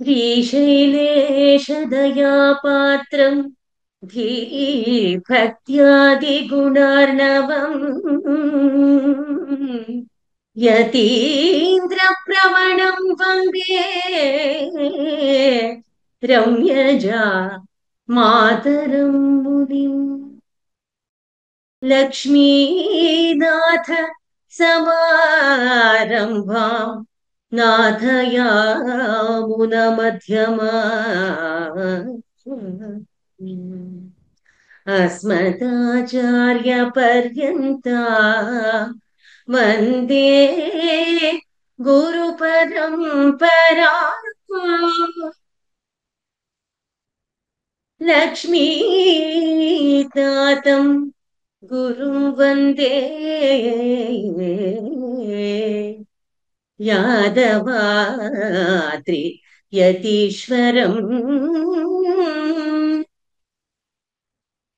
श्रीशैलेशदयापात्रम् धीभक्त्यादिगुणार्णवम् यतीन्द्रप्रवणं वन्दे रम्यजा मातरं मुनिम्। लक्ष्मीनाथ समारम्भाम् नाथयामुनमध्यमा अस्मदाचार्यपर्यन्ता वन्दे गुरुपरम्परा। लक्ष्मीनाथं गुरुं वन्दे यादवात्रि यतीश्वरम्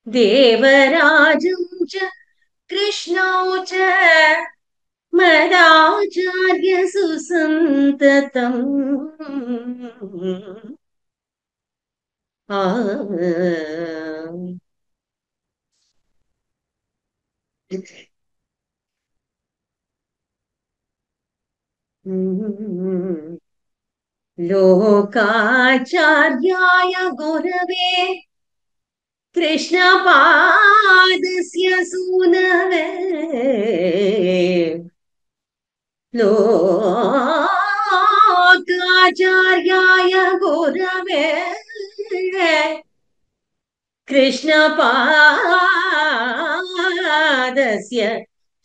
देवराजं च कृष्णौ च मदाचार्य सुसन्ततम्। लोकाचार्याय गुरवे कृष्णपादस्य सूनवे लोकाचार्याय गुरवे कृष्णपादस्य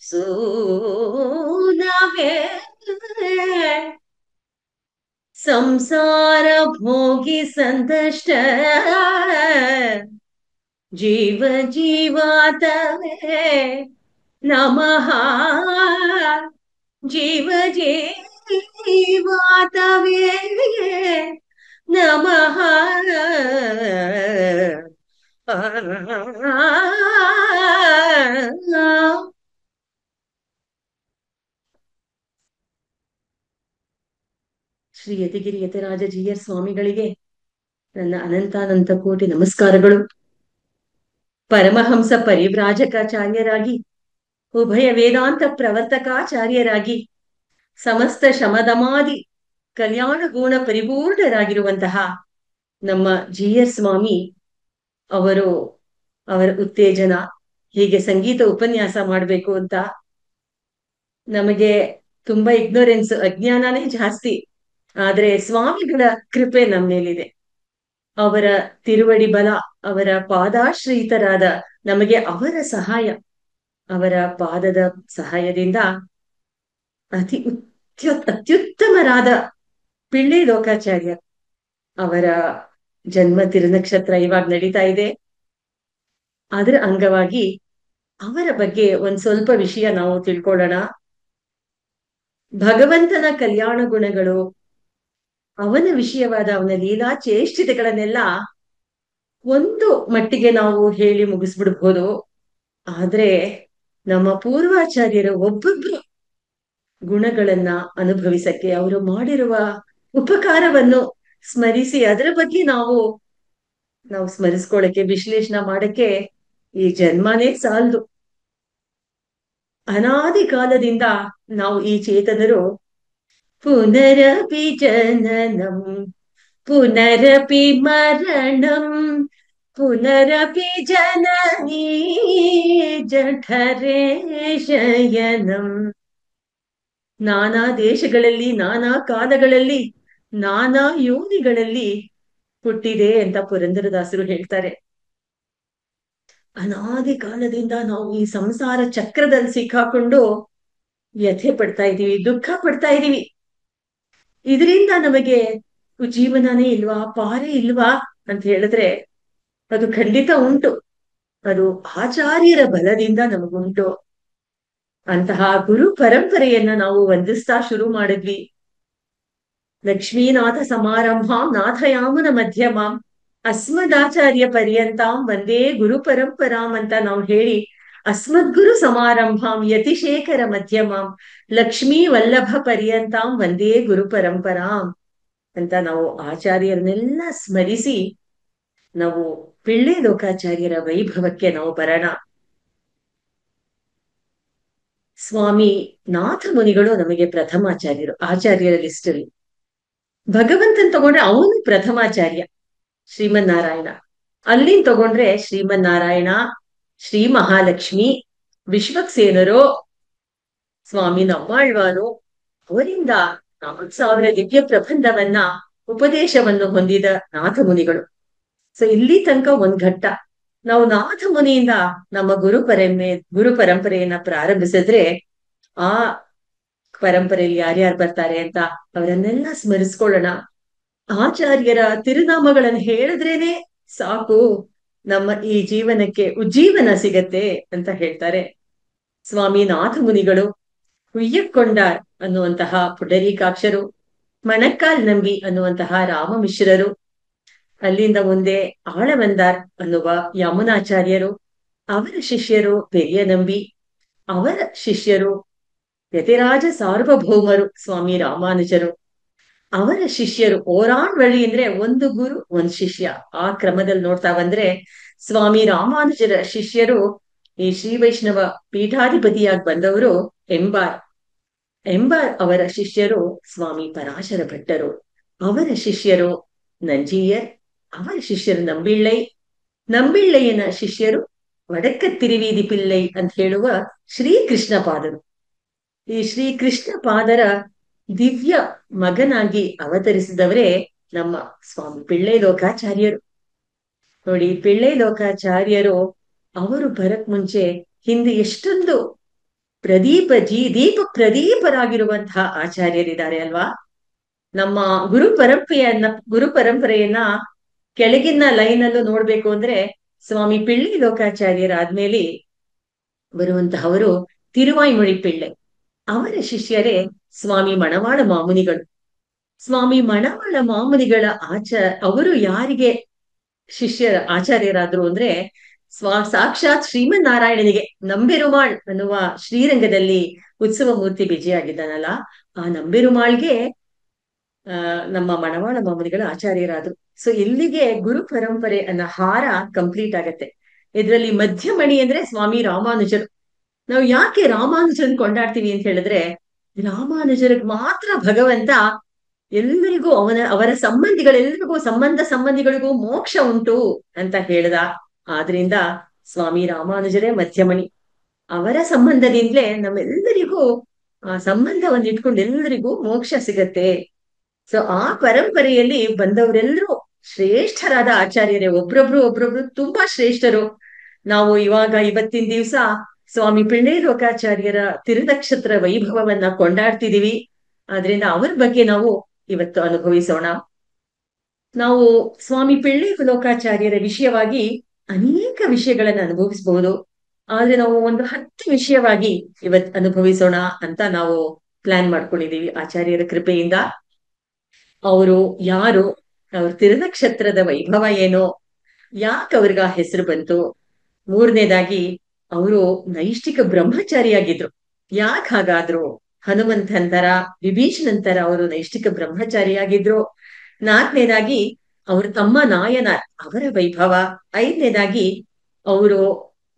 सूनवे संसार भोगी संदष्ट जीव जीवातवे नमः। जीव जीवातवे नमः। ಶ್ರೀ ಯತಿಗಿರಿ ಯತಿರಾಜ ಜೀಯರ್ ಸ್ವಾಮಿಗಳಿಗೆ ನನ್ನ ಅನಂತಾನಂತ ಕೋಟಿ ನಮಸ್ಕಾರಗಳು. ಪರಮಹಂಸ ಪರಿವ್ರಾಜಕಾಚಾರ್ಯರಾಗಿ, ಉಭಯ ವೇದಾಂತ ಪ್ರವರ್ತಕಾಚಾರ್ಯರಾಗಿ, ಸಮಸ್ತ ಶಮದಮಾದಿ ಕಲ್ಯಾಣ ಗುಣ ಪರಿಪೂರ್ಣರಾಗಿರುವಂತಹ ನಮ್ಮ ಜೀಯರ್ ಸ್ವಾಮಿ ಅವರು, ಅವರ ಉತ್ತೇಜನ, ಹೀಗೆ ಸಂಗೀತ ಉಪನ್ಯಾಸ ಮಾಡಬೇಕು ಅಂತ ನಮಗೆ ತುಂಬಾ ಇಗ್ನೋರೆನ್ಸ್, ಅಜ್ಞಾನನೇ ಜಾಸ್ತಿ. ಆದ್ರೆ ಸ್ವಾಮಿಗಳ ಕೃಪೆ ನಮ್ಮ ಮೇಲಿದೆ. ಅವರ ತಿರುವಡಿ ಬಲ, ಅವರ ಪಾದಾಶ್ರಯಿತರಾದ ನಮಗೆ ಅವರ ಸಹಾಯ, ಅವರ ಪಾದದ ಸಹಾಯದಿಂದ ಅತ್ಯುತ್ತಮರಾದ ಪಿಳ್ಳೆ ಲೋಕಾಚಾರ್ಯ ಅವರ ಜನ್ಮ ತಿರುನಕ್ಷತ್ರ ಇವಾಗ ನಡೀತಾ ಇದೆ. ಅದರ ಅಂಗವಾಗಿ ಅವರ ಬಗ್ಗೆ ಒಂದ್ ಸ್ವಲ್ಪ ವಿಷಯ ನಾವು ತಿಳ್ಕೊಳ್ಳೋಣ. ಭಗವಂತನ ಕಲ್ಯಾಣ ಗುಣಗಳು, ಅವನ ವಿಷಯವಾದ ಅವನ ಲೀಲಾ ಚೇಷ್ಟಿತೆಗಳನ್ನೆಲ್ಲ ಒಂದು ಮಟ್ಟಿಗೆ ನಾವು ಹೇಳಿ ಮುಗಿಸ್ಬಿಡ್ಬೋದು. ಆದ್ರೆ ನಮ್ಮ ಪೂರ್ವಾಚಾರ್ಯರು ಒಬ್ಬೊಬ್ರು ಗುಣಗಳನ್ನ ಅನುಭವಿಸಕ್ಕೆ, ಅವರು ಮಾಡಿರುವ ಉಪಕಾರವನ್ನು ಸ್ಮರಿಸಿ ಅದರ ಬಗ್ಗೆ ನಾವು ಸ್ಮರಿಸ್ಕೊಳ್ಳಕ್ಕೆ, ವಿಶ್ಲೇಷಣೆ ಮಾಡಕ್ಕೆ ಈ ಜನ್ಮನೇ ಸಾಲದು. ಅನಾದಿ ಕಾಲದಿಂದ ನಾವು ಈ ಚೇತನರು ಪುನರಪಿ ಜನನಂ ಪುನರಪಿ ಮರಣಂ ಪುನರಪಿ ಜನನೀ ಜಠರೇ ಶಯನಂ, ನಾನಾ ದೇಶಗಳಲ್ಲಿ, ನಾನಾ ಕಾಲಗಳಲ್ಲಿ, ನಾನಾ ಯೋನಿಗಳಲ್ಲಿ ಹುಟ್ಟಿದೆ ಅಂತ ಪುರಂದರದಾಸರು ಹೇಳ್ತಾರೆ. ಅನಾದಿ ಕಾಲದಿಂದ ನಾವು ಈ ಸಂಸಾರ ಚಕ್ರದಲ್ಲಿ ಸಿಕ್ಕಾಕೊಂಡು ವ್ಯಥೆ ಪಡ್ತಾ ಇದ್ದೀವಿ, ದುಃಖ ಪಡ್ತಾ ಇದ್ದೀವಿ. ಇದರಿಂದ ನಮಗೆ ಜೀವನನೇ ಇಲ್ವಾ, ಪಾರೇ ಇಲ್ವಾ ಅಂತ ಹೇಳಿದ್ರೆ ಅದು ಖಂಡಿತ ಉಂಟು. ಅದು ಆಚಾರ್ಯರ ಬಲದಿಂದ ನಮಗುಂಟು. ಅಂತಹ ಗುರು ಪರಂಪರೆಯನ್ನ ನಾವು ವಂದಿಸ್ತಾ ಶುರು ಮಾಡಿದ್ವಿ. ಲಕ್ಷ್ಮೀನಾಥ ಸಮಾರಂಭಾಂ ನಾಥಯಾಮನ ಮಧ್ಯಮಾಂ ಅಸ್ಮದಾಚಾರ್ಯ ಪರ್ಯಂತಾಂ ವಂದೇ ಗುರು ಪರಂಪರಾಂ ಅಂತ ನಾವು ಹೇಳಿ, ಅಸ್ಮದ್ಗುರು ಸಮಾರಂಭಾಂ ಯತಿಶೇಖರ ಮಧ್ಯಮಾಂ ಲಕ್ಷ್ಮೀ ವಲ್ಲಭ ಪರ್ಯಂತಾಂ ವಂದೇ ಗುರು ಪರಂಪರಾಂ ಅಂತ ನಾವು ಆಚಾರ್ಯರನ್ನೆಲ್ಲ ಸ್ಮರಿಸಿ ನಾವು ಪಿಳ್ಳೆ ಲೋಕಾಚಾರ್ಯರ ವೈಭವಕ್ಕೆ ನಾವು ಬರೋಣ. ಸ್ವಾಮಿ ನಾಥ ಮುನಿಗಳು ನಮಗೆ ಪ್ರಥಮಾಚಾರ್ಯರು ಆಚಾರ್ಯರ ಲಿಸ್ಟ್ ಅಲ್ಲಿ. ಭಗವಂತನ್ ತಗೊಂಡ್ರೆ ಅವನು ಪ್ರಥಮಾಚಾರ್ಯ, ಶ್ರೀಮನ್ನಾರಾಯಣ. ಅಲ್ಲಿಂದ ತಗೊಂಡ್ರೆ ಶ್ರೀಮನ್ನಾರಾಯಣ, ಶ್ರೀ ಮಹಾಲಕ್ಷ್ಮಿ, ವಿಶ್ವಕ್ಸೇನರು, ಸ್ವಾಮಿ ನಮ್ಮಾಳ್ವಾರು, ಅವರಿಂದ 4,000 ದಿವ್ಯ ಪ್ರಬಂಧವನ್ನ ಉಪದೇಶವನ್ನು ಹೊಂದಿದ ನಾಥ ಮುನಿಗಳು. ಸೊ ಇಲ್ಲಿ ತನಕ ಒಂದ್ ಘಟ್ಟ. ನಾವು ನಾಥ ಮುನಿಯಿಂದ ನಮ್ಮ ಗುರು ಪರಂಪರೆಯನ್ನ ಪ್ರಾರಂಭಿಸಿದ್ರೆ ಆ ಪರಂಪರೆಯಲ್ಲಿ ಯಾರ್ಯಾರು ಬರ್ತಾರೆ ಅಂತ ಅವರನ್ನೆಲ್ಲ ಸ್ಮರಿಸ್ಕೊಳ್ಳೋಣ. ಆಚಾರ್ಯರ ತಿರುನಾಮಗಳನ್ನು ಹೇಳಿದ್ರೇನೆ ಸಾಕು, ನಮ್ಮ ಈ ಜೀವನಕ್ಕೆ ಉಜ್ಜೀವನ ಸಿಗತ್ತೆ ಅಂತ ಹೇಳ್ತಾರೆ. ಸ್ವಾಮಿ ನಾಥ ಮುನಿಗಳು, ಹುಯ್ಯಕ್ಕೊಂಡಾರ್ ಅನ್ನುವಂತಹ ಪುಂಡರೀಕಾಕ್ಷರು, ಮಣಕ್ಕಾಲ್ ನಂಬಿ ಅನ್ನುವಂತಹ ರಾಮ ಮಿಶ್ರರು, ಅಲ್ಲಿಂದ ಮುಂದೆ ಆಳವಂದಾರ್ ಅನ್ನುವ ಯಮುನಾಚಾರ್ಯರು, ಅವರ ಶಿಷ್ಯರು ಪೆರಿಯ ನಂಬಿ, ಅವರ ಶಿಷ್ಯರು ಯತಿರಾಜ ಸಾರ್ವಭೌಮರು ಸ್ವಾಮಿ ರಾಮಾನುಜರು, ಅವರ ಶಿಷ್ಯರು ಓರಾಣ್ ವಳಿ ಅಂದ್ರೆ ಒಂದು ಗುರು ಒಂದ್ ಶಿಷ್ಯ, ಆ ಕ್ರಮದಲ್ಲಿ ನೋಡ್ತಾ ಬಂದ್ರೆ ಸ್ವಾಮಿ ರಾಮಾನುಜರ ಶಿಷ್ಯರು ಈ ಶ್ರೀ ವೈಷ್ಣವ ಪೀಠಾಧಿಪತಿಯಾಗಿ ಬಂದವರು ಎಂಬಾರ್. ಎಂಬಾರ್ ಅವರ ಶಿಷ್ಯರು ಸ್ವಾಮಿ ಪರಾಶರ ಭಟ್ಟರು, ಅವರ ಶಿಷ್ಯರು ನಂಜೀಯರ್, ಅವರ ಶಿಷ್ಯರು ನಂಬಿಳ್ಳೈ, ನಂಬಿಳ್ಳೆಯನ ಶಿಷ್ಯರು ವಡಕ್ಕ ತಿರುವೀದಿ ಪಿಳ್ಳೈ ಅಂತ ಹೇಳುವ ಶ್ರೀಕೃಷ್ಣ ಪಾದರು. ಈ ಶ್ರೀಕೃಷ್ಣ ಪಾದರ ದಿವ್ಯ ಮಗನಾಗಿ ಅವತರಿಸಿದವರೇ ನಮ್ಮ ಸ್ವಾಮಿ ಪಿಳ್ಳೈ ಲೋಕಾಚಾರ್ಯರು. ನೋಡಿ, ಪಿಳ್ಳೈ ಲೋಕಾಚಾರ್ಯರು ಅವರು ಬರಕ್ ಮುಂಚೆ ಹಿಂದೆ ಎಷ್ಟೊಂದು ದೀಪ ಪ್ರದೀಪರಾಗಿರುವಂತಹ ಆಚಾರ್ಯರಿದ್ದಾರೆ ಅಲ್ವಾ. ನಮ್ಮ ಗುರು ಪರಂಪರೆಯನ್ನ ಕೆಳಗಿನ ಲೈನ್ ಅಲ್ಲೂ ನೋಡ್ಬೇಕು ಅಂದ್ರೆ ಸ್ವಾಮಿ ಪಿಳ್ಳೈ ಲೋಕಾಚಾರ್ಯರಾದ್ಮೇಲೆ ಬರುವಂತಹವರು ತಿರುವಾಯ್ಮೊಳಿ ಪಿಳ್ಳೈ, ಅವರ ಶಿಷ್ಯರೇ ಸ್ವಾಮಿ ಮಣವಾಳ ಮಾಮುನಿಗಳು. ಸ್ವಾಮಿ ಮಣವಾಳ ಮಾಮುನಿಗಳ ಅವರು ಯಾರಿಗೆ ಆಚಾರ್ಯರಾದ್ರು ಅಂದ್ರೆ ಸಾಕ್ಷಾತ್ ಶ್ರೀಮನ್ನಾರಾಯಣನಿಗೆ ನಂಬೆರುಮಾಳ್ ಅನ್ನುವ ಶ್ರೀರಂಗದಲ್ಲಿ ಉತ್ಸವ ಮೂರ್ತಿ ಬಿಜಿಯಾಗಿದ್ದಾನಲ್ಲ, ಆ ನಂಬೆರುಮಾಳ್ಗೆ ನಮ್ಮ ಮಣವಾಳ ಮಾಮುನಿಗಳ ಆಚಾರ್ಯರಾದ್ರು. ಸೊ ಇಲ್ಲಿಗೆ ಗುರು ಪರಂಪರೆ ಅನ್ನೋ ಹಾರ ಕಂಪ್ಲೀಟ್ ಆಗತ್ತೆ. ಇದರಲ್ಲಿ ಮಧ್ಯಮಣಿ ಅಂದ್ರೆ ಸ್ವಾಮಿ ರಾಮಾನುಜರು. ನಾವು ಯಾಕೆ ರಾಮಾನುಜನ್ ಕೊಂಡಾಡ್ತೀವಿ ಅಂತ ಹೇಳಿದ್ರೆ, ರಾಮಾನುಜರಿಗೆ ಮಾತ್ರ ಭಗವಂತ ಎಲ್ಲರಿಗೂ ಅವರ ಸಂಬಂಧಿಗಳಿಗೂ ಮೋಕ್ಷ ಉಂಟು ಅಂತ ಹೇಳ್ದ. ಆದ್ರಿಂದ ಸ್ವಾಮಿ ರಾಮಾನುಜರೇ ಮಧ್ಯಮಣಿ. ಅವರ ಸಂಬಂಧದಿಂದಲೇ ನಮ್ಮೆಲ್ಲರಿಗೂ ಆ ಸಂಬಂಧವನ್ನು ಇಟ್ಕೊಂಡು ಎಲ್ಲರಿಗೂ ಮೋಕ್ಷ ಸಿಗತ್ತೆ. ಸೊ ಆ ಪರಂಪರೆಯಲ್ಲಿ ಬಂದವರೆಲ್ಲರೂ ಶ್ರೇಷ್ಠರಾದ ಆಚಾರ್ಯರೇ. ಒಬ್ರೊಬ್ರು ತುಂಬಾ ಶ್ರೇಷ್ಠರು. ನಾವು ಇವತ್ತಿನ ದಿವಸ ಸ್ವಾಮಿ ಪಿಳ್ಳೈ ಲೋಕಾಚಾರ್ಯರ ತಿರುನಕ್ಷತ್ರ ವೈಭವವನ್ನ ಕೊಂಡಾಡ್ತಿದೀವಿ. ಆದ್ರಿಂದ ಅವ್ರ ಬಗ್ಗೆ ನಾವು ಇವತ್ತು ಅನುಭವಿಸೋಣ. ನಾವು ಸ್ವಾಮಿ ಪಿಳ್ಳೈ ಲೋಕಾಚಾರ್ಯರ ವಿಷಯವಾಗಿ ಅನೇಕ ವಿಷಯಗಳನ್ನ ಅನುಭವಿಸಬಹುದು. ಆದ್ರೆ ನಾವು ಒಂದು 10 ವಿಷಯವಾಗಿ ಇವತ್ತು ಅನುಭವಿಸೋಣ ಅಂತ ನಾವು ಪ್ಲಾನ್ ಮಾಡ್ಕೊಂಡಿದೀವಿ ಆಚಾರ್ಯರ ಕೃಪೆಯಿಂದ. ಅವರು ಯಾರು, ಅವ್ರ ತಿರುನಕ್ಷತ್ರದ ವೈಭವ ಏನು, ಯಾಕೆ ಅವ್ರಿಗ ಹೆಸರು ಬಂತು, ಮೂರನೇದಾಗಿ ಅವರು ನೈಷ್ಠಿಕ ಬ್ರಹ್ಮಚಾರಿಯಾಗಿದ್ರು, ಯಾಕೆ ಹಾಗಾದ್ರು, ಹನುಮಂತಂತರ ವಿಭೀಷಣಂತರ ಅವರು ನೈಷ್ಠಿಕ ಬ್ರಹ್ಮಚಾರಿಯಾಗಿದ್ರು. ನಾಲ್ಕನೇದಾಗಿ ಅವರು ತಮ್ಮ ನಾಯನ ಅವರ ವೈಭವ. ಐದನೇದಾಗಿ ಅವರು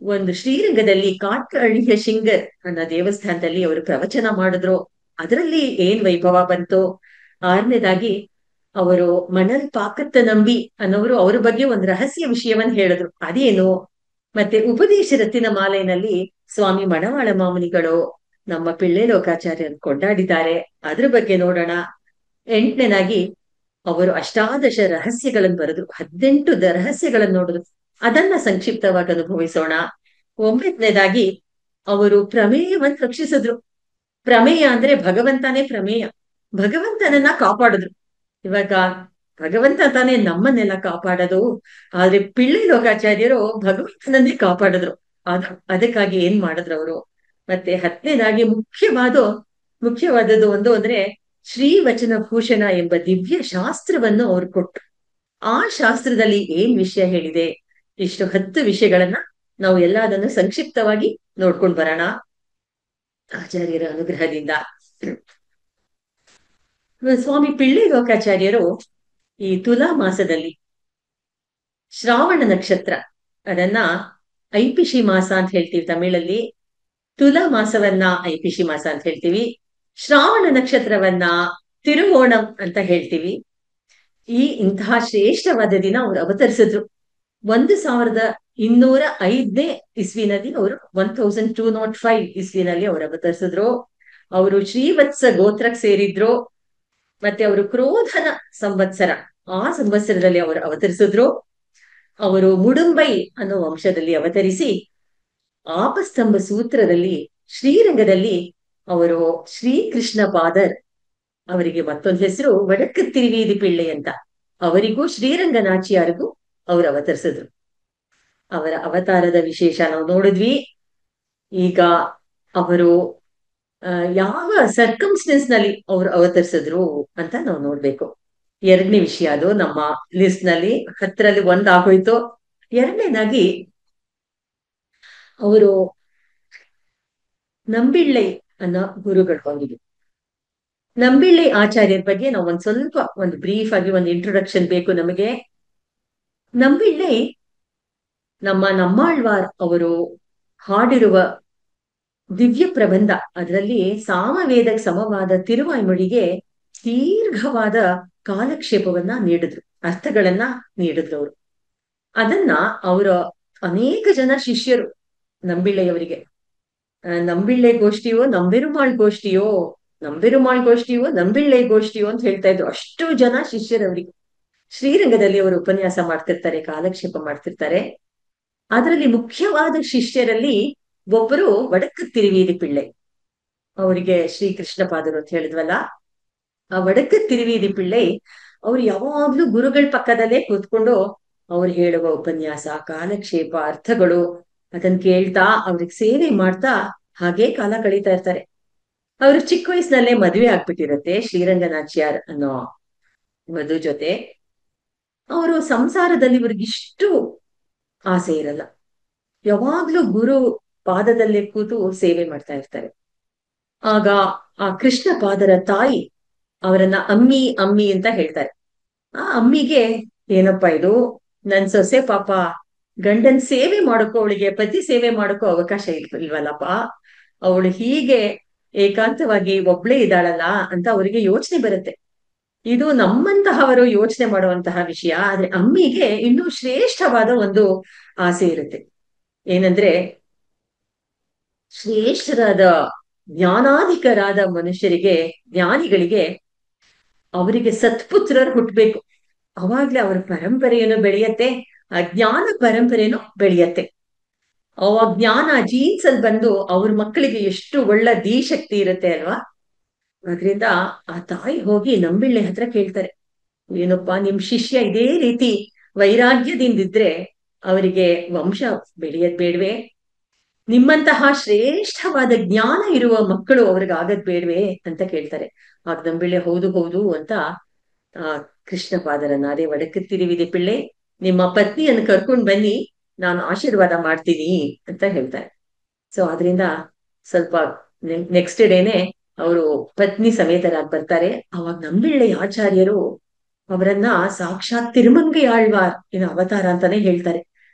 ಒಂದು ಶ್ರೀರಂಗದಲ್ಲಿ ಕಾಟ್ಕಳ್ಳಿಯ ಶಿಂಗರ್ ಅನ್ನೋ ದೇವಸ್ಥಾನದಲ್ಲಿ ಅವರು ಪ್ರವಚನ ಮಾಡಿದ್ರು, ಅದರಲ್ಲಿ ಏನ್ ವೈಭವ ಬಂತು. ಆರನೇದಾಗಿ ಅವರು ಮಣಲ್ ಪಾಕತ್ತ ನಂಬಿ ಅನ್ನೋರು ಅವ್ರ ಬಗ್ಗೆ ಒಂದು ರಹಸ್ಯ ವಿಷಯವನ್ನ ಹೇಳಿದ್ರು, ಅದೇನು. ಮತ್ತೆ ಉಪದೇಶ ರತ್ತಿನ ಮಾಲೆಯಲ್ಲಿ ಸ್ವಾಮಿ ಮಣವಾಳ ಮಾಮುನಿಗಳು ನಮ್ಮ ಪಿಳ್ಳೈ ಲೋಕಾಚಾರ್ಯರು ಕೊಂಡಾಡಿದ್ದಾರೆ, ಅದ್ರ ಬಗ್ಗೆ ನೋಡೋಣ. ಎಂಟನೇದಾಗಿ ಅವರು ಅಷ್ಟಾದಶ ರಹಸ್ಯಗಳನ್ನು ಬರೆದ್ರು, 18 ರಹಸ್ಯಗಳನ್ನು ನೋಡಿದ್ರು, ಅದನ್ನ ಸಂಕ್ಷಿಪ್ತವಾಗಿ ಅನುಭವಿಸೋಣ. 9ನೇದಾಗಿ ಅವರು ಪ್ರಮೇಯವನ್ನು ರಕ್ಷಿಸಿದ್ರು. ಪ್ರಮೇಯ ಅಂದ್ರೆ ಭಗವಂತನೇ ಪ್ರಮೇಯ, ಭಗವಂತನನ್ನ ಕಾಪಾಡಿದ್ರು. ಇವಾಗ ಭಗವಂತ ತಾನೇ ನಮ್ಮನ್ನೆಲ್ಲ ಕಾಪಾಡೋದು, ಆದ್ರೆ ಪಿಳ್ಳೈ ಲೋಕಾಚಾರ್ಯರು ಭಗವಂತನನ್ನೇ ಕಾಪಾಡಿದ್ರು. ಅದಕ್ಕಾಗಿ ಏನ್ ಮಾಡಿದ್ರು ಅವರು. ಮತ್ತೆ 10ನೇದಾಗಿ ಮುಖ್ಯವಾದದ್ದು ಒಂದು ಅಂದ್ರೆ ಶ್ರೀವಚನ ಭೂಷಣ ಎಂಬ ದಿವ್ಯ ಶಾಸ್ತ್ರವನ್ನು ಅವ್ರು ಕೊಟ್ರು. ಆ ಶಾಸ್ತ್ರದಲ್ಲಿ ಏನ್ ವಿಷಯ ಹೇಳಿದೆ, ಇಷ್ಟು 10 ವಿಷಯಗಳನ್ನ ನಾವು ಎಲ್ಲದನ್ನು ಸಂಕ್ಷಿಪ್ತವಾಗಿ ನೋಡ್ಕೊಂಡ್ ಬರೋಣ ಆಚಾರ್ಯರ ಅನುಗ್ರಹದಿಂದ. ಸ್ವಾಮಿ ಪಿಳ್ಳಿ ಲೋಕಾಚಾರ್ಯರು ಈ ತುಲಾ ಮಾಸದಲ್ಲಿ ಶ್ರಾವಣ ನಕ್ಷತ್ರ, ಅದನ್ನ ಐಪಿಶಿ ಮಾಸ ಅಂತ ಹೇಳ್ತೀವಿ ತಮಿಳಲ್ಲಿ. ತುಲಾ ಮಾಸವನ್ನ ಐಪಿಶಿ ಮಾಸ ಅಂತ ಹೇಳ್ತೀವಿ. ಶ್ರಾವಣ ನಕ್ಷತ್ರವನ್ನ ತಿರುವೋಣಂ ಅಂತ ಹೇಳ್ತೀವಿ. ಇಂತಹ ಶ್ರೇಷ್ಠವಾದ ದಿನ ಅವರು ಅವತರಿಸಿದ್ರು. 1205 ಇಸ್ವಿನಲ್ಲಿ ಅವರು 1205 ಇಸ್ವಿನಲ್ಲಿ ಅವರು ಅವತರಿಸಿದ್ರು. ಅವರು ಶ್ರೀವತ್ಸ ಗೋತ್ರಕ್ಕೆ ಸೇರಿದ್ರು. ಮತ್ತೆ ಅವರು ಕ್ರೋಧನ ಸಂವತ್ಸರ, ಆ ಸಂವತ್ಸರದಲ್ಲಿ ಅವರು ಅವತರಿಸಿದ್ರು. ಅವರು ಮುಡುಂಬೈ ಅನ್ನೋ ವಂಶದಲ್ಲಿ ಅವತರಿಸಿ ಆಪಸ್ತಂಭ ಸೂತ್ರದಲ್ಲಿ ಶ್ರೀರಂಗದಲ್ಲಿ ಅವರು ಶ್ರೀಕೃಷ್ಣ ಪಾದರ್, ಅವರಿಗೆ ಮತ್ತೊಂದು ಹೆಸರು ವಡಕ್ಕೆ ತಿರುವೀದಿ ಪಿಳ್ಳೆ ಅಂತ, ಅವರಿಗೂ ಶ್ರೀರಂಗನಾಚಿಯಾರಿಗೂ ಅವರು ಅವತರಿಸಿದ್ರು. ಅವರ ಅವತಾರದ ವಿಶೇಷ ನಾವು ನೋಡಿದ್ವಿ. ಈಗ ಅವರು ಯಾವ ಸರ್ಕಮ್ಸ್ಟೆನ್ಸ್ ನಲ್ಲಿ ಅವರು ಅವತರಿಸಿದ್ರು ಅಂತ ನಾವು ನೋಡ್ಬೇಕು. ಎರಡನೇ ವಿಷಯ ಅದು ನಮ್ಮ ಲಿಸ್ಟ್ ನಲ್ಲಿ 10ರಲ್ಲಿ ಒಂದಾಗೋಯ್ತು. ಎರಡನೇದಾಗಿ ಅವರು ನಂಬಿಳ್ಳೈ ಅನ್ನೋ ಗುರುಗಳು ಅವರಿಗೆ. ನಂಬಿಳ್ಳೈ ಆಚಾರ್ಯರ ಬಗ್ಗೆ ನಾವು ಒಂದು ಬ್ರೀಫ್ ಆಗಿ ಒಂದು ಇಂಟ್ರೊಡಕ್ಷನ್ ಬೇಕು ನಮಗೆ. ನಂಬಿಳ್ಳೈ ನಮ್ಮಾಳ್ವಾರ್ ಅವರು ಹಾಡಿರುವ ದಿವ್ಯ ಪ್ರಬಂಧ, ಅದರಲ್ಲಿ ಸಾಮವೇದಕ್ಕೆ ಸಮವಾದ ತಿರುವಾಯ್ಮೊಳಿಗೆ ದೀರ್ಘವಾದ ಕಾಲಕ್ಷೇಪವನ್ನ ನೀಡಿದ್ರು, ಅರ್ಥಗಳನ್ನ ನೀಡಿದ್ರು ಅವರು. ಅದನ್ನ ಅವರ ಅನೇಕ ಜನ ಶಿಷ್ಯರು ನಂಬಿಳ್ಳೆಯವರಿಗೆ, ನಂಬಿಳ್ಳೆ ಗೋಷ್ಠಿಯೋ ನಂಬೆರುಮಾಳ್ ಗೋಷ್ಠಿಯೋ, ನಂಬೆರುಮಾಳ್ ಗೋಷ್ಠಿಯೋ ನಂಬಿಳ್ಳೆ ಗೋಷ್ಠಿಯೋ ಅಂತ ಹೇಳ್ತಾ ಇದ್ರು. ಅಷ್ಟು ಜನ ಶಿಷ್ಯರವರಿಗೆ. ಶ್ರೀರಂಗದಲ್ಲಿ ಅವರು ಉಪನ್ಯಾಸ ಮಾಡ್ತಿರ್ತಾರೆ, ಕಾಲಕ್ಷೇಪ ಮಾಡ್ತಿರ್ತಾರೆ. ಅದರಲ್ಲಿ ಮುಖ್ಯವಾದ ಶಿಷ್ಯರಲ್ಲಿ ಒಬ್ಬರು ವಡಕ್ಕೆ ತಿರುವೀದಿ ಪಿಳ್ಳೆ. ಅವರಿಗೆ ಶ್ರೀಕೃಷ್ಣ ಪಾದರು ಅಂತ ಹೇಳಿದ್ವಲ್ಲ, ಆ ವಡಕ್ಕೆ ತಿರುವೀದಿ ಪಿಳ್ಳೆ ಅವ್ರು ಯಾವಾಗ್ಲೂ ಗುರುಗಳ ಪಕ್ಕದಲ್ಲೇ ಕೂತ್ಕೊಂಡು ಅವ್ರು ಹೇಳುವ ಉಪನ್ಯಾಸ, ಕಾಲಕ್ಷೇಪ, ಅರ್ಥಗಳು ಅದನ್ನ ಕೇಳ್ತಾ ಅವ್ರಿಗೆ ಸೇವೆ ಮಾಡ್ತಾ ಹಾಗೇ ಕಾಲ ಕಳೀತಾ ಇರ್ತಾರೆ. ಅವ್ರಿಗೆ ಚಿಕ್ಕ ವಯಸ್ಸಿನಲ್ಲೇ ಮದುವೆ ಆಗ್ಬಿಟ್ಟಿರತ್ತೆ ಶ್ರೀರಂಗನಾಚ್ಯಾರ್ ಅನ್ನೋ ವಧು ಜೊತೆ. ಅವರು ಸಂಸಾರದಲ್ಲಿ ಇವ್ರಿಗಿಷ್ಟು ಆಸೆ ಇರಲ್ಲ, ಯಾವಾಗ್ಲೂ ಗುರು ಪಾದದಲ್ಲೇ ಕೂತು ಸೇವೆ ಮಾಡ್ತಾ ಇರ್ತಾರೆ. ಆಗ ಆ ಕೃಷ್ಣ ಪಾದರ ತಾಯಿ ಅವರನ್ನ ಅಮ್ಮಿ ಅಮ್ಮಿ ಅಂತ ಹೇಳ್ತಾರೆ. ಆ ಅಮ್ಮಿಗೆ ಏನಪ್ಪಾ ಇದು, ನನ್ ಸೊಸೆ ಪಾಪ ಗಂಡನ್ ಸೇವೆ ಮಾಡೋಕೋ, ಅವಳಿಗೆ ಪತಿ ಸೇವೆ ಮಾಡೋಕೋ ಅವಕಾಶ ಇಲ್ವಲ್ಲಪ್ಪ, ಅವಳು ಹೀಗೆ ಏಕಾಂತವಾಗಿ ಒಬ್ಳೇ ಇದ್ದಾಳಲ್ಲ ಅಂತ ಅವರಿಗೆ ಯೋಚನೆ ಬರುತ್ತೆ. ಇದು ನಮ್ಮಂತಹವರು ಯೋಚನೆ ಮಾಡುವಂತಹ ವಿಷಯ. ಆದ್ರೆ ಅಮ್ಮಿಗೆ ಇನ್ನೂ ಶ್ರೇಷ್ಠವಾದ ಒಂದು ಆಸೆ ಇರುತ್ತೆ. ಏನಂದ್ರೆ, ಶ್ರೇಷ್ಠರಾದ ಜ್ಞಾನಾಧಿಕರಾದ ಮನುಷ್ಯರಿಗೆ, ಜ್ಞಾನಿಗಳಿಗೆ ಅವರಿಗೆ ಸತ್ಪುತ್ರರು ಹುಟ್ಟಬೇಕು. ಅವಾಗ್ಲೇ ಅವರ ಪರಂಪರೆಯನ್ನು ಬೆಳೆಯತ್ತೆ, ಆ ಜ್ಞಾನ ಪರಂಪರೆಯನ್ನು ಬೆಳೆಯತ್ತೆ. ಆ ಜ್ಞಾನ ಜೀನ್ಸ್ ಅಲ್ಲಿ ಬಂದು ಅವ್ರ ಮಕ್ಕಳಿಗೆ ಎಷ್ಟು ಒಳ್ಳೆ ಶಕ್ತಿ ಇರುತ್ತೆ ಅಲ್ವಾ. ಅದ್ರಿಂದ ಆ ತಾಯಿ ಹೋಗಿ ನಂಬಿಳ್ಳೆ ಹತ್ರ ಕೇಳ್ತಾರೆ, ಏನಪ್ಪಾ ನಿಮ್ ಶಿಷ್ಯ ಇದೇ ರೀತಿ ವೈರಾಗ್ಯದಿಂದಿದ್ರೆ ಅವರಿಗೆ ವಂಶ ಬೆಳೆಯದ್ ಬೇಡ್ವೆ? ನಿಮ್ಮಂತಹ ಶ್ರೇಷ್ಠವಾದ ಜ್ಞಾನ ಇರುವ ಮಕ್ಕಳು ಅವ್ರಿಗೆ ಆಗದ್ ಬೇಡ್ವೆ ಅಂತ ಕೇಳ್ತಾರೆ. ಆಗ ನಂಬಿಳ್ಳೆ ಹೌದು ಹೌದು ಅಂತ ಆ ಕೃಷ್ಣ ಪಾದರನ್ನ, ಅದೇ ವಡಕ್ಕೆ ತಿರುವಿದೆ ಪಿಳ್ಳೆ, ನಿಮ್ಮ ಪತ್ನಿಯನ್ನು ಕರ್ಕೊಂಡ್ ಬನ್ನಿ, ನಾನು ಆಶೀರ್ವಾದ ಮಾಡ್ತೀನಿ ಅಂತ ಹೇಳ್ತಾರೆ. ಸೊ ಅದರಿಂದ ಸ್ವಲ್ಪ ನೆಕ್ಸ್ಟ್ ಡೇನೆ ಅವರು ಪತ್ನಿ ಸಮೇತರಾಗಿ ಬರ್ತಾರೆ. ಅವಾಗ ನಂಬಿಳ್ಳೆ ಆಚಾರ್ಯರು ಅವರನ್ನ ಸಾಕ್ಷಾತ್ ತಿರುಮಂಗೈ ಆಳ್ವಾರ್ ಅವತಾರ ಅಂತಾನೆ ಹೇಳ್ತಾರೆ.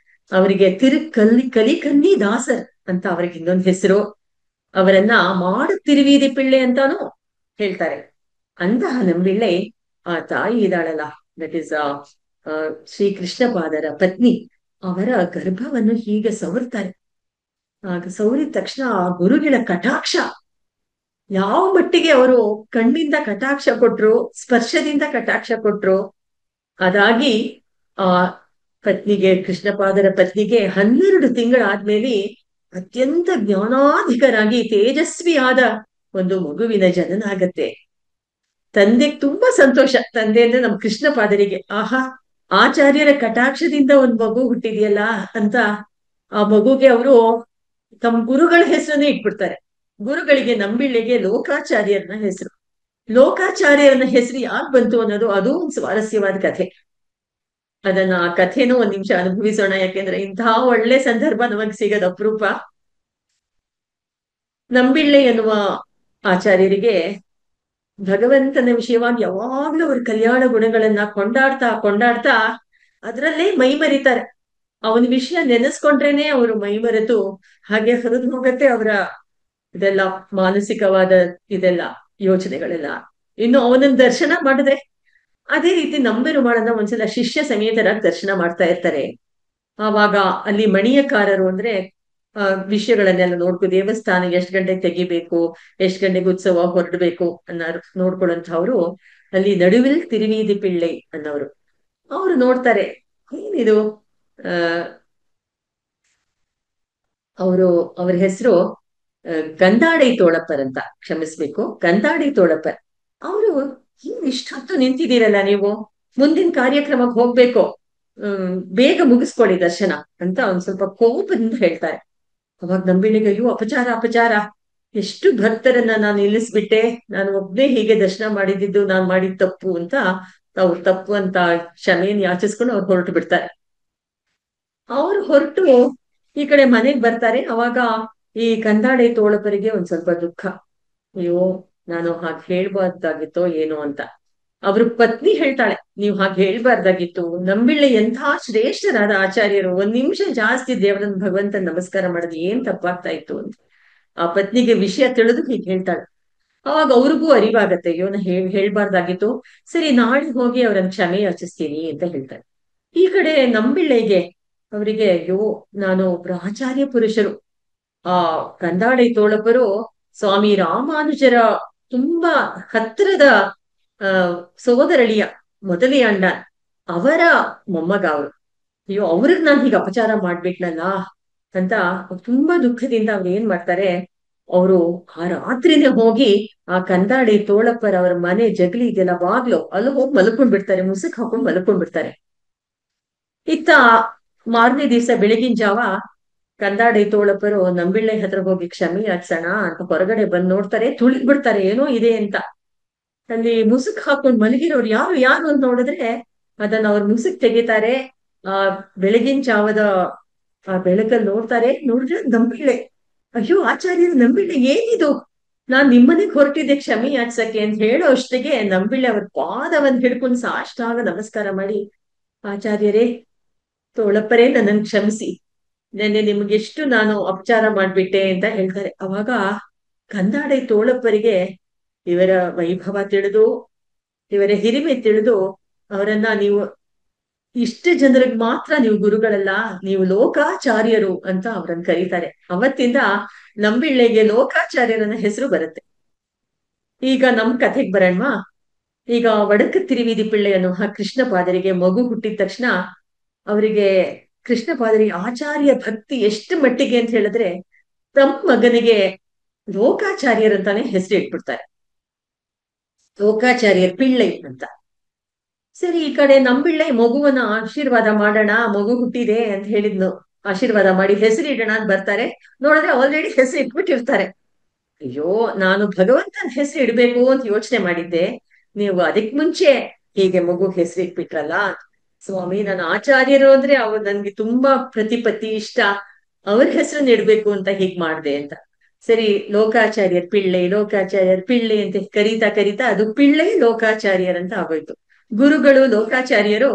ಅವರಿಗೆ ಕಲಿಕನ್ನಿ ದಾಸರ್ ಅಂತ ಅವ್ರಿಗೆ ಇನ್ನೊಂದು ಹೆಸರು. ಅವರನ್ನ ತಿರುವೀದಿ ಪಿಳ್ಳೆ ಅಂತಾನು ಹೇಳ್ತಾರೆ. ಅಂತಹ ನಂಬಿಳ್ಳೆ ಆ ತಾಯಿ ಇದ್ದಾಳಲ್ಲ, ದಟ್ ಇಸ್ ಶ್ರೀಕೃಷ್ಣ ಪಾದರ ಪತ್ನಿ, ಅವರ ಗರ್ಭವನ್ನು ಹೀಗೆ ಸವರ್ತಾರೆ. ಆಗ ಸವರಿದ ತಕ್ಷಣ ಆ ಗುರುಗಳ ಕಟಾಕ್ಷ ಯಾವ ಮಟ್ಟಿಗೆ ಅವರು ಕಣ್ಣಿಂದ ಕಟಾಕ್ಷ ಕೊಟ್ರು, ಸ್ಪರ್ಶದಿಂದ ಕಟಾಕ್ಷ ಕೊಟ್ರು. ಅದಾಗಿ ಆ ಪತ್ನಿಗೆ, ಕೃಷ್ಣಪಾದರ ಪತ್ನಿಗೆ 12 ತಿಂಗಳಾದ್ಮೇಲೆ ಅತ್ಯಂತ ಜ್ಞಾನಾಧಿಕರಾಗಿ ತೇಜಸ್ವಿಯಾದ ಒಂದು ಮಗುವಿನ ಜನನ ಆಗತ್ತೆ. ತಂದೆಗೆ ತುಂಬಾ ಸಂತೋಷ. ತಂದೆ ಅಂದ್ರೆ ನಮ್ ಕೃಷ್ಣ ಪಾದರಿಗೆ, ಆಹಾ ಆಚಾರ್ಯರ ಕಟಾಕ್ಷದಿಂದ ಒಂದ್ ಮಗು ಹುಟ್ಟಿದೆಯಲ್ಲ ಅಂತ ಆ ಮಗುಗೆ ಅವರು ತಮ್ಮ ಗುರುಗಳ ಹೆಸರನ್ನೇ ಇಟ್ಬಿಡ್ತಾರೆ. ಗುರುಗಳಿಗೆ ನಂಬಿಳ್ಳಿಗೆ ಲೋಕಾಚಾರ್ಯರನ್ನ ಹೆಸರು. ಲೋಕಾಚಾರ್ಯರನ್ನ ಹೆಸರು ಯಾಕೆ ಬಂತು ಅನ್ನೋದು ಅದು ಒಂದು ಸ್ವಾರಸ್ಯವಾದ ಕಥೆ. ಅದನ್ನ ಆ ಕಥೆನೂ ಒಂದ್ ನಿಮಿಷ ಅನುಭವಿಸೋಣ, ಯಾಕೆಂದ್ರೆ ಇಂತಹ ಒಳ್ಳೆ ಸಂದರ್ಭ ನಮಗ್ ಸಿಗೋದು ಅಪರೂಪ. ನಂಬಿಳ್ಳೆ ಎನ್ನುವ ಆಚಾರ್ಯರಿಗೆ ಭಗವಂತನ ವಿಷಯವಾಗಿ ಯಾವಾಗ್ಲೂ ಅವ್ರ ಕಲ್ಯಾಣ ಗುಣಗಳನ್ನ ಕೊಂಡಾಡ್ತಾ ಕೊಂಡಾಡ್ತಾ ಅದ್ರಲ್ಲೇ ಮೈ ಮರಿತಾರೆ. ಅವನ ವಿಷಯ ನೆನೆಸ್ಕೊಂಡ್ರೇನೆ ಅವರು ಮೈ ಮರೆತು ಹಾಗೆ ಹರಿದು ಹೋಗತ್ತೆ ಅವರ ಇದೆಲ್ಲ ಮಾನಸಿಕವಾದ ಇದೆಲ್ಲ ಯೋಚನೆಗಳೆಲ್ಲ. ಇನ್ನು ಅವನನ್ನ ದರ್ಶನ ಮಾಡಿದ್ರೆ ಅದೇ ರೀತಿ ನಂಬೆರುಮಾಳನ್ನ ಒಂದ್ಸಲ ಶಿಷ್ಯ ಸಮೇತರಾಗಿ ದರ್ಶನ ಮಾಡ್ತಾ ಇರ್ತಾರೆ. ಆವಾಗ ಅಲ್ಲಿ ಮಣಿಯಕಾರರು ಅಂದ್ರೆ ವಿಷಯಗಳನ್ನೆಲ್ಲ ದೇವಸ್ಥಾನ ಎಷ್ಟ್ ಗಂಟೆಗೆ ತೆಗಿಬೇಕು, ಎಷ್ಟ್ ಗಂಟೆಗೆ ಉತ್ಸವ ಹೊರಡ್ಬೇಕು ಅನ್ನೋ ನೋಡ್ಕೊಳ್ಳುವಂಥವ್ರು ಅಲ್ಲಿ ನಡುವಿಲ್ ತಿರುವೀದಿ ಪಿಳ್ಳೆ ಅನ್ನೋರು. ಅವ್ರು ನೋಡ್ತಾರೆ, ಏನಿದು ಆ ಅವರು ಅವ್ರ ಹೆಸರು ಗಂಧಾಡೈ ತೋಳಪ್ಪರ್ ಅಂತ, ಕ್ಷಮಿಸ್ಬೇಕು, ಗಂಧಾಡೈ ತೋಳಪ್ಪರ್. ಅವರು ಇಷ್ಟೊತ್ತು ನಿಂತಿದ್ದೀರಲ್ಲ ನೀವು, ಮುಂದಿನ ಕಾರ್ಯಕ್ರಮಕ್ಕೆ ಹೋಗ್ಬೇಕು, ಬೇಗ ಮುಗಿಸ್ಕೊಡಿ ದರ್ಶನ ಅಂತ ಒಂದ್ ಸ್ವಲ್ಪ ಕೋಪದಿಂದ ಹೇಳ್ತಾರೆ. ಅವಾಗ ನಂಬಿಳಿಗೆ ಅಯ್ಯೋ ಅಪಚಾರ ಅಪಚಾರ, ಎಷ್ಟು ಭಕ್ತರನ್ನ ನಾನು ನಿಲ್ಲಿಸ್ಬಿಟ್ಟೆ, ನಾನು ಒಬ್ನೇ ಹೀಗೆ ದರ್ಶನ ಮಾಡಿದ್ದು ನಾನ್ ಮಾಡಿದ ತಪ್ಪು ಅಂತ ಅವ್ರು ತಪ್ಪು ಅಂತ ಕ್ಷಮೆಯನ್ನು ಯಾಚಿಸ್ಕೊಂಡು ಅವ್ರು ಹೊರಟು ಬಿಡ್ತಾರೆ. ಅವ್ರು ಹೊರಟು ಈ ಕಡೆ ಮನೆಗ್ ಬರ್ತಾರೆ. ಅವಾಗ ಈ ಕಂದಾಡೆ ತೋಳಪರಿಗೆ ಒಂದ್ ಸ್ವಲ್ಪ ದುಃಖ, ಅಯ್ಯೋ ನಾನು ಹಾಗೆ ಹೇಳ್ಬಾರ್ದಾಗಿತ್ತೋ ಏನೋ ಅಂತ. ಅವ್ರ ಪತ್ನಿ ಹೇಳ್ತಾಳೆ, ನೀವ್ ಹಾಗೆ ಹೇಳ್ಬಾರ್ದಾಗಿತ್ತು, ನಂಬಿಳ್ಳೆ ಎಂಥ ಶ್ರೇಷ್ಠರಾದ ಆಚಾರ್ಯರು, ಒಂದ್ ನಿಮಿಷ ಜಾಸ್ತಿ ದೇವರನ್ನ ಭಗವಂತನ ನಮಸ್ಕಾರ ಮಾಡೋದು ಏನ್ ತಪ್ಪಾಗ್ತಾ ಇತ್ತು ಅಂತ ಆ ಪತ್ನಿಗೆ ವಿಷಯ ತಿಳಿದು ಹೀಗೆ ಹೇಳ್ತಾಳೆ. ಅವಾಗ ಅವ್ರಿಗೂ ಅರಿವಾಗತ್ತೆ, ಅಯ್ಯೋ ನಾ ಹೇಳ್ಬಾರ್ದಾಗಿತ್ತು, ಸರಿ ನಾಳೆ ಹೋಗಿ ಅವ್ರನ್ನ ಕ್ಷಮೆ ಯಾಚಿಸ್ತೀನಿ ಅಂತ ಹೇಳ್ತಾರೆ. ಈ ಕಡೆ ನಂಬಿಳ್ಳೆಗೆ ಅವರಿಗೆ ಅಯ್ಯೋ ನಾನು ಒಬ್ರು ಆಚಾರ್ಯ ಪುರುಷರು, ಆ ಕಂದಾಡೈ ತೋಳಪ್ಪರು ಸ್ವಾಮಿ ರಾಮಾನುಜರ ತುಂಬಾ ಹತ್ತಿರದ ಆ ಸೋದರಳಿಯ ಮೊದಲೇ ಅಂಡ, ಅವರ ಮೊಮ್ಮಗ ಅವರು, ಅಯ್ಯೋ ಅವ್ರಿಗೆ ನಾನು ಹೀಗೆ ಅಪಚಾರ ಮಾಡ್ಬಿಟ್ನಲ್ಲ ಅಂತ ತುಂಬಾ ದುಃಖದಿಂದ ಅವ್ರು ಏನ್ ಮಾಡ್ತಾರೆ, ಅವರು ಆ ರಾತ್ರಿನೇ ಹೋಗಿ ಆ ಕಂದಾಡಿ ತೋಳಪ್ಪರ ಅವರ ಮನೆ ಜಗಲಿ ಇದೆಲ್ಲ ಬಾಗ್ಲು ಅಲ್ಲಿ ಹೋಗಿ ಮಲ್ಕೊಂಡ್ ಬಿಡ್ತಾರೆ, ಮುಸುಕ್ ಹಾಕೊಂಡ್ ಮಲ್ಕೊಂಡ್ ಬಿಡ್ತಾರೆ. ಇತ್ತ ಮಾರನೇ ದಿವಸ ಬೆಳಗಿನ ಜಾವ ಕಂದಾಡಿ ತೋಳಪ್ಪರು ನಂಬಿಳ್ಳೆ ಹತ್ರ ಹೋಗಿ ಕ್ಷಮೆ ಯಾಚೋಣ ಅಂತ ಹೊರಗಡೆ ಬಂದ್ ನೋಡ್ತಾರೆ, ತುಳಿದ್ ಬಿಡ್ತಾರೆ ಏನೋ ಇದೆ ಅಂತ. ಅಲ್ಲಿ ಮುಸುಕ್ ಹಾಕೊಂಡ್ ಮಲಗಿರೋರು ಯಾರು ಯಾರು ಅಂತ ನೋಡಿದ್ರೆ ಅದನ್ನ ಅವ್ರ ಮುಸುಕ್ ತೆಗಿತಾರೆ. ಆ ಬೆಳಗಿನ ಜಾವದ ಆ ಬೆಳಕಲ್ಲಿ ನೋಡಿದ್ರೆ ನಂಬಿಳ್ಳೆ, ಅಯ್ಯೋ ಆಚಾರ್ಯರು ನಂಬಿಳ್ಳೆ ಏನಿದು, ನಾನ್ ನಿಮ್ಮನೆಗ್ ಹೊರಟಿದ್ದೆ ಕ್ಷಮೆ ಯಾಚಸಕ್ಕೆ ಅಂತ ಹೇಳೋ ಅಷ್ಟಿಗೆ ನಂಬಿಳ್ಳೆ ಅವ್ರ ಪಾದವನ್ನ ಹಿಡ್ಕೊಂಡು ಸಾಷ್ಟಾಂಗ ನಮಸ್ಕಾರ ಮಾಡಿ, ಆಚಾರ್ಯರೇ ತೋಳಪ್ಪರೇ ನನ್ನನ್ನು ಕ್ಷಮಿಸಿ, ನೆನ್ನೆ ನಿಮ್ಗೆಷ್ಟು ನಾನು ಅಪಚಾರ ಮಾಡ್ಬಿಟ್ಟೆ ಅಂತ ಹೇಳ್ತಾರೆ. ಅವಾಗ ಕಂದಾಡೈ ತೋಳಪ್ಪರಿಗೆ ಇವರ ವೈಭವ ತಿಳಿದು, ಇವರ ಹಿರಿಮೆ ತಿಳಿದು ಅವರನ್ನ, ನೀವು ಇಷ್ಟು ಜನರಿಗೆ ಮಾತ್ರ ನೀವು ಗುರುಗಳಲ್ಲ, ನೀವು ಲೋಕಾಚಾರ್ಯರು ಅಂತ ಅವ್ರನ್ನ ಕರೀತಾರೆ. ಅವತ್ತಿಂದ ನಂಬಿಳ್ಳೆಗೆ ಲೋಕಾಚಾರ್ಯರನ್ನ ಹೆಸರು ಬರುತ್ತೆ. ಈಗ ನಮ್ ಕಥೆಗೆ ಬರೋಣವಾ. ಈಗ ವಡಕ ತಿರುವಿದಿ ಪಿಳ್ಳೆ ಅನ್ನುವ ಕೃಷ್ಣ ಪಾದರಿಗೆ ಮಗು ಹುಟ್ಟಿದ ತಕ್ಷಣ ಅವರಿಗೆ ಕೃಷ್ಣ ಪಾದರಿಗೆ ಆಚಾರ್ಯ ಭಕ್ತಿ ಎಷ್ಟು ಮಟ್ಟಿಗೆ ಅಂತ ಹೇಳಿದ್ರೆ ತಮ್ಮ ಮಗನಿಗೆ ಲೋಕಾಚಾರ್ಯರಂತಾನೆ ಹೆಸರು ಇಟ್ಬಿಡ್ತಾರೆ, ಲೋಕಾಚಾರ್ಯರ್ ಪಿಳ್ಳೈ ಅಂತ. ಸರಿ, ಈ ಕಡೆ ನಂಬಿಳ್ಳೆ ಮಗುವನ್ನ ಆಶೀರ್ವಾದ ಮಾಡೋಣ, ಮಗು ಹುಟ್ಟಿದೆ ಅಂತ ಹೇಳಿದ್ನು, ಆಶೀರ್ವಾದ ಮಾಡಿ ಹೆಸರು ಇಡೋಣ ಅಂತ ಬರ್ತಾರೆ. ನೋಡಿದ್ರೆ ಆಲ್ರೆಡಿ ಹೆಸರು ಇಟ್ಬಿಟ್ಟಿರ್ತಾರೆ. ಅಯ್ಯೋ ನಾನು ಭಗವಂತನ ಹೆಸರು ಇಡ್ಬೇಕು ಅಂತ ಯೋಚನೆ ಮಾಡಿದ್ದೆ, ನೀವು ಅದಕ್ ಮುಂಚೆ ಹೀಗೆ ಮಗು ಹೆಸರು ಇಟ್ಬಿಟ್ರಲ್ಲ. ಸ್ವಾಮಿ ನನ್ನ ಆಚಾರ್ಯರು ಅಂದ್ರೆ ಅವ್ರು ನನ್ಗೆ ತುಂಬಾ ಪ್ರತಿಪತ್ತಿ ಇಷ್ಟ, ಅವ್ರ ಹೆಸರನ್ನ ಇಡ್ಬೇಕು ಅಂತ ಹೀಗ್ ಮಾಡ್ದೆ ಅಂತ. ಸರಿ, ಲೋಕಾಚಾರ್ಯರ್ ಪಿಳ್ಳೆ ಲೋಕಾಚಾರ್ಯರ್ ಪಿಳ್ಳೆ ಅಂತ ಕರೀತಾ ಕರೀತಾ ಅದು ಪಿಳ್ಳೆ ಲೋಕಾಚಾರ್ಯರ್ ಅಂತ ಆಗೋಯ್ತು. ಗುರುಗಳು ಲೋಕಾಚಾರ್ಯರು,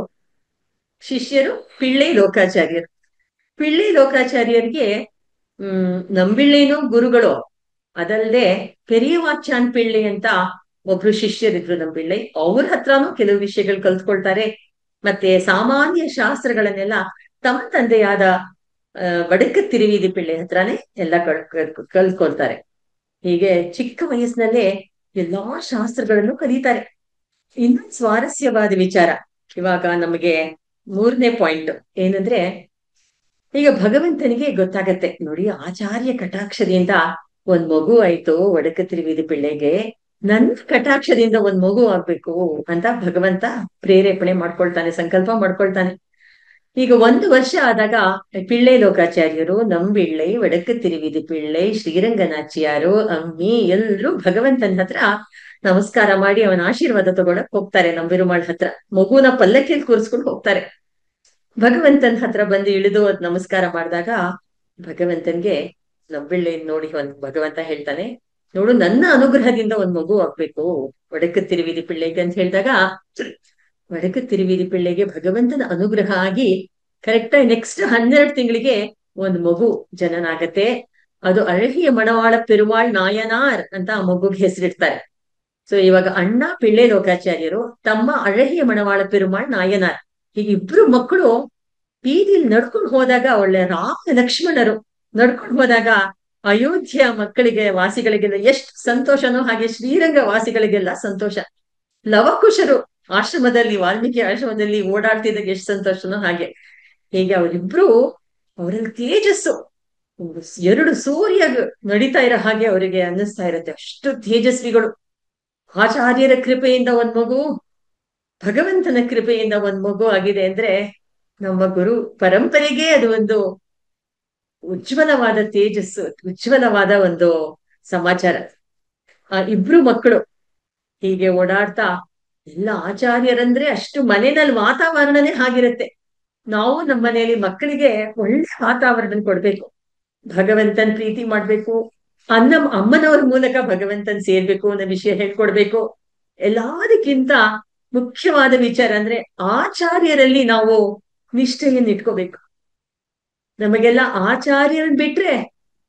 ಶಿಷ್ಯರು ಪಿಳ್ಳೆ ಲೋಕಾಚಾರ್ಯರು. ಪಿಳ್ಳೆ ಲೋಕಾಚಾರ್ಯರಿಗೆ ನಂಬಿಳ್ಳೆನೋ ಗುರುಗಳು, ಅದಲ್ಲದೆ ಪೆರಿಯವಾಚಾನ್ ಪಿಳ್ಳೆ ಅಂತ ಒಬ್ರು ಶಿಷ್ಯರಿದ್ರು ನಂಬಿಳ್ಳೆ, ಅವ್ರ ಹತ್ರನೂ ಕೆಲವು ವಿಷಯಗಳು ಕಲ್ತ್ಕೊಳ್ತಾರೆ. ಮತ್ತೆ ಸಾಮಾನ್ಯ ಶಾಸ್ತ್ರಗಳನ್ನೆಲ್ಲ ತಮ್ಮ ತಂದೆಯಾದ ವಡಕ ತಿರುವಿದಿ ಪಿಳ್ಳೆ ಹತ್ರನೇ ಎಲ್ಲ ಕಲ್ತ್ಕೊಳ್ತಾರೆ. ಹೀಗೆ ಚಿಕ್ಕ ವಯಸ್ಸಿನಲ್ಲೇ ಎಲ್ಲಾ ಶಾಸ್ತ್ರಗಳನ್ನು ಕಲಿತಾರೆ. ಇನ್ನೊಂದು ಸ್ವಾರಸ್ಯವಾದ ವಿಚಾರ, ಇವಾಗ ನಮಗೆ 3ನೇ ಪಾಯಿಂಟ್ ಏನಂದ್ರೆ, ಈಗ ಭಗವಂತನಿಗೆ ಗೊತ್ತಾಗತ್ತೆ ನೋಡಿ, ಆಚಾರ್ಯ ಕಟಾಕ್ಷದಿಂದ ಒಂದ್ ಮಗು ಆಯ್ತು ವಡಕ ತಿರುವಿದಿ ಪಿಳ್ಳೆಗೆ, ನನ್ ಕಟಾಕ್ಷದಿಂದ ಒಂದ್ ಮಗು ಆಗ್ಬೇಕು ಅಂತ ಭಗವಂತ ಪ್ರೇರೇಪಣೆ ಮಾಡ್ಕೊಳ್ತಾನೆ, ಸಂಕಲ್ಪ ಮಾಡ್ಕೊಳ್ತಾನೆ. ಈಗ 1 ವರ್ಷ ಆದಾಗ ಪಿಳ್ಳೆ ಲೋಕಾಚಾರ್ಯರು, ನಂಬಿಳ್ಳೆ, ವಡಕ ತಿರುವಿದಿ ಪಿಳ್ಳೆ, ಶ್ರೀರಂಗನಾಚಿಯಾರು, ಅಮ್ಮಿ ಎಲ್ರು ಭಗವಂತನ ಹತ್ರ ನಮಸ್ಕಾರ ಮಾಡಿ ಅವನ ಆಶೀರ್ವಾದ ತಗೊಳಕ್ ಹೋಗ್ತಾರೆ. ನಂಬಿರುಮಾಳ್ ಹತ್ರ ಮಗುನ ಪಲ್ಲಕ್ಕಿಯಲ್ಲಿ ಕೂರಿಸ್ಕೊಂಡು ಹೋಗ್ತಾರೆ. ಭಗವಂತನ ಹತ್ರ ಬಂದು ಇಳಿದು ಅದ್ ನಮಸ್ಕಾರ ಮಾಡಿದಾಗ ಭಗವಂತನ್ಗೆ ನಂಬಿಳ್ಳೆ ನೋಡಿ ಭಗವಂತ ಹೇಳ್ತಾನೆ, ನೋಡು, ನನ್ನ ಅನುಗ್ರಹದಿಂದ ಒಂದ್ ಮಗು ಆಗ್ಬೇಕು ಒಡಕು ತಿರುವಿದಿ ಪಿಳ್ಳೆಗೆ ಅಂತ ಹೇಳಿದಾಗ, ಒಡಕು ತಿರುವಿದಿ ಪಿಳ್ಳೆಗೆ ಭಗವಂತನ ಅನುಗ್ರಹ ಆಗಿ ಕರೆಕ್ಟ್ ಆಗಿ ನೆಕ್ಸ್ಟ್ 12 ತಿಂಗಳಿಗೆ ಒಂದ್ ಮಗು ಜನನ ಆಗತ್ತೆ. ಅದು ಅழகிய ಮಣವಾಳ ಪೆರುಮಾಳ್ ನಾಯನಾರ್ ಅಂತ ಆ ಮಗುಗೆ ಹೆಸರಿಡ್ತಾರೆ. ಸೊ ಇವಾಗ ಅಣ್ಣ ಪಿಳ್ಳೆ ಲೋಕಾಚಾರ್ಯರು, ತಮ್ಮ ಅழகிய ಮಣವಾಳ ಪೆರುಮಾಳ್ ನಾಯನಾರ್, ಹೀಗಿಬ್ರು ಮಕ್ಕಳು ಬೀದಿಲಿ ನಡ್ಕೊಂಡು ಹೋದಾಗ, ಒಳ್ಳೆ ರಾಮ ಲಕ್ಷ್ಮಣರು ನಡ್ಕೊಂಡು ಹೋದಾಗ ಅಯೋಧ್ಯ ಮಕ್ಕಳಿಗೆ ವಾಸಿಗಳಿಗೆಲ್ಲ ಎಷ್ಟು ಸಂತೋಷನೋ ಹಾಗೆ ಶ್ರೀರಂಗ ವಾಸಿಗಳಿಗೆಲ್ಲ ಸಂತೋಷ. ಲವಕುಶರು ಆಶ್ರಮದಲ್ಲಿ, ವಾಲ್ಮೀಕಿ ಆಶ್ರಮದಲ್ಲಿ ಓಡಾಡ್ತಿದ್ದಾಗ ಎಷ್ಟು ಸಂತೋಷನೋ ಹಾಗೆ. ಹೀಗೆ ಅವರಿಬ್ರು, ಅವರಲ್ಲಿ ತೇಜಸ್ಸು, ಎರಡು ಸೂರ್ಯ ನಡೀತಾ ಇರೋ ಹಾಗೆ ಅವರಿಗೆ ಅನ್ನಿಸ್ತಾ ಇರುತ್ತೆ, ಅಷ್ಟು ತೇಜಸ್ವಿಗಳು. ಆಚಾರ್ಯರ ಕೃಪೆಯಿಂದ ಒಂದ್ ಮಗು, ಭಗವಂತನ ಕೃಪೆಯಿಂದ ಒಂದ್ ಮಗು ಆಗಿದೆ ಅಂದ್ರೆ ನಮ್ಮ ಗುರು ಪರಂಪರೆಗೆ ಅದು ಒಂದು ಉಜ್ವಲವಾದ ತೇಜಸ್ಸು, ಉಜ್ವಲವಾದ ಒಂದು ಸಮಾಚಾರ. ಆ ಇಬ್ರು ಮಕ್ಕಳು ಹೀಗೆ ಓಡಾಡ್ತಾ, ಎಲ್ಲ ಆಚಾರ್ಯರಂದ್ರೆ ಅಷ್ಟು ಮನೆಯಲ್ಲಿ ವಾತಾವರಣನೇ ಹಾಗಿರುತ್ತೆ. ನಾವು ನಮ್ಮ ಮನೆಯಲ್ಲಿ ಮಕ್ಕಳಿಗೆ ಒಳ್ಳೆ ವಾತಾವರಣ ಕೊಡ್ಬೇಕು, ಭಗವಂತನ್ ಪ್ರೀತಿ ಮಾಡ್ಬೇಕು, ಅಮ್ಮನವ್ರ ಮೂಲಕ ಭಗವಂತನ್ ಸೇರ್ಬೇಕು ಅನ್ನೋ ವಿಷಯ ಹೇಳ್ಕೊಡ್ಬೇಕು. ಎಲ್ಲದಕ್ಕಿಂತ ಮುಖ್ಯವಾದ ವಿಚಾರ ಅಂದ್ರೆ ಆಚಾರ್ಯರಲ್ಲಿ ನಾವು ನಿಷ್ಠೆಯನ್ನು ಇಟ್ಕೋಬೇಕು. ನಮಗೆಲ್ಲ ಆಚಾರ್ಯರನ್ ಬಿಟ್ರೆ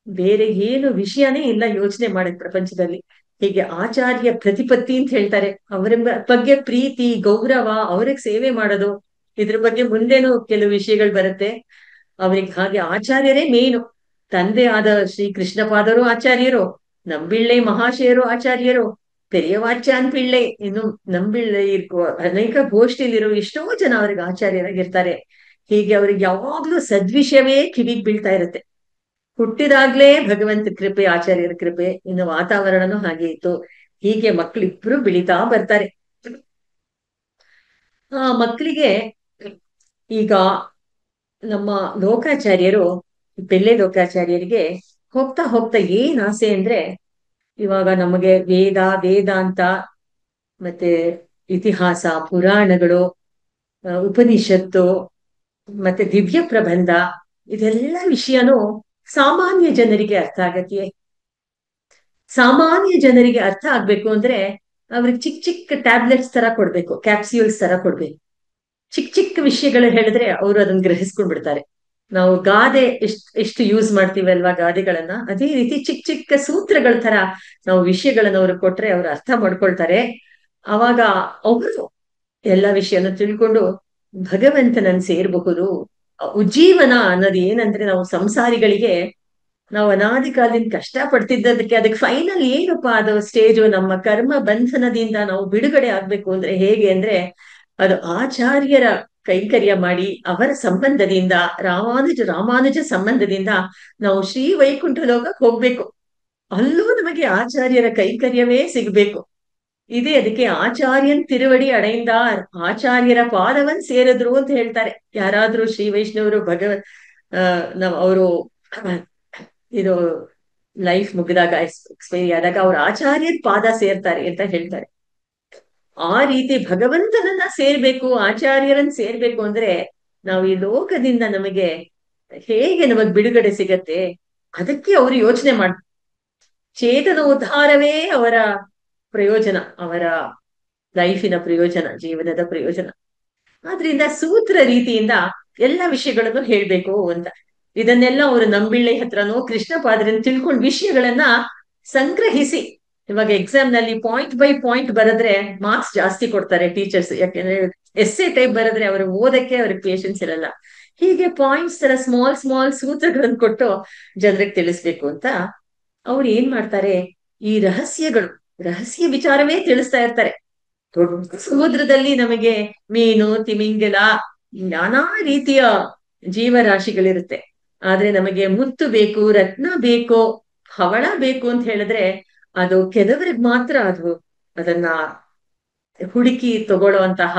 ಬೇರೆ ಏನು ವಿಷಯನೇ ಇಲ್ಲ ಯೋಚನೆ ಮಾಡಕ್ ಪ್ರಪಂಚದಲ್ಲಿ. ಹೀಗೆ ಆಚಾರ್ಯ ಪ್ರತಿಪತ್ತಿ ಅಂತ ಹೇಳ್ತಾರೆ, ಅವರ ಬಗ್ಗೆ ಪ್ರೀತಿ ಗೌರವ, ಅವ್ರಿಗೆ ಸೇವೆ ಮಾಡೋದು, ಇದ್ರ ಬಗ್ಗೆ ಮುಂದೇನು ಕೆಲವು ವಿಷಯಗಳು ಬರುತ್ತೆ. ಅವ್ರಿಗೆ ಹಾಗೆ ಆಚಾರ್ಯರೇ ಮೇನು. ತಂದೆ ಆದ ಶ್ರೀ ಕೃಷ್ಣಪಾದರು ಆಚಾರ್ಯರು, ನಂಬಿಳ್ಳೆ ಮಹಾಶಯರು ಆಚಾರ್ಯರು, ಪೆರಿಯವಾಚಾನ್ ಪಿಳ್ಳೆ, ಇನ್ನು ನಂಬಿಳ್ಳೆ ಅನೇಕ ಗೋಷ್ಠಿಲಿರೋ ಎಷ್ಟೋ ಜನ ಅವ್ರಿಗೆ ಆಚಾರ್ಯರಾಗಿರ್ತಾರೆ. ಹೀಗೆ ಅವ್ರಿಗೆ ಯಾವಾಗ್ಲೂ ಸದ್ವಿಷಯವೇ ಕಿವಿಗ್ ಬೀಳ್ತಾ ಇರುತ್ತೆ. ಹುಟ್ಟಿದಾಗ್ಲೇ ಭಗವಂತ ಕೃಪೆ, ಆಚಾರ್ಯರ ಕೃಪೆ, ಇನ್ನು ವಾತಾವರಣನೂ ಹಾಗೆ ಇತ್ತು. ಹೀಗೆ ಮಕ್ಕಳಿಬ್ರು ಬೆಳಿತಾ ಬರ್ತಾರೆ. ಆ ಮಕ್ಕಳಿಗೆ ಈಗ ನಮ್ಮ ಲೋಕಾಚಾರ್ಯರು, ಬೆಳ್ಳೆ ಲೋಕಾಚಾರ್ಯರಿಗೆ ಹೋಗ್ತಾ ಹೋಗ್ತಾ ಏನ್ ಆಸೆ ಅಂದ್ರೆ, ಇವಾಗ ನಮಗೆ ವೇದ, ವೇದಾಂತ, ಮತ್ತೆ ಇತಿಹಾಸ, ಪುರಾಣಗಳು, ಉಪನಿಷತ್ತು, ಮತ್ತೆ ದಿವ್ಯ ಪ್ರಬಂಧ, ಇದೆಲ್ಲ ವಿಷಯನೂ ಸಾಮಾನ್ಯ ಜನರಿಗೆ ಅರ್ಥ ಆಗತ್ತೆ. ಸಾಮಾನ್ಯ ಜನರಿಗೆ ಅರ್ಥ ಆಗ್ಬೇಕು ಅಂದ್ರೆ ಅವ್ರಿಗೆ ಚಿಕ್ಕ ಚಿಕ್ಕ ಟ್ಯಾಬ್ಲೆಟ್ಸ್ ತರ ಕೊಡ್ಬೇಕು, ಕ್ಯಾಪ್ಸ್ಯೂಲ್ಸ್ ತರ ಕೊಡ್ಬೇಕು. ಚಿಕ್ಕ ಚಿಕ್ಕ ವಿಷಯಗಳು ಹೇಳಿದ್ರೆ ಅವರು ಅದನ್ನ ಗ್ರಹಿಸ್ಕೊಂಡ್ ಬಿಡ್ತಾರೆ. ನಾವು ಗಾದೆ ಎಷ್ಟು ಯೂಸ್ ಮಾಡ್ತೀವಲ್ವಾ ಗಾದೆಗಳನ್ನ, ಅದೇ ರೀತಿ ಚಿಕ್ಕ ಚಿಕ್ಕ ಸೂತ್ರಗಳ ತರ ನಾವು ವಿಷಯಗಳನ್ನ ಅವ್ರಿಗೆ ಕೊಟ್ರೆ ಅವ್ರು ಅರ್ಥ ಮಾಡ್ಕೊಳ್ತಾರೆ. ಅವಾಗ ಅವರು ಎಲ್ಲ ವಿಷಯನ ತಿಳ್ಕೊಂಡು ಭಗವಂತನನ್ನ ಸೇರ್ಬಹುದು. ಉಜ್ಜೀವನ ಅನ್ನೋದು ಏನಂದ್ರೆ, ನಾವು ಸಂಸಾರಿಗಳಿಗೆ ನಾವು ಅನಾದಿ ಕಾಲದಿಂದ ಕಷ್ಟ ಪಡ್ತಿದ್ದದಕ್ಕೆ ಅದಕ್ಕೆ ಫೈನಲ್ ಏನಪ್ಪಾ ಅದು ಸ್ಟೇಜು, ನಮ್ಮ ಕರ್ಮ ಬಂಧನದಿಂದ ನಾವು ಬಿಡುಗಡೆ ಆಗ್ಬೇಕು ಅಂದ್ರೆ ಹೇಗೆ ಅಂದ್ರೆ, ಅದು ಆಚಾರ್ಯರ ಕೈಂಕರ್ಯ ಮಾಡಿ ಅವರ ಸಂಬಂಧದಿಂದ, ರಾಮಾನುಜ ಸಂಬಂಧದಿಂದ ನಾವು ಶ್ರೀ ವೈಕುಂಠ ಲೋಕಕ್ಕೆ ಹೋಗ್ಬೇಕು. ಅಲ್ಲೂ ನಮಗೆ ಆಚಾರ್ಯರ ಕೈಂಕರ್ಯವೇ ಸಿಗ್ಬೇಕು. ಇದೇ ಅದಕ್ಕೆ ಆಚಾರ್ಯನ್ ತಿರುವಡಿ ಅಡೈಂದಾರ್, ಆಚಾರ್ಯರ ಪಾದವನ್ ಸೇರಿದ್ರು ಅಂತ ಹೇಳ್ತಾರೆ. ಯಾರಾದ್ರೂ ಶ್ರೀ ವೈಷ್ಣವರು ನಾವ್ ಅವರು ಇದು ಲೈಫ್ ಮುಗಿದಾಗ, ಎಕ್ಸ್ಪೈರಿ ಆದಾಗ ಅವ್ರ ಆಚಾರ್ಯರ ಪಾದ ಸೇರ್ತಾರೆ ಅಂತ ಹೇಳ್ತಾರೆ. ಆ ರೀತಿ ಭಗವಂತನನ್ನ ಸೇರ್ಬೇಕು, ಆಚಾರ್ಯರನ್ನ ಸೇರ್ಬೇಕು ಅಂದ್ರೆ ನಾವು ಈ ಲೋಕದಿಂದ ನಮಗೆ ಹೇಗೆ ನಮಗ್ ಬಿಡುಗಡೆ ಸಿಗತ್ತೆ, ಅದಕ್ಕೆ ಅವರು ಯೋಚನೆ ಮಾಡ್ತಾರೆ. ಚೇತನ ಉದ್ಧಾರವೇ ಅವರ ಪ್ರಯೋಜನ, ಅವರ ಲೈಫಿನ ಪ್ರಯೋಜನ, ಜೀವನದ ಪ್ರಯೋಜನ. ಆದ್ರಿಂದ ಸೂತ್ರ ರೀತಿಯಿಂದ ಎಲ್ಲ ವಿಷಯಗಳನ್ನು ಹೇಳ್ಬೇಕು ಅಂತ. ಇದನ್ನೆಲ್ಲ ಅವರು ನಂಬಿಳ್ಳೆ ಹತ್ರನೋ ಕೃಷ್ಣ ಪಾದ್ರನ್ ತಿಳ್ಕೊಂಡ್ ವಿಷಯಗಳನ್ನ ಸಂಗ್ರಹಿಸಿ, ಇವಾಗ ಎಕ್ಸಾಮ್ ನಲ್ಲಿ ಪಾಯಿಂಟ್ ಬೈ ಪಾಯಿಂಟ್ ಬರೆದ್ರೆ ಮಾರ್ಕ್ಸ್ ಜಾಸ್ತಿ ಕೊಡ್ತಾರೆ ಟೀಚರ್ಸ್. ಯಾಕೆಂದ್ರೆ ಎಸ್ಸೆ ಟೈಪ್ ಬರೆದ್ರೆ ಅವ್ರಿಗೆ ಓದಕ್ಕೆ ಅವ್ರಿಗೆ ಪೇಶನ್ಸ್ ಇರಲ್ಲ. ಹೀಗೆ ಪಾಯಿಂಟ್ಸ್ ತರ ಸ್ಮಾಲ್ ಸ್ಮಾಲ್ ಸೂತ್ರಗಳನ್ನು ಕೊಟ್ಟು ಜನರಿಗೆ ತಿಳಿಸ್ಬೇಕು ಅಂತ ಅವ್ರು ಏನ್ ಮಾಡ್ತಾರೆ, ಈ ರಹಸ್ಯ ವಿಚಾರವೇ ತಿಳಿಸ್ತಾ ಇರ್ತಾರೆ. ದೊಡ್ಡ ಸಮುದ್ರದಲ್ಲಿ ನಮಗೆ ಮೀನು, ತಿಮಿಂಗಲ, ನಾನಾ ರೀತಿಯ ಜೀವರಾಶಿಗಳಿರುತ್ತೆ. ಆದ್ರೆ ನಮಗೆ ಮುತ್ತು ಬೇಕು, ರತ್ನ ಬೇಕು, ಹವಳ ಬೇಕು ಅಂತ ಹೇಳಿದ್ರೆ ಅದು ಕೆಲವರಿಗೆ ಮಾತ್ರ ಅದನ್ನ ಹುಡುಕಿ ತಗೊಳ್ಳುವಂತಹ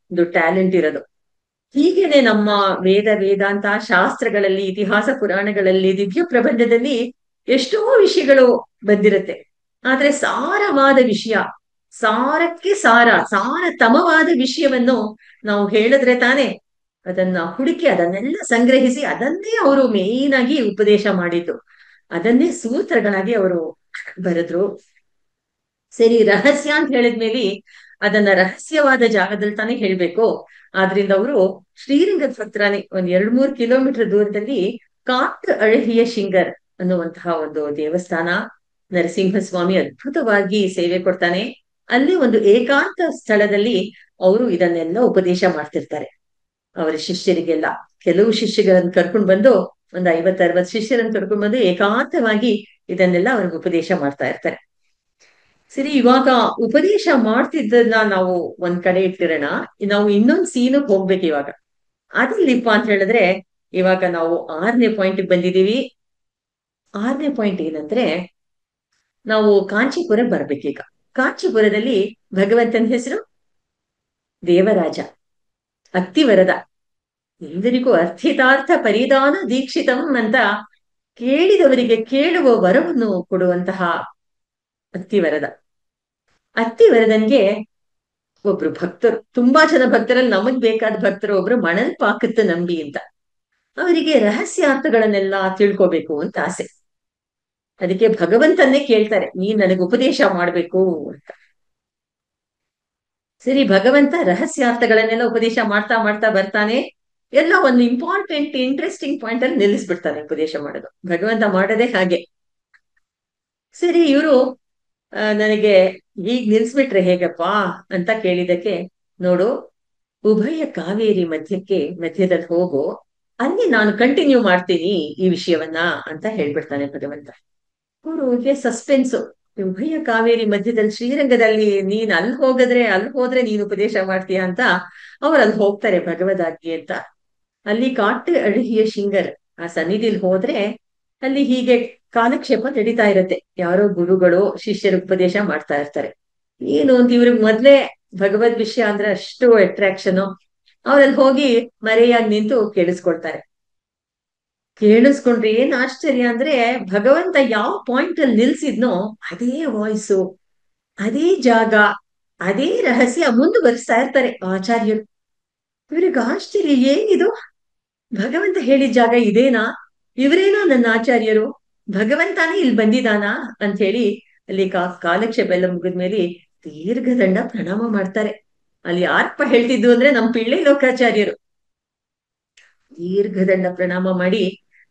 ಒಂದು ಟ್ಯಾಲೆಂಟ್ ಇರೋದು. ಹೀಗೇನೆ ನಮ್ಮ ವೇದಾಂತ ಶಾಸ್ತ್ರಗಳಲ್ಲಿ, ಇತಿಹಾಸ ಪುರಾಣಗಳಲ್ಲಿ, ದಿವ್ಯ ಪ್ರಬಂಧದಲ್ಲಿ ಎಷ್ಟೋ ವಿಷಯಗಳು ಬಂದಿರುತ್ತೆ. ಆದ್ರೆ ಸಾರವಾದ ವಿಷಯ, ಸಾರಕ್ಕೆ ಸಾರತಮವಾದ ವಿಷಯವನ್ನು ನಾವು ಹೇಳಿದ್ರೆ ತಾನೇ ಅದನ್ನ ಹುಡುಕಿ ಅದನ್ನೆಲ್ಲ ಸಂಗ್ರಹಿಸಿ ಅದನ್ನೇ ಅವರು ಮೇಯ್ನ್ ಆಗಿ ಉಪದೇಶ ಮಾಡಿದ್ದು, ಅದನ್ನೇ ಸೂತ್ರಗಳಾಗಿ ಅವರು ಬರೆದ್ರು. ಸರಿ, ರಹಸ್ಯ ಅಂತ ಹೇಳಿದ್ಮೇಲೆ ಅದನ್ನ ರಹಸ್ಯವಾದ ಜಾಗದಲ್ಲಿ ತಾನೇ ಹೇಳ್ಬೇಕು. ಆದ್ರಿಂದ ಅವರು ಶ್ರೀರಂಗದ ಹತ್ರನೇ ಒಂದ್ 2-3 ಕಿಲೋಮೀಟರ್ ದೂರದಲ್ಲಿ ಕಾಟ್ ಅಳಹಿಯ ಶಿಂಗರ್ ಅನ್ನುವಂತಹ ಒಂದು ದೇವಸ್ಥಾನ. ನರಸಿಂಹಸ್ವಾಮಿ ಅದ್ಭುತವಾಗಿ ಸೇವೆ ಕೊಡ್ತಾನೆ. ಅಲ್ಲಿ ಒಂದು ಏಕಾಂತ ಸ್ಥಳದಲ್ಲಿ ಅವರು ಇದನ್ನೆಲ್ಲ ಉಪದೇಶ ಮಾಡ್ತಿರ್ತಾರೆ ಅವರ ಶಿಷ್ಯರಿಗೆಲ್ಲ. ಕೆಲವು ಶಿಷ್ಯರನ್ನು ಕರ್ಕೊಂಡು ಬಂದು, ಒಂದು 50-60 ಶಿಷ್ಯರನ್ನು ಕರ್ಕೊಂಡು ಬಂದು ಏಕಾಂತವಾಗಿ ಇದನ್ನೆಲ್ಲ ಅವ್ರಿಗೆ ಉಪದೇಶ ಮಾಡ್ತಾ ಇರ್ತಾರೆ. ಸರಿ, ಇವಾಗ ಉಪದೇಶ ಮಾಡ್ತಿದ್ದನ್ನ ನಾವು ಒಂದ್ ಕಡೆ ಇಟ್ಟಿರೋಣ. ನಾವು ಇನ್ನೊಂದ್ ಸೀನಿಗೆ ಹೋಗ್ಬೇಕು ಇವಾಗ. ಅದಿಲ್ಲಿಪ್ಪ ಅಂತ ಹೇಳಿದ್ರೆ, ಇವಾಗ ನಾವು 6ನೇ ಪಾಯಿಂಟ್ ಬಂದಿದೀವಿ. 6ನೇ ಪಾಯಿಂಟ್ ಏನಂದ್ರೆ, ನಾವು ಕಾಂಚೀಪುರ ಬರ್ಬೇಕೀಗ. ಕಾಂಚೀಪುರದಲ್ಲಿ ಭಗವಂತನ ಹೆಸರು ದೇವರಾಜ, ಅತ್ತಿವರದ. ಎಲ್ಲರಿಗೂ ಅರ್ಥಿತಾರ್ಥ ಪರಿಧಾನ ದೀಕ್ಷಿತಂ ಅಂತ, ಕೇಳಿದವರಿಗೆ ಕೇಳುವ ವರವನ್ನು ಕೊಡುವಂತಹ ಅತ್ತಿವರದ. ಅತ್ತಿವರದನ್ಗೆ ಒಬ್ರು ಭಕ್ತರು, ತುಂಬಾ ಜನ ಭಕ್ತರಲ್ಲಿ ನಮಗ್ ಬೇಕಾದ ಭಕ್ತರು ಒಬ್ರು ಮಣಲ್ ಪಾಕತ್ತ ನಂಬಿ ಅಂತ. ಅವರಿಗೆ ರಹಸ್ಯಾರ್ಥಗಳನ್ನೆಲ್ಲ ತಿಳ್ಕೋಬೇಕು ಅಂತ ಆಸೆ. ಅದಕ್ಕೆ ಭಗವಂತನ್ನೇ ಕೇಳ್ತಾರೆ, ನೀನ್ ನನಗೆ ಉಪದೇಶ ಮಾಡ್ಬೇಕು ಅಂತ. ಸರಿ, ಭಗವಂತ ರಹಸ್ಯಾರ್ಥಗಳನ್ನೆಲ್ಲ ಉಪದೇಶ ಮಾಡ್ತಾ ಮಾಡ್ತಾ ಬರ್ತಾನೆ. ಎಲ್ಲ ಒಂದು ಇಂಪಾರ್ಟೆಂಟ್ ಇಂಟ್ರೆಸ್ಟಿಂಗ್ ಪಾಯಿಂಟ್ ಅಲ್ಲಿ ನಿಲ್ಲಿಸ್ಬಿಡ್ತಾನೆ ಉಪದೇಶ ಮಾಡೋದು. ಭಗವಂತ ಮಾಡೋದೇ ಹಾಗೆ. ಸರಿ, ಇವರು ನನಗೆ ಹೀಗ್ ನಿಲ್ಸ್ಬಿಟ್ರೆ ಹೇಗಪ್ಪಾ ಅಂತ ಕೇಳಿದಕ್ಕೆ, ನೋಡು, ಉಭಯ ಕಾವೇರಿ ಮಧ್ಯದಲ್ಲಿ ಹೋಗು, ಅಲ್ಲಿ ನಾನು ಕಂಟಿನ್ಯೂ ಮಾಡ್ತೀನಿ ಈ ವಿಷಯವನ್ನ ಅಂತ ಹೇಳ್ಬಿಡ್ತಾನೆ ಭಗವಂತ. ಅವ್ರಿಗೆ ಸಸ್ಪೆನ್ಸ್. ಉಭಯ ಕಾವೇರಿ ಮಧ್ಯದಲ್ಲಿ ಶ್ರೀರಂಗದಲ್ಲಿ ನೀನ್ ಅಲ್ಲಿ ಹೋದ್ರೆ ನೀನು ಉಪದೇಶ ಮಾಡ್ತೀಯ ಅಂತ ಅವ್ರು ಅಲ್ಲಿ ಹೋಗ್ತಾರೆ ಭಗವದಾಗಿ ಅಂತ. ಅಲ್ಲಿ ಕಾಟ್ ಅಳಹಿಯ ಶಿಂಗರ್ ಆ ಸನ್ನಿಧಿಲಿ ಹೋದ್ರೆ ಅಲ್ಲಿ ಹೀಗೆ ಕಾಲಕ್ಷೇಪ ನಡೀತಾ ಇರತ್ತೆ. ಯಾರೋ ಗುರುಗಳು ಶಿಷ್ಯರ ಉಪದೇಶ ಮಾಡ್ತಾ ಇರ್ತಾರೆ. ಏನು ಅಂತ ಇವ್ರಿಗೆ ಮೊದ್ಲೇ ಭಗವದ್ ವಿಷಯ ಅಂದ್ರೆ ಅಷ್ಟು ಅಟ್ರಾಕ್ಷನ್. ಅವ್ರಲ್ಲಿ ಹೋಗಿ ಮರೆಯಾಗಿ ನಿಂತು ಕೇಳಿಸ್ಕೊಳ್ತಾರೆ. ಕೇಳಿಸ್ಕೊಂಡ್ರೆ ಏನ್ ಆಶ್ಚರ್ಯ ಅಂದ್ರೆ, ಭಗವಂತ ಯಾವ ಪಾಯಿಂಟ್ ಅಲ್ಲಿ ನಿಲ್ಸಿದ್ನೋ ಅದೇ ವಾಯ್ಸು, ಅದೇ ಜಾಗ, ಅದೇ ರಹಸ್ಯ ಮುಂದುವರಿಸ್ತಾ ಇರ್ತಾರೆ ಆಚಾರ್ಯರು. ಇವ್ರಿಗೆ ಆಶ್ಚರ್ಯ, ಏನಿದು, ಭಗವಂತ ಹೇಳಿದ ಜಾಗ ಇದೇನಾ, ಇವರೇನಾ ನನ್ನ ಆಚಾರ್ಯರು, ಭಗವಂತಾನೇ ಇಲ್ಲಿ ಬಂದಿದಾನಾ ಅಂತ ಹೇಳಿ ಅಲ್ಲಿ ಕಾಲಕ್ಷೇಪ ಎಲ್ಲ ಮುಗಿದ್ಮೇಲೆ ದೀರ್ಘದಂಡ ಪ್ರಣಾಮ ಮಾಡ್ತಾರೆ. ಅಲ್ಲಿ ಯಾರಪ್ಪ ಹೇಳ್ತಿದ್ದು ಅಂದ್ರೆ ನಮ್ ಪಿಳ್ಳೆ ಲೋಕಾಚಾರ್ಯರು. ದೀರ್ಘದಂಡ ಪ್ರಣಾಮ ಮಾಡಿ,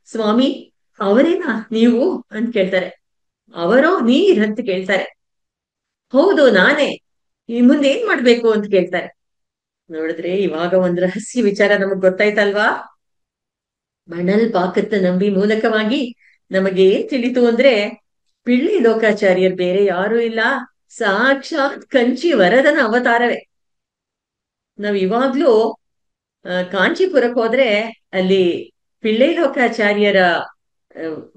ಸ್ವಾಮಿ ಅವರೇನಾ ನೀವು ಅಂತ ಕೇಳ್ತಾರೆ. ಅವರೋ ನೀರ್ ಅಂತ ಕೇಳ್ತಾರೆ. ಹೌದು ನಾನೇ, ಈ ಮುಂದೆ ಏನ್ ಮಾಡ್ಬೇಕು ಅಂತ ಕೇಳ್ತಾರೆ. ನೋಡಿದ್ರೆ ಇವಾಗ ಒಂದ್ ರಹಸ್ಯ ವಿಚಾರ ನಮಗ್ ಗೊತ್ತಾಯ್ತಲ್ವಾ. ಮಣಲ್ ಪಾಕತ್ತ ನಂಬಿ ಮೂಲಕವಾಗಿ ನಮಗೆ ಏನ್ ತಿಳಿತು ಅಂದ್ರೆ, ಪಿಳ್ಳಿ ಲೋಕಾಚಾರ್ಯರ್ ಬೇರೆ ಯಾರು ಇಲ್ಲ, ಸಾಕ್ಷಾತ್ ಕಂಚಿ ವರದನ ಅವತಾರವೇ. ನಾವ್ ಇವಾಗ್ಲೂ ಕಾಂಚೀಪುರಕ್ಕೆ ಹೋದ್ರೆ ಅಲ್ಲಿ ಪಿಳ್ಳೆ ಲೋಕಾಚಾರ್ಯರ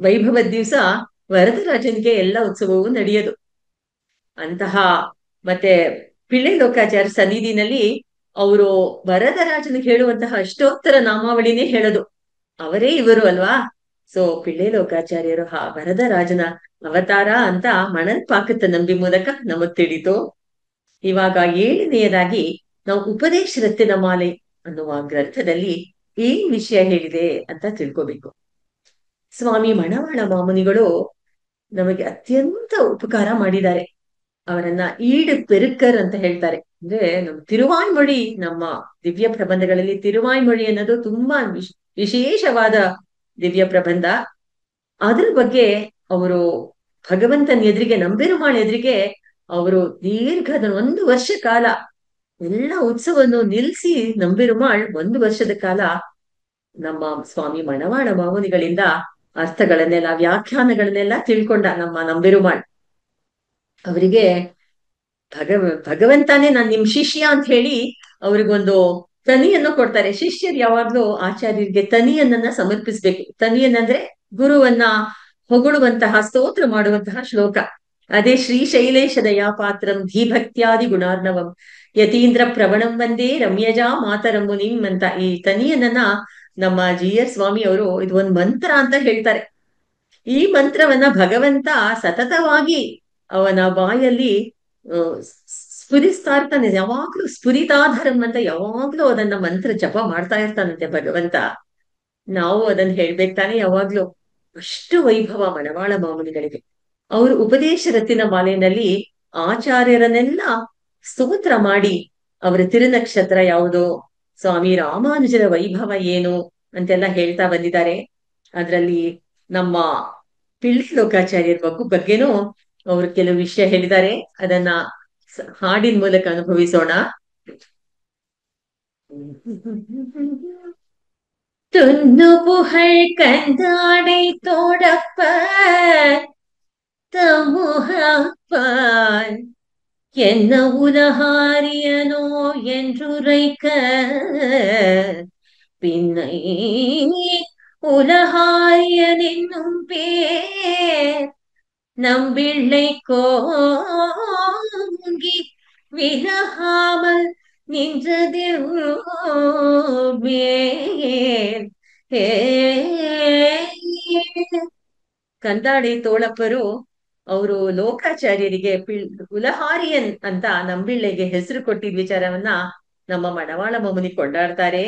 ವೈಭವದ ದಿವಸ ವರದರಾಜನ್ಗೆ ಎಲ್ಲ ಉತ್ಸವವೂ ನಡೆಯೋದು. ಅಂತಹ ಮತ್ತೆ ಪಿಳ್ಳೆ ಲೋಕಾಚಾರ್ಯ ಸನ್ನಿಧಿನಲ್ಲಿ ಅವರು ವರದರಾಜನಿಗೆ ಹೇಳುವಂತಹ ಅಷ್ಟೋತ್ತರ ನಾಮಾವಳಿನೇ ಹೇಳೋದು ಅವರೇ ಇವರು ಅಲ್ವಾ. ಸೊ ಪಿಳ್ಳೆ ಲೋಕಾಚಾರ್ಯರು ವರದರಾಜನ ಅವತಾರ ಅಂತ ಮಣಲ್ ಪಾಕತ್ತ ನಂಬಿ ಮೂಲಕ ನಮಗ್ ತಿಳಿತು. ಇವಾಗ 7ನೇಯದಾಗಿ ನಾವು ಉಪದೇಶ ರತ್ನ ಮಾಲೆ ಅನ್ನುವ ಗ್ರಂಥದಲ್ಲಿ ಏನ್ ವಿಷಯ ಹೇಳಿದೆ ಅಂತ ತಿಳ್ಕೋಬೇಕು. ಸ್ವಾಮಿ ಮಣವಾಳ ಮಾಮುನಿಗಳು ನಮಗೆ ಅತ್ಯಂತ ಉಪಕಾರ ಮಾಡಿದ್ದಾರೆ. ಅವರನ್ನ ಈಡು ಪೆರುಕರ್ ಅಂತ ಹೇಳ್ತಾರೆ. ಅಂದ್ರೆ ನಮ್ಮ ತಿರುವಾಯ್ಮೊಳಿ, ನಮ್ಮ ದಿವ್ಯ ಪ್ರಬಂಧಗಳಲ್ಲಿ ತಿರುವಾಯ್ಮೊಳಿ ಅನ್ನೋದು ತುಂಬಾ ವಿಶೇಷವಾದ ದಿವ್ಯ ಪ್ರಬಂಧ. ಅದ್ರ ಬಗ್ಗೆ ಅವರು ಭಗವಂತನ ಎದುರಿಗೆ, ನಂಬೆರುಮಾಳ ಎದುರಿಗೆ ಅವರು ದೀರ್ಘದ 1 ವರ್ಷ ಕಾಲ ಎಲ್ಲ ಉತ್ಸವವನ್ನು ನಿಲ್ಲಿಸಿ, ನಂಬೆರುಮಾಳ್ 1 ವರ್ಷದ ಕಾಲ ನಮ್ಮ ಸ್ವಾಮಿ ಮಣವಾಳ ಮಾಮುನಿಗಳಿಂದ ಅರ್ಥಗಳನ್ನೆಲ್ಲ, ವ್ಯಾಖ್ಯಾನಗಳನ್ನೆಲ್ಲ ತಿಳ್ಕೊಂಡ ನಮ್ಮ ನಂಬೆರುಮಾಳ್. ಅವರಿಗೆ ಭಗವಂತಾನೇ ನಾನ್ ನಿಮ್ ಶಿಷ್ಯ ಅಂತ ಹೇಳಿ ಅವ್ರಿಗೊಂದು ತನಿಯನ್ನು ಕೊಡ್ತಾರೆ. ಶಿಷ್ಯರು ಯಾವಾಗ್ಲೂ ಆಚಾರ್ಯರಿಗೆ ತನಿಯನ್ನ ಸಮರ್ಪಿಸ್ಬೇಕು. ತನಿಯನ್ನಂದ್ರೆ ಗುರುವನ್ನ ಹೊಗಳುವಂತಹ, ಸ್ತೋತ್ರ ಮಾಡುವಂತಹ ಶ್ಲೋಕ. ಅದೇ ಶ್ರೀಶೈಲೇಶ ದಯಾ ಪಾತ್ರಂ ಧೀಭಕ್ತ್ಯಾದಿ ಗುಣಾರ್ಣವಂ ಯತೀಂದ್ರ ಪ್ರವಣಂ ವಂದೇ ರಮ್ಯಜಾ ಮಾತರಂ ಮುನಿಂ ಅಂತ ಈ ತನಿಯನ್ನ ನಮ್ಮ GR ಸ್ವಾಮಿ ಅವರು ಇದು ಒಂದ್ ಮಂತ್ರ ಅಂತ ಹೇಳ್ತಾರೆ. ಈ ಮಂತ್ರವನ್ನ ಭಗವಂತ ಸತತವಾಗಿ ಅವನ ಬಾಯಲ್ಲಿ ಸ್ಫುರಿಸ್ತಾ ಇರ್ತಾನೆ. ಯಾವಾಗ್ಲೂ ಸ್ಫುರಿತಾಧರಂ ಅಂತ ಯಾವಾಗ್ಲೂ ಅದನ್ನ ಮಂತ್ರ ಜಪ ಮಾಡ್ತಾ ಇರ್ತಾನಂತೆ ಭಗವಂತ. ನಾವು ಅದನ್ನ ಹೇಳ್ಬೇಕು ತಾನೆ ಯಾವಾಗ್ಲೂ. ಅಷ್ಟು ವೈಭವ ಮಣವಾಳ ಮಾಮುನಿಗಳಿಗೆ. ಅವರು ಉಪದೇಶ ರತಿನ ಮಾಲೆಯಲ್ಲಿ ಆಚಾರ್ಯರನ್ನೆಲ್ಲ ಸ್ತೋತ್ರ ಮಾಡಿ ಅವರ ತಿರುನಕ್ಷತ್ರ ಯಾವುದು, ಸ್ವಾಮಿ ರಾಮಾನುಜರ ವೈಭವ ಏನು ಅಂತೆಲ್ಲ ಹೇಳ್ತಾ ಬಂದಿದ್ದಾರೆ. ಅದರಲ್ಲಿ ನಮ್ಮ ಪಿಳ್ಳಿ ಲೋಕಾಚಾರ್ಯರ ಬಗ್ಗೆನೂ ಅವರು ಕೆಲವು ವಿಷಯ ಹೇಳಿದ್ದಾರೆ. ಅದನ್ನ ಹಾಡಿನ ಮೂಲಕ ಅನುಭವಿಸೋಣ. துன்னு புகழ் கந்தாடை தோடப்ப தமுகப்பான் என்ன உலகாரியனோ என்றுரைக்க பின்னை உலகாரியன் என்னும் பேர் நம்பிள்ளை கோங்கி விலகாமல் நின்றதில் மேல் ಕಂದಾಡಿ ತೋಳಪ್ಪರು ಅವರು ಲೋಕಾಚಾರ್ಯರಿಗೆ ಉಲಹಾರಿಯನ್ ಅಂತ ನಂಬಿಳ್ಳೆಗೆ ಹೆಸರು ಕೊಟ್ಟಿದ್ದ ವಿಚಾರವನ್ನ ನಮ್ಮ ಮಣವಾಳ ಮಮುನಿ ಕೊಂಡಾಡ್ತಾರೆ.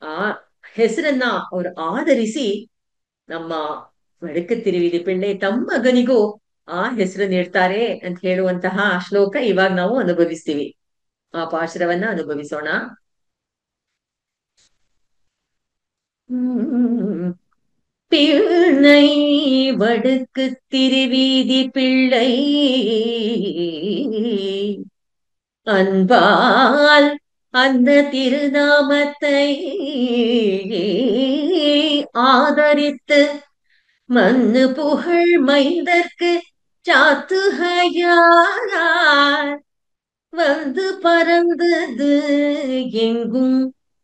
ಆ ಹೆಸರನ್ನ ಅವರು ಆಧರಿಸಿ ನಮ್ಮ ವಡಕ ತಿರುವಿದಿ ಪಿಳ್ಳೆ ತಮ್ಮ ಮಗನಿಗೂ ಆ ಹೆಸರು ನೀಡ್ತಾರೆ ಅಂತ ಹೇಳುವಂತಹ ಶ್ಲೋಕ ಇವಾಗ ನಾವು ಅನುಭವಿಸ್ತೀವಿ. ಆ ಪಾಶರವನ್ನ ಅನುಭವಿಸೋಣ. பிள்ளை வடுக்கு திருவீதி பிள்ளை அன்பால் அந்த திருநாமத்தை ஆதரித்து மண்ணு புகழ் மைந்தற்கு சாத்துகையார் வந்து பறந்தது எங்கும்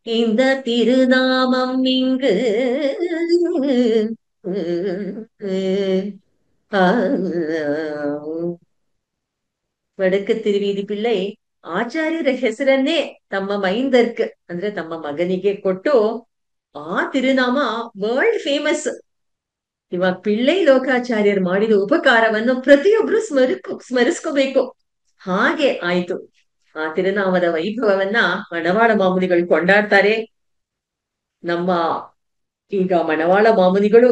இந்த திருநாமம் இங்கு. ವಡಕ ತಿರುವೀದಿ ಪಿಳ್ಳೈ ಆಚಾರ್ಯರ ಹೆಸರನ್ನೇ ತಮ್ಮ ಮೈಂದರ್ಕ್ ಅಂದ್ರೆ ತಮ್ಮ ಮಗನಿಗೆ ಕೊಟ್ಟು ಆ ತಿರುನಾಮ ವರ್ಲ್ಡ್ ಫೇಮಸ್. ಇವಾಗ ಪಿಳ್ಳೈ ಲೋಕಾಚಾರ್ಯರು ಮಾಡಿದ ಉಪಕಾರವನ್ನು ಪ್ರತಿಯೊಬ್ರು ಸ್ಮರಿಸ್ಕೋಬೇಕು. ಹಾಗೆ ಆಯ್ತು. ಆ ತಿರುನಾಮದ ವೈಭವವನ್ನ ಮಣವಾಳ ಮಾಮುನಿಗಳು ಕೊಂಡಾಡ್ತಾರೆ. ನಮ್ಮ ಈಗ ಮಣವಾಳ ಮಾಮುನಿಗಳು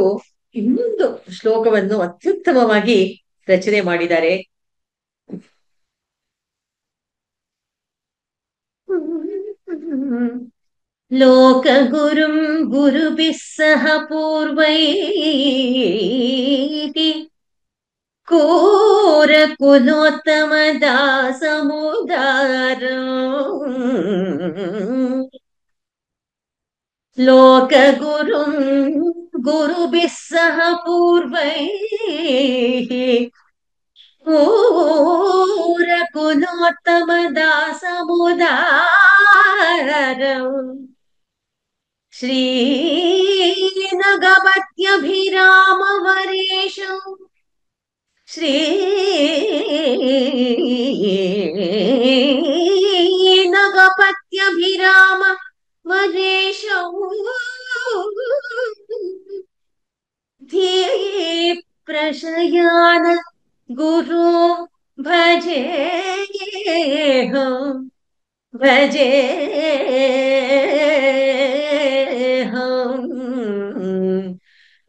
ಇನ್ನೊಂದು ಶ್ಲೋಕವನ್ನು ಅತ್ಯುತ್ತಮವಾಗಿ ರಚನೆ ಮಾಡಿದ್ದಾರೆ. ಲೋಕ ಗುರುಂ ಗುರುಭಿಃ ಸಹ ಪೂರ್ವೈಃ ಕೋರ ಕುಲೋತ್ತಮ ದಾಸಮುದಾರಂ ಲೋಕ ಗುರುಂ ಗುರುಭಿಃ ಸಹ ಪೂರ್ವೈಃ ಕೋರ ಕುಲೋತ್ತಮ ದಾಸಮುದಾರಂ ಶ್ರೀನಗಪತ್ಯಭಿರಾಮ ವರೇಶಂ ಶ್ರೀನಗಪತ್ಯಭಿರಾಮ ವರೇಶಂ ಧ್ಯೇಯೇ ಪ್ರಶಯಾನ ಗುರು ಭಜೇಹಂ ಭಜೇಹಂ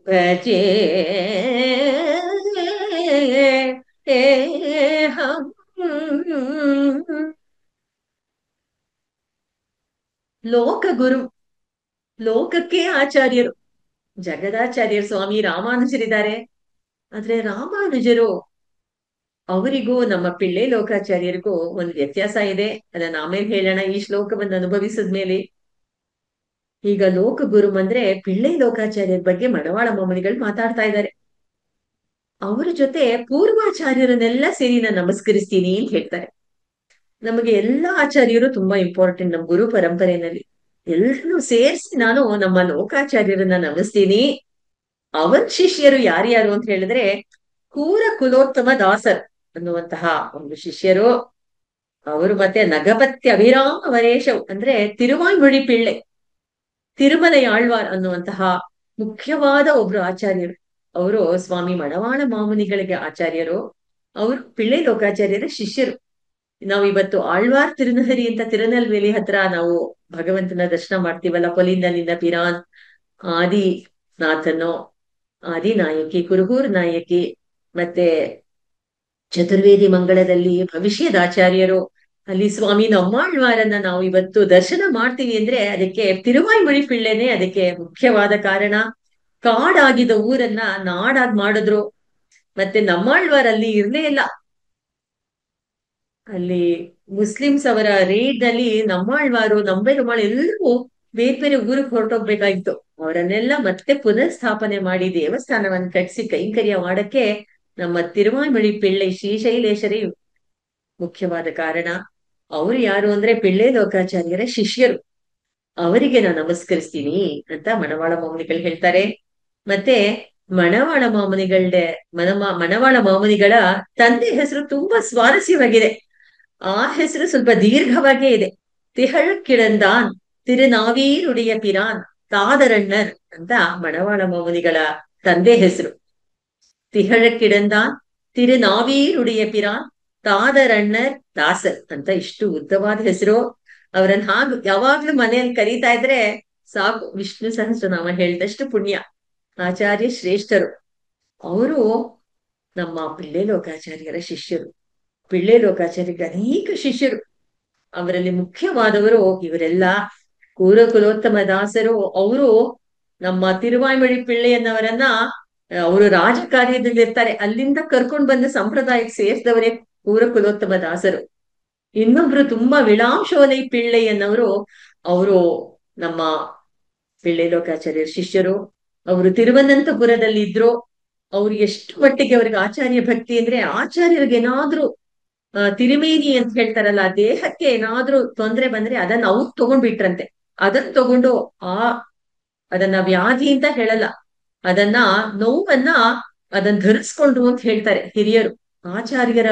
ಭಜೇಹಂ. ಲೋಕ ಗುರು, ಲೋಕಕ್ಕೆ ಆಚಾರ್ಯರು, ಜಗದಾಚಾರ್ಯರು ಸ್ವಾಮಿ ರಾಮಾನುಜರಿದ್ದಾರೆ. ಆದ್ರೆ ರಾಮಾನುಜರು ಅವರಿಗೂ ನಮ್ಮ ಪಿಳ್ಳೆ ಲೋಕಾಚಾರ್ಯರಿಗೂ ಒಂದು ವ್ಯತ್ಯಾಸ ಇದೆ. ಅದನ್ನ ಆಮೇಲೆ ಹೇಳೋಣ ಈ ಶ್ಲೋಕವನ್ನು ಅನುಭವಿಸಿದ ಮೇಲೆ. ಈಗ ಲೋಕ ಗುರು ಅಂದ್ರೆ ಪಿಳ್ಳೆ ಲೋಕಾಚಾರ್ಯರ ಬಗ್ಗೆ ಮಣವಾಳ ಮಾಮುನಿಗಳು ಮಾತಾಡ್ತಾ ಇದ್ದಾರೆ. ಅವರ ಜೊತೆ ಪೂರ್ವಾಚಾರ್ಯರನ್ನೆಲ್ಲ ಸೇರಿ ನಾನು ನಮಸ್ಕರಿಸ್ತೀನಿ ಅಂತ ಹೇಳ್ತಾರೆ. ನಮಗೆ ಎಲ್ಲಾ ಆಚಾರ್ಯರು ತುಂಬಾ ಇಂಪಾರ್ಟೆಂಟ್ ನಮ್ಮ ಗುರು ಪರಂಪರೆಯಲ್ಲಿ. ಎಲ್ಲರನ್ನೂ ಸೇರಿಸಿ ನಾನು ನಮ್ಮ ಲೋಕಾಚಾರ್ಯರನ್ನ ನಮಿಸ್ತೀನಿ. ಅವರ ಶಿಷ್ಯರು ಯಾರ್ಯಾರು ಅಂತ ಹೇಳಿದ್ರೆ ಕೂರ ಕುಲೋತ್ತಮ ದಾಸರ್ ಅನ್ನುವಂತಹ ಒಂದು ಶಿಷ್ಯರು. ಅವರು ಮತ್ತೆ ನಗಪತ್ಯ ಅಭಿರಾಮ ವರೇಶವ್ ಅಂದ್ರೆ ತಿರುವಾಯ್ಮೊഴി ಪಿಳ್ಳೆ, ತಿರುಮಲೈ ಆಳ್ವಾರ್ ಅನ್ನುವಂತಹ ಮುಖ್ಯವಾದ ಒಬ್ರು ಆಚಾರ್ಯರು. ಅವರು ಸ್ವಾಮಿ ಮಣವಾಳ ಮಾಮುನಿಗಳಿಗೆ ಆಚಾರ್ಯರು. ಅವರು ಪಿಳ್ಳೆ ಲೋಕಾಚಾರ್ಯರ ಶಿಷ್ಯರು. ನಾವು ಇವತ್ತು ಆಳ್ವಾರ್ ತಿರುನಹರಿ ಅಂತ ತಿರುನಲ್ವೇಲಿ ಹತ್ರ ನಾವು ಭಗವಂತನ ದರ್ಶನ ಮಾಡ್ತೀವಲ್ಲ, ಪೊಲಿಂದನಿಂದ ಪಿರಾನ್ ಆದಿನಾಥನೋ ಆದಿನಾಯಕಿ, ಕುರುಗೂರು ನಾಯಕಿ, ಮತ್ತೆ ಚತುರ್ವೇದಿ ಮಂಗಳದಲ್ಲಿ ಭವಿಷ್ಯದಾಚಾರ್ಯರು. ಅಲ್ಲಿ ಸ್ವಾಮಿ ನಮ್ಮಾಳ್ವಾರನ್ನ ನಾವು ಇವತ್ತು ದರ್ಶನ ಮಾಡ್ತೀವಿ ಅಂದ್ರೆ ಅದಕ್ಕೆ ತಿರುವಾಯ್ಮೊಳಿ ಪಿಳ್ಳೆನೆ ಅದಕ್ಕೆ ಮುಖ್ಯವಾದ ಕಾರಣ. ಕಾಡಾಗಿದ್ದ ಊರನ್ನ ನಾಡಾಗ್ ಮಾಡಿದ್ರು. ಮತ್ತೆ ನಮ್ಮಾಳ್ವಾರಲ್ಲಿ ಇರ್ಲೇ ಇಲ್ಲ. ಅಲ್ಲಿ ಮುಸ್ಲಿಮ್ಸ್ ಅವರ ರೇಡ್ ನಲ್ಲಿ ನಮ್ಮಾಳ್ವಾರು, ನಂಬೆರುಮಾಳು ಎಲ್ಲರೂ ಬೇರೆ ಬೇರೆ ಊರಿಗೆ ಹೊರಟೋಗ್ಬೇಕಾಗಿತ್ತು. ಅವರನ್ನೆಲ್ಲ ಮತ್ತೆ ಪುನರ್ ಸ್ಥಾಪನೆ ಮಾಡಿ ದೇವಸ್ಥಾನವನ್ನು ಕಟ್ಟಿಸಿ ಕೈಂಕರ್ಯ ಮಾಡಕ್ಕೆ ನಮ್ಮ ತಿರುವಾಯ್ಮೊಳಿ ಪಿಳ್ಳೈ ಶ್ರೀಶೈಲೇಶ್ವರಿ ಮುಖ್ಯವಾದ ಕಾರಣ. ಅವರು ಯಾರು ಅಂದ್ರೆ ಪಿಳ್ಳೆ ಲೋಕಾಚಾರ್ಯರ ಶಿಷ್ಯರು. ಅವರಿಗೆ ನಾನು ನಮಸ್ಕರಿಸ್ತೀನಿ ಅಂತ ಮಣವಾಳ ಮಾಮುನಿಗಳು ಹೇಳ್ತಾರೆ. ಮತ್ತೆ ಮಣವಾಳ ಮಾಮುನಿಗಳೇ ಮಣವಾಳ ಮಾಮುನಿಗಳ ತಂದೆ ಹೆಸರು ತುಂಬಾ ಸ್ವಾರಸ್ಯವಾಗಿದೆ. ಆ ಹೆಸರು ಸ್ವಲ್ಪ ದೀರ್ಘವಾಗೇ ಇದೆ. ತಿಹಳ್ಕಿಡಂದಾನ್ ತಿರುನಾವೀರುடைய ಪಿರಾನ್ ತಾದರಣ್ಣರ್ ಅಂತ ಮಣವಾಳ ಮಾಮುನಿಗಳ ತಂದೆ ಹೆಸರು. ತಿಹಳಕ್ಕಿಡಂದಾನ್ ತಿರುನಾವೀರುடைய ಪಿರಾನ್ ತಾದರಣ್ಣರ್ ದಾಸರ್ ಅಂತ ಇಷ್ಟು ಉದ್ದವಾದ ಹೆಸರು. ಅವರನ್ನ ಹಾಗೆ ಯಾವಾಗ್ಲೂ ಮನೆಯಲ್ಲಿ ಕರೀತಾ ಇದ್ರೆ ಸಾಕು, ವಿಷ್ಣು ಸಹಸ್ರನಾಮ ಹೇಳಿದಷ್ಟು ಪುಣ್ಯ. ಆಚಾರ್ಯ ಶ್ರೇಷ್ಠರು. ಅವರು ನಮ್ಮ ಪಿಳ್ಳೆ ಲೋಕಾಚಾರ್ಯರ ಶಿಷ್ಯರು. ಪಿಳ್ಳೆ ಲೋಕಾಚಾರ್ಯರಿಗೆ ಅನೇಕ ಶಿಷ್ಯರು. ಅವರಲ್ಲಿ ಮುಖ್ಯವಾದವರು ಇವರೆಲ್ಲ. ಕೂರಕುಲೋತ್ತಮ ದಾಸರು ಅವರು ನಮ್ಮ ತಿರುವಾಯ್ಮೊಳಿ ಪಿಳ್ಳೆಯನ್ನವರನ್ನ ಅವರು ರಾಜಕಾರ್ಯದಲ್ಲಿ ಇರ್ತಾರೆ, ಅಲ್ಲಿಂದ ಕರ್ಕೊಂಡು ಬಂದ ಸಂಪ್ರದಾಯಕ್ಕೆ ಸೇರಿಸಿದವರೇ ಕೂರಕುಲೋತ್ತಮ ದಾಸರು. ಇನ್ನೊಬ್ರು ತುಂಬಾ ವಿಳಾಂಶೋಲೈ ಪಿಳ್ಳೆ ಎನ್ನವರು, ಅವರು ನಮ್ಮ ಪಿಳ್ಳೆ ಲೋಕಾಚಾರ್ಯರ ಶಿಷ್ಯರು. ಅವರು ತಿರುವನಂತಪುರದಲ್ಲಿ ಇದ್ರು. ಅವ್ರು ಎಷ್ಟು ಮಟ್ಟಿಗೆ ಅವ್ರಿಗೆ ಆಚಾರ್ಯ ಭಕ್ತಿ ಅಂದ್ರೆ, ಆಚಾರ್ಯರಿಗೆ ಏನಾದ್ರೂ ತಿರುಮೇನಿ ಅಂತ ಹೇಳ್ತಾರಲ್ಲ, ದೇಹಕ್ಕೆ ಏನಾದ್ರೂ ತೊಂದ್ರೆ ಬಂದ್ರೆ ಅದನ್ನ ಅವ್ರು ತಗೊಂಡ್ಬಿಟ್ರಂತೆ. ಅದನ್ನ ತಗೊಂಡು ಅದನ್ನ ವ್ಯಾಧಿ ಅಂತ ಹೇಳಲ್ಲ, ಅದನ್ನ ನೋವನ್ನ ಅದನ್ನ ಧರಿಸ್ಕೊಂಡ್ರು ಅಂತ ಹೇಳ್ತಾರೆ ಹಿರಿಯರು. ಆಚಾರ್ಯರ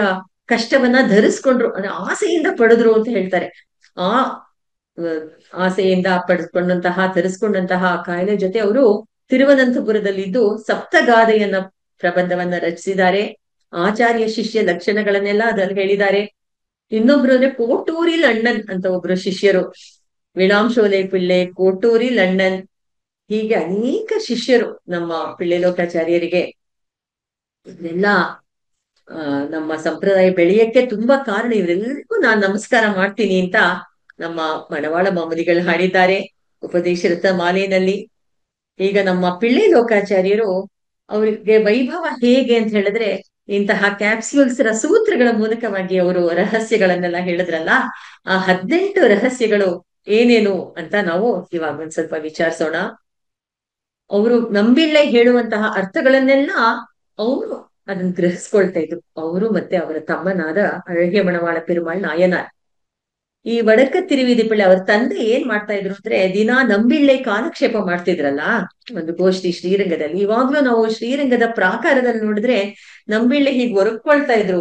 ಕಷ್ಟವನ್ನ ಧರಿಸ್ಕೊಂಡ್ರು, ಅದ ಆಸೆಯಿಂದ ಪಡೆದ್ರು ಅಂತ ಹೇಳ್ತಾರೆ. ಆ ಆಸೆಯಿಂದ ಧರಿಸ್ಕೊಂಡಂತಹ ಕಾಯಿಲೆ ಜೊತೆ ಅವರು ತಿರುವನಂತಪುರದಲ್ಲಿದ್ದು ಸಪ್ತಗಾದೆಯನ್ನ ಪ್ರಬಂಧವನ್ನ ರಚಿಸಿದ್ದಾರೆ. ಆಚಾರ್ಯ ಶಿಷ್ಯ ಲಕ್ಷಣಗಳನ್ನೆಲ್ಲ ಅದ್ರಲ್ಲಿ ಹೇಳಿದ್ದಾರೆ. ಇನ್ನೊಬ್ರು ಅಂದ್ರೆ ಕೋಟೂರಿಲ್ ಅಣ್ಣನ್ ಅಂತ ಒಬ್ರು ಶಿಷ್ಯರು. ವಿಳಾಂಶೋಲೆ ಪಿಳ್ಳೆ, ಕೋಟೂರಿಲ್ ಅಣ್ಣನ್, ಹೀಗೆ ಅನೇಕ ಶಿಷ್ಯರು ನಮ್ಮ ಪಿಳ್ಳೆ ಲೋಕಾಚಾರ್ಯರಿಗೆ. ಇದೆಲ್ಲ ನಮ್ಮ ಸಂಪ್ರದಾಯ ಬೆಳೆಯಕ್ಕೆ ತುಂಬಾ ಕಾರಣ. ಇವರೆಲ್ಲರಿಗೂ ನಾನ್ ನಮಸ್ಕಾರ ಮಾಡ್ತೀನಿ ಅಂತ ನಮ್ಮ ಮಣವಾಳ ಮಾಮುನಿಗಳು ಹಾಡಿದ್ದಾರೆ ಉಪದೇಶ ರಥ ಮಾಲೆಯಲ್ಲಿ. ಈಗ ನಮ್ಮ ಪಿಳ್ಳೆ ಲೋಕಾಚಾರ್ಯರು ಅವರಿಗೆ ವೈಭವ ಹೇಗೆ ಅಂತ ಹೇಳಿದ್ರೆ, ಇಂತಹ ಕ್ಯಾಪ್ಸ್ಯೂಲ್ಸ್ ಸೂತ್ರಗಳ ಮೂಲಕವಾಗಿ ಅವರು ರಹಸ್ಯಗಳನ್ನೆಲ್ಲ ಹೇಳಿದ್ರಲ್ಲ, ಆ 18 ರಹಸ್ಯಗಳು ಏನೇನು ಅಂತ ನಾವು ಇವಾಗ ಒಂದ್ ಸ್ವಲ್ಪ ವಿಚಾರಿಸೋಣ. ಅವರು ನಂಬಿಳ್ಳೆ ಹೇಳುವಂತಹ ಅರ್ಥಗಳನ್ನೆಲ್ಲ ಅವರು ಅದನ್ನ ಗ್ರಹಿಸ್ಕೊಳ್ತಾ ಇದ್ರು. ಅವರು ಮತ್ತೆ ಅವರ ತಮ್ಮನಾದ ಅழகிய ಮಣವಾಳ ಪೆರುಮಾಳ್ ನಾಯನಾರ್. ಈ ವಡಕ ತಿರುವಿದಿ ಪಿಳ್ಳೆ ಅವ್ರ ತಂದೆ ಏನ್ ಮಾಡ್ತಾ ಇದ್ರು ಅಂದ್ರೆ, ದಿನಾ ನಂಬಿಳ್ಳೆ ಕಾಲಕ್ಷೇಪ ಮಾಡ್ತಿದ್ರಲ್ಲ ಒಂದು ಗೋಷ್ಠಿ ಶ್ರೀರಂಗದಲ್ಲಿ. ಇವಾಗ್ಲೂ ನಾವು ಶ್ರೀರಂಗದ ಪ್ರಾಕಾರದಲ್ಲಿ ನೋಡಿದ್ರೆ ನಂಬಿಳ್ಳೆ ಹೀಗ್ ಒರಕೊಳ್ತಾ ಇದ್ರು.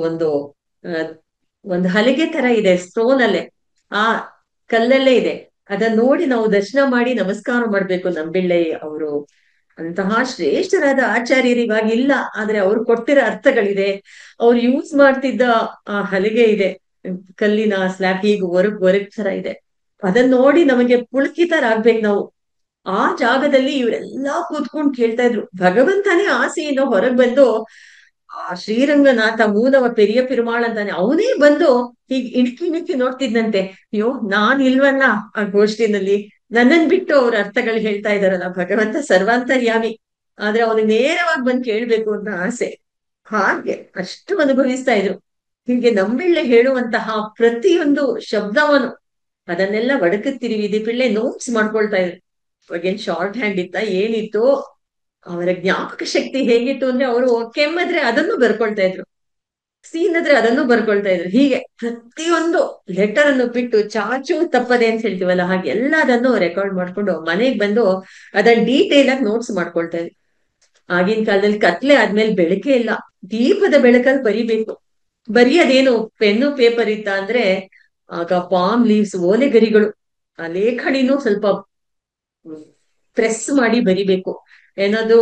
ಒಂದು ಹಲಿಗೆ ತರ ಇದೆ ಸ್ಟೋನ್ ಅಲ್ಲೇ, ಆ ಕಲ್ಲಲ್ಲೇ ಇದೆ. ಅದನ್ನ ನೋಡಿ ನಾವು ದರ್ಶನ ಮಾಡಿ ನಮಸ್ಕಾರ ಮಾಡ್ಬೇಕು. ನಂಬಿಳ್ಳೆ ಅವರು ಅಂತಹ ಶ್ರೇಷ್ಠರಾದ ಆಚಾರ್ಯರು ಇವಾಗ ಇಲ್ಲ, ಆದ್ರೆ ಅವ್ರು ಕೊಟ್ಟಿರೋ ಅರ್ಥಗಳಿದೆ. ಅವ್ರು ಯೂಸ್ ಮಾಡ್ತಿದ್ದ ಆ ಹಲಿಗೆ ಇದೆ, ಕಲ್ಲಿನ ಸ್ಲ್ಯಾಬ್, ಹೀಗೆ ಹೊರಗ್ ತರ ಇದೆ. ಅದನ್ನ ನೋಡಿ ನಮಗೆ ಪುಳಕಿತರಾಗ್ಬೇಕು ನಾವು. ಆ ಜಾಗದಲ್ಲಿ ಇವರೆಲ್ಲಾ ಕೂತ್ಕೊಂಡು ಕೇಳ್ತಾ ಇದ್ರು. ಭಗವಂತನೇ ಆಸೆಯಿಂದ ಹೊರಗ್ ಬಂದು, ಆ ಶ್ರೀರಂಗನಾಥ ಮೂಲವ ಪೆರಿಯ ಪೆರುಮಾಳ್ ಅಂತಾನೆ ಅವನೇ ಬಂದು ಹೀಗ್ ಇಣುಕಿ ನೋಡ್ತಿದ್ನಂತೆ. ಅಯ್ಯೋ ನಾನ್ ಇಲ್ವಲ್ಲ ಆ ಗೋಷ್ಠಿನಲ್ಲಿ, ನನ್ನನ್ ಬಿಟ್ಟು ಅವ್ರ ಅರ್ಥಗಳು ಹೇಳ್ತಾ ಇದಾರಲ್ಲ. ಭಗವಂತ ಸರ್ವಾಂತರ್ಯಾಮಿ, ಆದ್ರೆ ಅವನಿಗೆ ನೇರವಾಗಿ ಬಂದು ಕೇಳ್ಬೇಕು ಅಂತ ಆಸೆ. ಹಾಗೆ ಅಷ್ಟು ಅನುಭವಿಸ್ತಾ ಇದ್ರು. ಹೀಗೆ ನಂಬಿಳ್ಳೆ ಹೇಳುವಂತಹ ಪ್ರತಿಯೊಂದು ಶಬ್ದವನು ಅದನ್ನೆಲ್ಲ ವಡಕ ತಿರುವಿದಿ ಪಿಳ್ಳೆ ನೋಟ್ಸ್ ಮಾಡ್ಕೊಳ್ತಾ ಇದ್ರು. ಇವಾಗೇನ್ ಶಾರ್ಟ್ ಹ್ಯಾಂಡ್ ಇತ್ತ ಏನಿತ್ತು, ಅವರ ಜ್ಞಾಪಕ ಶಕ್ತಿ ಹೇಗಿತ್ತು ಅಂದ್ರೆ, ಅವರು ಕೆಮ್ಮದ್ರೆ ಅದನ್ನು ಬರ್ಕೊಳ್ತಾ ಇದ್ರು, ಸೀನದ್ರೆ ಅದನ್ನು ಬರ್ಕೊಳ್ತಾ ಇದ್ರು. ಹೀಗೆ ಪ್ರತಿಯೊಂದು ಲೆಟರ್ ಅನ್ನು ಬಿಟ್ಟು ಚಾಚು ತಪ್ಪದೆ ಅಂತ ಹೇಳ್ತೀವಲ್ಲ, ಹಾಗೆ ಎಲ್ಲದನ್ನು ರೆಕಾರ್ಡ್ ಮಾಡ್ಕೊಂಡು ಮನೆಗ್ ಬಂದು ಅದನ್ನ ಡೀಟೇಲ್ ಆಗಿ ನೋಟ್ಸ್ ಮಾಡ್ಕೊಳ್ತಾ ಇದ್ರು. ಆಗಿನ ಕಾಲದಲ್ಲಿ ಕತ್ಲೆ ಆದ್ಮೇಲೆ ಬೆಳಕೆ ಇಲ್ಲ, ದೀಪದ ಬೆಳಕಲ್ಲಿ ಬರಿಬೇಕು. ಬರೆಯೋದೇನು ಪೆನ್ನು ಪೇಪರ್ ಇತ್ತ ಅಂದ್ರೆ, ಆಗ ಪಾಮ್ ಲೀವ್ಸ್ ಓಲೆಗರಿಗಳು, ಆ ಲೇಖಣಿನೂ ಸ್ವಲ್ಪ ಪ್ರೆಸ್ ಮಾಡಿ ಬರಿಬೇಕು. ಏನಾದ್ರು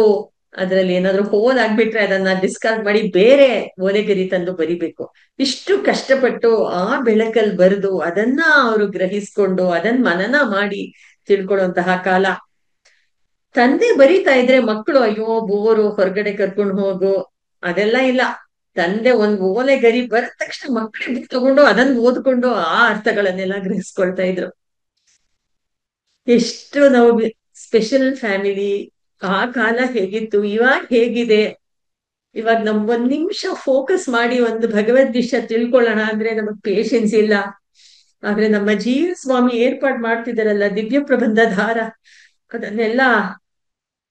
ಅದ್ರಲ್ಲಿ ಏನಾದ್ರು ಹೋಲ್ ಆಗ್ಬಿಟ್ರೆ ಅದನ್ನ ಡಿಸ್ಕಾರ್ಡ್ ಮಾಡಿ ಬೇರೆ ಓಲೆಗರಿ ತಂದು ಬರಿಬೇಕು. ಇಷ್ಟು ಕಷ್ಟಪಟ್ಟು ಆ ಬೆಳಕಲ್ಲಿ ಬರೆದು ಅದನ್ನ ಅವರು ಗ್ರಹಿಸ್ಕೊಂಡು ಅದನ್ನ ಮನನ ಮಾಡಿ ತಿಳ್ಕೊಳ್ಳುವಂತಹ ಕಾಲ. ತಂದೆ ಬರೀತಾ ಇದ್ರೆ ಮಕ್ಕಳು ಅಯ್ಯೋ ಬೋರು ಹೊರಗಡೆ ಕರ್ಕೊಂಡು ಹೋಗು ಅದೆಲ್ಲ ಇಲ್ಲ. ತಂದೆ ಒಂದ್ ಓಲೆ ಗರಿ ಬರದ ತಕ್ಷಣ ಮಕ್ಕಳೇ ಬುಕ್ ತಗೊಂಡು ಅದನ್ನ ಓದ್ಕೊಂಡು ಆ ಅರ್ಥಗಳನ್ನೆಲ್ಲ ಗ್ರಹಿಸ್ಕೊಳ್ತಾ ಇದ್ರು. ಎಷ್ಟು ನಾವು ಸ್ಪೆಷಲ್ ಫ್ಯಾಮಿಲಿ. ಆ ಕಾಲ ಹೇಗಿತ್ತು, ಇವಾಗ ಹೇಗಿದೆ. ಇವಾಗ ನಮ್ ಒಂದ್ ನಿಮಿಷ ಫೋಕಸ್ ಮಾಡಿ ಒಂದು ಭಗವದ್ ವಿಷಯ ತಿಳ್ಕೊಳ್ಳೋಣ ಅಂದ್ರೆ ನಮಗ್ ಪೇಶನ್ಸ್ ಇಲ್ಲ. ಆದ್ರೆ ನಮ್ಮ ಜೀವ ಸ್ವಾಮಿ ಏರ್ಪಾಡ್ ಮಾಡ್ತಿದಾರಲ್ಲ ದಿವ್ಯ ಪ್ರಬಂಧ ಧಾರ, ಅದನ್ನೆಲ್ಲ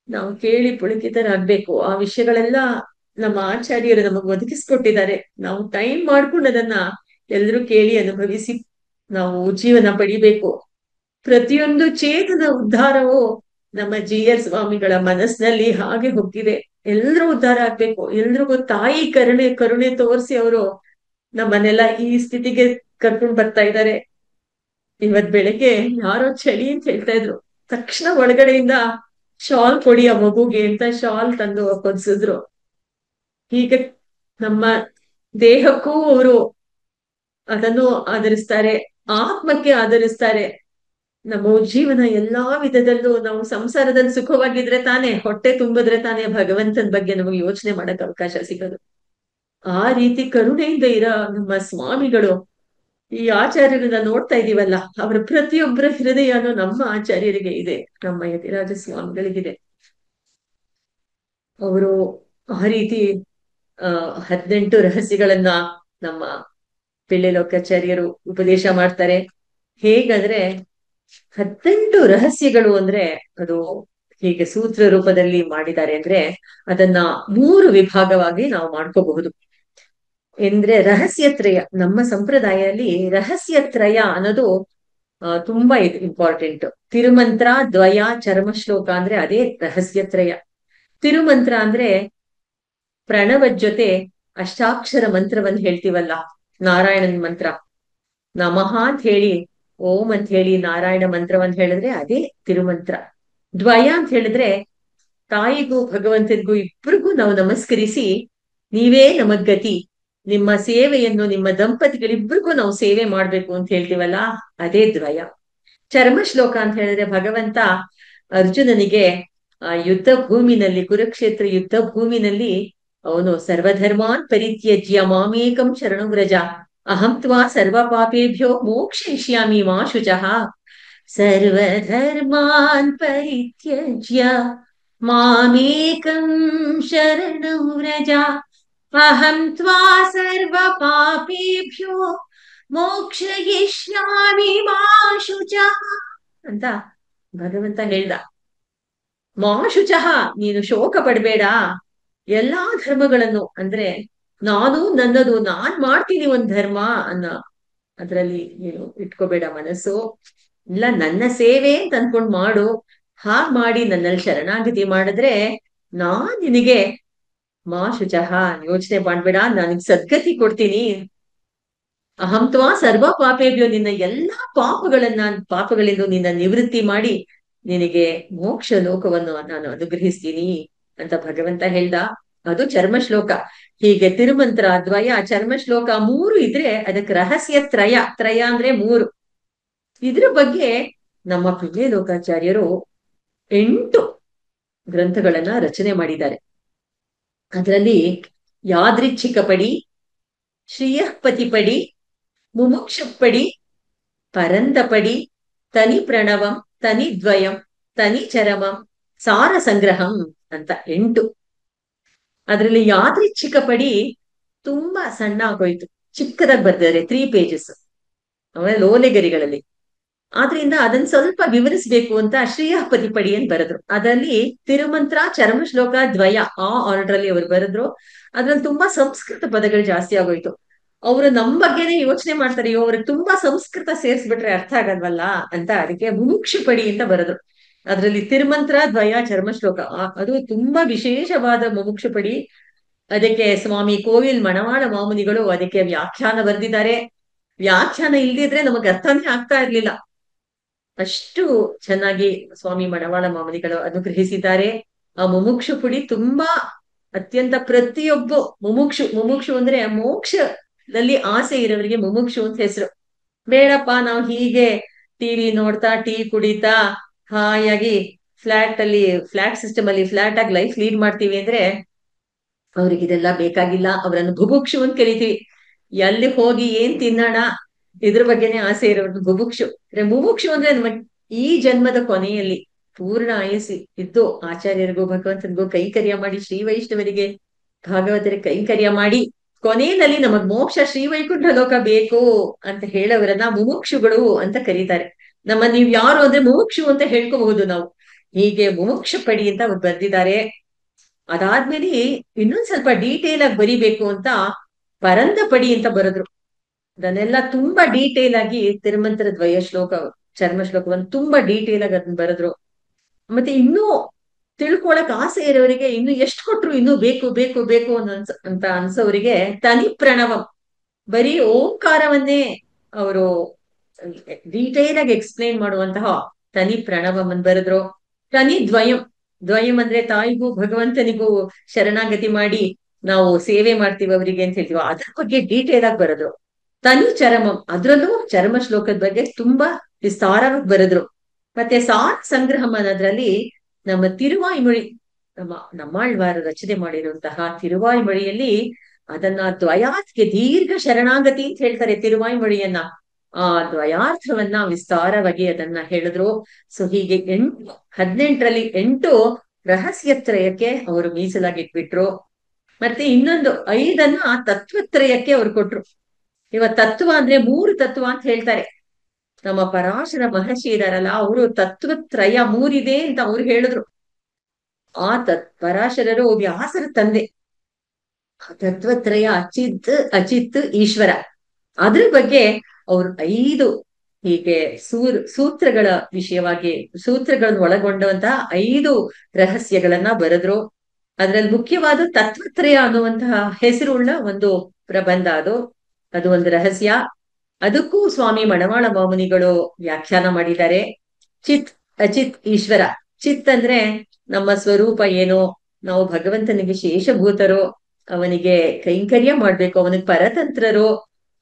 ನಾವು ಕೇಳಿ ಪುಳಕಿತರಾಗ್ಬೇಕು. ಆ ವಿಷಯಗಳೆಲ್ಲ ನಮ್ಮ ಆಚಾರ್ಯರು ನಮಗ್ ಒದಗಿಸ್ಕೊಟ್ಟಿದ್ದಾರೆ. ನಾವು ಟೈಮ್ ಮಾಡ್ಕೊಂಡು ಅದನ್ನ ಎಲ್ರೂ ಕೇಳಿ ಅನುಭವಿಸಿ ನಾವು ಜೀವನ ಪಡಿಬೇಕು. ಪ್ರತಿಯೊಂದು ಚೇತನ ಉದ್ಧಾರವು ನಮ್ಮ ಸ್ವಾಮಿಗಳ ಮನಸ್ಸಿನಲ್ಲಿ ಹಾಗೆ ಹೋಗಿದೆ. ಎಲ್ರೂ ಉದ್ಧಾರ ಆಗ್ಬೇಕು. ಎಲ್ರಿಗೂ ತಾಯಿ ಕರುಣೆ ತೋರಿಸಿ ಅವರು ನಮ್ಮನ್ನೆಲ್ಲ ಈ ಸ್ಥಿತಿಗೆ ಕರ್ಕೊಂಡು ಬರ್ತಾ ಇದ್ದಾರೆ. ಇವತ್ ಬೆಳಗ್ಗೆ ಯಾರೋ ಚಳಿ ಅಂತ ಹೇಳ್ತಾ ಇದ್ರು, ತಕ್ಷಣ ಒಳಗಡೆಯಿಂದ ಶಾಲ್ ಕೊಡಿ ಆ ಮಗುಗೆ ಅಂತ ಶಾಲ್ ತಂದು ಹೊದ್ಸಿದ್ರು. ಹೀಗೆ ನಮ್ಮ ದೇಹಕ್ಕೂ ಅವರು ಅದನ್ನು ಆಧರಿಸ್ತಾರೆ, ಆತ್ಮಕ್ಕೆ ಆಧರಿಸ್ತಾರೆ. ನಮ್ಮ ಜೀವನ ಎಲ್ಲಾ ವಿಧದಲ್ಲೂ ನಾವು ಸಂಸಾರದಲ್ಲಿ ಸುಖವಾಗಿದ್ರೆ ತಾನೇ, ಹೊಟ್ಟೆ ತುಂಬಿದ್ರೆ ತಾನೇ ಭಗವಂತನ ಬಗ್ಗೆ ನಮಗೆ ಯೋಚನೆ ಮಾಡಕ್ ಅವಕಾಶ ಸಿಗೋದು. ಆ ರೀತಿ ಕರುಣೆಯಿಂದ ಇರೋ ನಮ್ಮ ಸ್ವಾಮಿಗಳು, ಈ ಆಚಾರ್ಯರನ್ನ ನೋಡ್ತಾ ಇದೀವಲ್ಲ, ಅವರ ಪ್ರತಿಯೊಬ್ಬರ ಹೃದಯನೂ ನಮ್ಮ ಆಚಾರ್ಯರಿಗೆ ಇದೆ, ನಮ್ಮ ಯತಿರಾಜ ಸ್ವಾಮಿಗಳಿಗಿದೆ. ಅವರು ಆ ರೀತಿ 18 ರಹಸ್ಯಗಳನ್ನ ನಮ್ಮ ಪಿಳ್ಳೆ ಲೋಕಾಚಾರ್ಯರು ಉಪದೇಶ ಮಾಡ್ತಾರೆ. ಹೇಗಂದ್ರೆ 18 ರಹಸ್ಯಗಳು ಅಂದ್ರೆ ಅದು ಹೀಗೆ ಸೂತ್ರ ರೂಪದಲ್ಲಿ ಮಾಡಿದ್ದಾರೆ ಅಂದ್ರೆ ಅದನ್ನ 3 ವಿಭಾಗವಾಗಿ ನಾವು ಮಾಡ್ಕೋಬಹುದು. ಅಂದ್ರೆ ರಹಸ್ಯತ್ರಯ, ನಮ್ಮ ಸಂಪ್ರದಾಯದಲ್ಲಿ ರಹಸ್ಯತ್ರಯ ಅನ್ನೋದು ತುಂಬಾ ಇಂಪಾರ್ಟೆಂಟ್. ತಿರುಮಂತ್ರ, ದ್ವಯ, ಚರ್ಮ ಶ್ಲೋಕ ಅಂದ್ರೆ ಅದೇ ರಹಸ್ಯತ್ರಯ. ತಿರುಮಂತ್ರ ಅಂದ್ರೆ ಪ್ರಣವದ ಜೊತೆ ಅಷ್ಟಾಕ್ಷರ ಮಂತ್ರವನ್ನು ಹೇಳ್ತೀವಲ್ಲ, ನಾರಾಯಣನ್ ಮಂತ್ರ. ನಮಃ ಅಂತ ಹೇಳಿ ಓಂ ಅಂತ ಹೇಳಿ ನಾರಾಯಣ ಮಂತ್ರವನ್ನು ಹೇಳಿದ್ರೆ ಅದೇ ತಿರುಮಂತ್ರ. ದ್ವಯ ಅಂತ ಹೇಳಿದ್ರೆ ತಾಯಿಗೂ ಭಗವಂತನಿಗೂ ಇಬ್ಬರಿಗೂ ನಾವು ನಮಸ್ಕರಿಸಿ ನೀವೇ ನಮಗ್ ಗತಿ, ನಿಮ್ಮ ಸೇವೆಯನ್ನು ನಿಮ್ಮ ದಂಪತಿಗಳಿಬ್ರಿಗೂ ನಾವು ಸೇವೆ ಮಾಡ್ಬೇಕು ಅಂತ ಹೇಳ್ತೀವಲ್ಲ, ಅದೇ ದ್ವಯ. ಚರ್ಮ ಶ್ಲೋಕ ಅಂತ ಹೇಳಿದ್ರೆ ಭಗವಂತ ಅರ್ಜುನನಿಗೆ ಯುದ್ಧ ಭೂಮಿನಲ್ಲಿ, ಕುರುಕ್ಷೇತ್ರ ಯುದ್ಧ ಭೂಮಿನಲ್ಲಿ ಅವನು ಸರ್ವಧರ್ಮಾನ್ ಪರಿತ್ಯಜ್ಯ ಮಾಮೇಕಂ ಶರಣು ವ್ರಜ ಅಹಂ ತ್ವಾ ಸರ್ವ ಪಾಪೇಭ್ಯೋ ಮೋಕ್ಷಯಿಷ್ಯಾಮಿ ಮಾ ಶುಚಃ. ಸರ್ವಧರ್ಮಾನ್ ಪರಿತ್ಯಜ್ಯ ಮಾಮೇಕಂ ಶರಣು ವ್ರಜ ಅಹಂ ತ್ವಾ ಸರ್ವ ಪಾಪೇಭ್ಯೋ ಮೋಕ್ಷಯಿಷ್ಯಾಮಿ ಮಾ ಶುಚಃ ಅಂತ ಭಗವಂತ ಹೇಳ್ದ. ಮಾ ಶುಚಃ, ನೀನು ಶೋಕ ಪಡ್ಬೇಡ. ಎಲ್ಲಾ ಧರ್ಮಗಳನ್ನು ಅಂದ್ರೆ ನಾನು ನನ್ನದು, ನಾನ್ ಮಾಡ್ತೀನಿ ಒಂದ್ ಧರ್ಮ ಅನ್ನೋ ಅದ್ರಲ್ಲಿ ನೀನು ಇಟ್ಕೋಬೇಡ ಮನಸ್ಸು. ಇಲ್ಲ ನನ್ನ ಸೇವೆ ಅಂತ ಅನ್ಕೊಂಡ್ ಮಾಡು. ಹಾಗ್ ಮಾಡಿ ನನ್ನಲ್ಲಿ ಶರಣಾಗತಿ ಮಾಡಿದ್ರೆ ನಾನ್ ನಿನಗೆ ಮಾ ಶುಚಃ, ಯೋಚನೆ ಮಾಡ್ಬೇಡ, ನನಗ್ ಸದ್ಗತಿ ಕೊಡ್ತೀನಿ. ಅಹಂ ತ್ವಾ ಸರ್ವ ಪಾಪೇಭ್ಯೋ, ನಿನ್ನ ಎಲ್ಲಾ ಪಾಪಗಳಿಂದ ನಿನ್ನ ನಿವೃತ್ತಿ ಮಾಡಿ ನಿನಗೆ ಮೋಕ್ಷ ಲೋಕವನ್ನು ನಾನು ಅನುಗ್ರಹಿಸ್ತೀನಿ ಅಂತ ಭಗವಂತ ಹೇಳ್ದ. ಅದು ಚರ್ಮ ಶ್ಲೋಕ. ಹೀಗೆ ತಿರುಮಂತ್ರ, ದ್ವಯ, ಚರ್ಮ ಶ್ಲೋಕ 3 ಇದ್ರೆ ಅದಕ್ಕೆ ರಹಸ್ಯ ತ್ರಯ. ತ್ರಯ ಅಂದ್ರೆ 3. ಇದ್ರ ಬಗ್ಗೆ ನಮ್ಮ ಪಿಳ್ಳೆ ಲೋಕಾಚಾರ್ಯರು 8 ಗ್ರಂಥಗಳನ್ನ ರಚನೆ ಮಾಡಿದ್ದಾರೆ. ಅದರಲ್ಲಿ ಯಾದೃಚ್ಛಿಕ ಪಡಿ, ಶ್ರೀಯಃಪತಿ ಪಡಿ, ಮುಮುಕ್ಷುಪಡಿ, ಪರಂತಪಡಿ, ತನಿ ಪ್ರಣವಂ, ತನಿ ದ್ವಯಂ, ತನಿ ಚರಮಂ, ಸಾರ ಸಂಗ್ರಹಂ ಅಂತ 8. ಅದ್ರಲ್ಲಿ ಯಾದೃಚ್ಛಿಕ ಪಡಿ ತುಂಬಾ ಸಣ್ಣ ಆಗೋಯ್ತು, ಚಿಕ್ಕದಾಗಿ ಬರ್ದಿದ್ದಾರೆ, 3 pages. ಆಮೇಲೆ ಲೋಲೆಗರಿಗಳಲ್ಲಿ. ಆದ್ರಿಂದ ಅದನ್ನ ಸ್ವಲ್ಪ ವಿವರಿಸ್ಬೇಕು ಅಂತ ಶ್ರೀಯಃಪತಿ ಪಡಿ ಅಂತ ಬರೆದ್ರು. ಅದರಲ್ಲಿ ತಿರುಮಂತ್ರ, ಚರ್ಮ ಶ್ಲೋಕ, ದ್ವಯ ಆ ಆರ್ಡರ್ ಅಲ್ಲಿ ಅವರು ಬರೆದ್ರು. ಅದ್ರಲ್ಲಿ ತುಂಬಾ ಸಂಸ್ಕೃತ ಪದಗಳು ಜಾಸ್ತಿ ಆಗೋಯ್ತು. ಅವರು ನಮ್ ಬಗ್ಗೆನೆ ಯೋಚನೆ ಮಾಡ್ತಾರೆ, ಅವ್ರಿಗೆ ತುಂಬಾ ಸಂಸ್ಕೃತ ಸೇರ್ಸ್ಬಿಟ್ರೆ ಅರ್ಥ ಆಗಲ್ವಲ್ಲ ಅಂತ, ಅದಕ್ಕೆ ಮುಮುಕ್ಷು ಪಡಿ ಅಂತ ಬರೆದ್ರು. ಅದ್ರಲ್ಲಿ ತಿರುಮಂತ್ರ, ದ್ವಯ, ಚರ್ಮ ಶ್ಲೋಕ ಅದು ತುಂಬಾ ವಿಶೇಷವಾದ ಮುಮುಕ್ಷು ಪಡಿ. ಅದಕ್ಕೆ ಸ್ವಾಮಿ ಕೋವಿಲ್ ಮಣವಾಳ ಮಾಮುನಿಗಳು ಅದಕ್ಕೆ ವ್ಯಾಖ್ಯಾನ ಬರೆದಿದ್ದಾರೆ. ವ್ಯಾಖ್ಯಾನ ಇಲ್ದಿದ್ರೆ ನಮಗ್ ಅರ್ಥನೇ ಆಗ್ತಾ ಇರ್ಲಿಲ್ಲ, ಅಷ್ಟು ಚೆನ್ನಾಗಿ ಸ್ವಾಮಿ ಮಣವಾಳ ಮಾಮುನಿಗಳು ಅನುಗ್ರಹಿಸಿದ್ದಾರೆ. ಆ ಮುಮುಕ್ಷು ಪುಡಿ ತುಂಬಾ ಅತ್ಯಂತ ಪ್ರತಿಯೊಬ್ಬ ಮುಮುಕ್ಷು ಅಂದ್ರೆ ಮೋಕ್ಷದಲ್ಲಿ ಆಸೆ ಇರೋರಿಗೆ ಮುಮುಕ್ಷು ಅಂತ ಹೆಸರು. ಬೇಡಪ್ಪ ನಾವು ಹೀಗೆ ಟಿವಿ ನೋಡ್ತಾ, ಟೀ ಕುಡಿತಾ, ಹಾಯಾಗಿ ಫ್ಲಾಟ್ ಸಿಸ್ಟಮ್ ಅಲ್ಲಿ ಫ್ಲಾಟ್ ಆಗಿ ಲೈಫ್ ಲೀಡ್ ಮಾಡ್ತೀವಿ ಅಂದ್ರೆ ಅವ್ರಿಗೆ ಇದೆಲ್ಲ ಬೇಕಾಗಿಲ್ಲ. ಅವರನ್ನು ಬುಭುಕ್ಷು ಅಂತ ಕರಿತೀವಿ. ಎಲ್ಲಿ ಹೋಗಿ ಏನ್ ತಿನ್ನೋಣ ಇದ್ರ ಬಗ್ಗೆನೇ ಆಸೆ ಇರೋದು ಬುಭುಕ್ಷು. ಅಂದ್ರೆ ಮುಮುಕ್ಷು ಅಂದ್ರೆ ಈ ಜನ್ಮದ ಕೊನೆಯಲ್ಲಿ ಪೂರ್ಣ ಆಯಸ್ಸಿ ಇದ್ದು ಆಚಾರ್ಯರಿಗೂ ಭಗವಂತನಿಗೂ ಕೈಂಕರ್ಯ ಮಾಡಿ, ಶ್ರೀ ವೈಷ್ಣವರಿಗೆ ಭಾಗವತರಿಗೆ ಕೈಂಕರ್ಯ ಮಾಡಿ, ಕೊನೆಯಲ್ಲಿ ನಮಗ್ ಮೋಕ್ಷ ಶ್ರೀ ವೈಕುಂಠ ಲೋಕ ಬೇಕು ಅಂತ ಹೇಳೋವರನ್ನ ಮುಮುಕ್ಷುಗಳು ಅಂತ ಕರೀತಾರೆ. ನೀವ್ ಯಾರು ಅಂದ್ರೆ ಮುಮುಕ್ಷು ಅಂತ ಹೇಳ್ಕೋಬಹುದು ನಾವು. ಹೀಗೆ ಮುಮುಕ್ಷ ಪಡಿ ಅಂತ ಅವ್ರು ಬರ್ದಿದ್ದಾರೆ. ಅದಾದ್ಮೇಲೆ ಇನ್ನೊಂದ್ ಸ್ವಲ್ಪ ಡೀಟೇಲ್ ಆಗಿ ಬರಿಬೇಕು ಅಂತ ಪರಂದ ಪಡಿ ಅಂತ ಬರೆದ್ರು. ಅದನ್ನೆಲ್ಲ ತುಂಬಾ ಡೀಟೇಲ್ ಆಗಿ ತಿರುಮಂತ್ರ ದ್ವಯ ಶ್ಲೋಕ, ಚರ್ಮ ಶ್ಲೋಕವನ್ನು ತುಂಬಾ ಡೀಟೇಲ್ ಆಗಿ ಅದನ್ನ ಬರೆದ್ರು. ಮತ್ತೆ ಇನ್ನೂ ತಿಳ್ಕೊಳಕ್ ಆಸೆ ಇರೋರಿಗೆ ಇನ್ನು ಎಷ್ಟು ಕೊಟ್ರು ಇನ್ನೂ ಬೇಕು ಬೇಕು ಬೇಕು ಅಂತ ಅನ್ಸೋರಿಗೆ ತನಿ ಪ್ರಣವಂ, ಬರೀ ಓಂಕಾರವನ್ನೇ ಅವರು ಡೀಟೇಲ್ ಆಗಿ ಎಕ್ಸ್ಪ್ಲೇನ್ ಮಾಡುವಂತಹ ತನಿ ಪ್ರಣವಂ ಅನ್ ಬರೆದ್ರು. ತನಿ ದ್ವಯಂ, ದ್ವಯಂ ಅಂದ್ರೆ ತಾಯಿಗೂ ಭಗವಂತನಿಗೂ ಶರಣಾಗತಿ ಮಾಡಿ ನಾವು ಸೇವೆ ಮಾಡ್ತೀವಿ ಅವರಿಗೆ ಅಂತ ಹೇಳ್ತೀವಿ, ಅದ್ರ ಬಗ್ಗೆ ಡೀಟೇಲ್ ಆಗಿ ಬರೆದ್ರು. ತನಿ ಚರಮಂ, ಅದ್ರಲ್ಲೂ ಚರ್ಮ ಶ್ಲೋಕದ ಬಗ್ಗೆ ತುಂಬಾ ವಿಸ್ತಾರವಾಗಿ ಬರೆದ್ರು. ಮತ್ತೆ ಸಾರ ಸಂಗ್ರಹಂ ಅನ್ನೋದ್ರಲ್ಲಿ ನಮ್ಮ ತಿರುವಾಯ್ಮೊಳಿ, ನಮ್ಮಾಳ್ವಾರು ರಚನೆ ಮಾಡಿರುವಂತಹ ತಿರುವಾಯ್ಮೊಳಿಯಲ್ಲಿ ಅದನ್ನ ದ್ವಯಾರ್ತ್ಗೆ ದೀರ್ಘ ಶರಣಾಗತಿ ಅಂತ ಹೇಳ್ತಾರೆ ತಿರುವಾಯ್ಮೊಳಿಯನ್ನ. ಆ ದ್ವಯಾರ್ಥವನ್ನ ವಿಸ್ತಾರವಾಗಿ ಅದನ್ನ ಹೇಳಿದ್ರು. ಸೊ ಹೀಗೆ 18ರಲ್ಲಿ 8 ರಹಸ್ಯತ್ರಯಕ್ಕೆ ಅವರು ಮೀಸಲಾಗಿಟ್ಬಿಟ್ರು. ಮತ್ತೆ ಇನ್ನೊಂದು 5 ತತ್ವತ್ರಯಕ್ಕೆ ಅವ್ರು ಕೊಟ್ರು. ತತ್ವ ಅಂದ್ರೆ 3 ತತ್ವ ಅಂತ ಹೇಳ್ತಾರೆ. ನಮ್ಮ ಪರಾಶರ ಮಹರ್ಷಿ ಇದಾರಲ್ಲ, ಅವರು ತತ್ವತ್ರಯ 3 ಇದೆ ಅಂತ ಅವ್ರು ಹೇಳಿದ್ರು. ಆ ಪರಾಶರರು ವ್ಯಾಸರ ತಂದೆ. ತತ್ವತ್ರಯ ಅಚಿತ್ ಈಶ್ವರ, ಅದ್ರ ಬಗ್ಗೆ ಅವ್ರು 5 ಹೀಗೆ ಸೂತ್ರಗಳ ವಿಷಯವಾಗಿ ಸೂತ್ರಗಳನ್ನು ಒಳಗೊಂಡಂತಹ 5 ರಹಸ್ಯಗಳನ್ನ ಬರೆದ್ರು. ಅದ್ರಲ್ಲಿ ಮುಖ್ಯವಾದ ತತ್ವತ್ರಯ ಅನ್ನುವಂತಹ ಹೆಸರುಳ್ಳ ಒಂದು ಪ್ರಬಂಧ ಅದು ಒಂದು ರಹಸ್ಯ. ಅದಕ್ಕೂ ಸ್ವಾಮಿ ಮಣವಾಳ ಮಾಮುನಿಗಳು ವ್ಯಾಖ್ಯಾನ ಮಾಡಿದ್ದಾರೆ. ಚಿತ್ ಅಚಿತ್ ಈಶ್ವರ. ಚಿತ್ ಅಂದ್ರೆ ನಮ್ಮ ಸ್ವರೂಪ ಏನು, ನಾವು ಭಗವಂತನಿಗೆ ಶೇಷಭೂತರು, ಅವನಿಗೆ ಕೈಂಕರ್ಯ ಮಾಡ್ಬೇಕು, ಅವನಿಗೆ ಪರತಂತ್ರರು,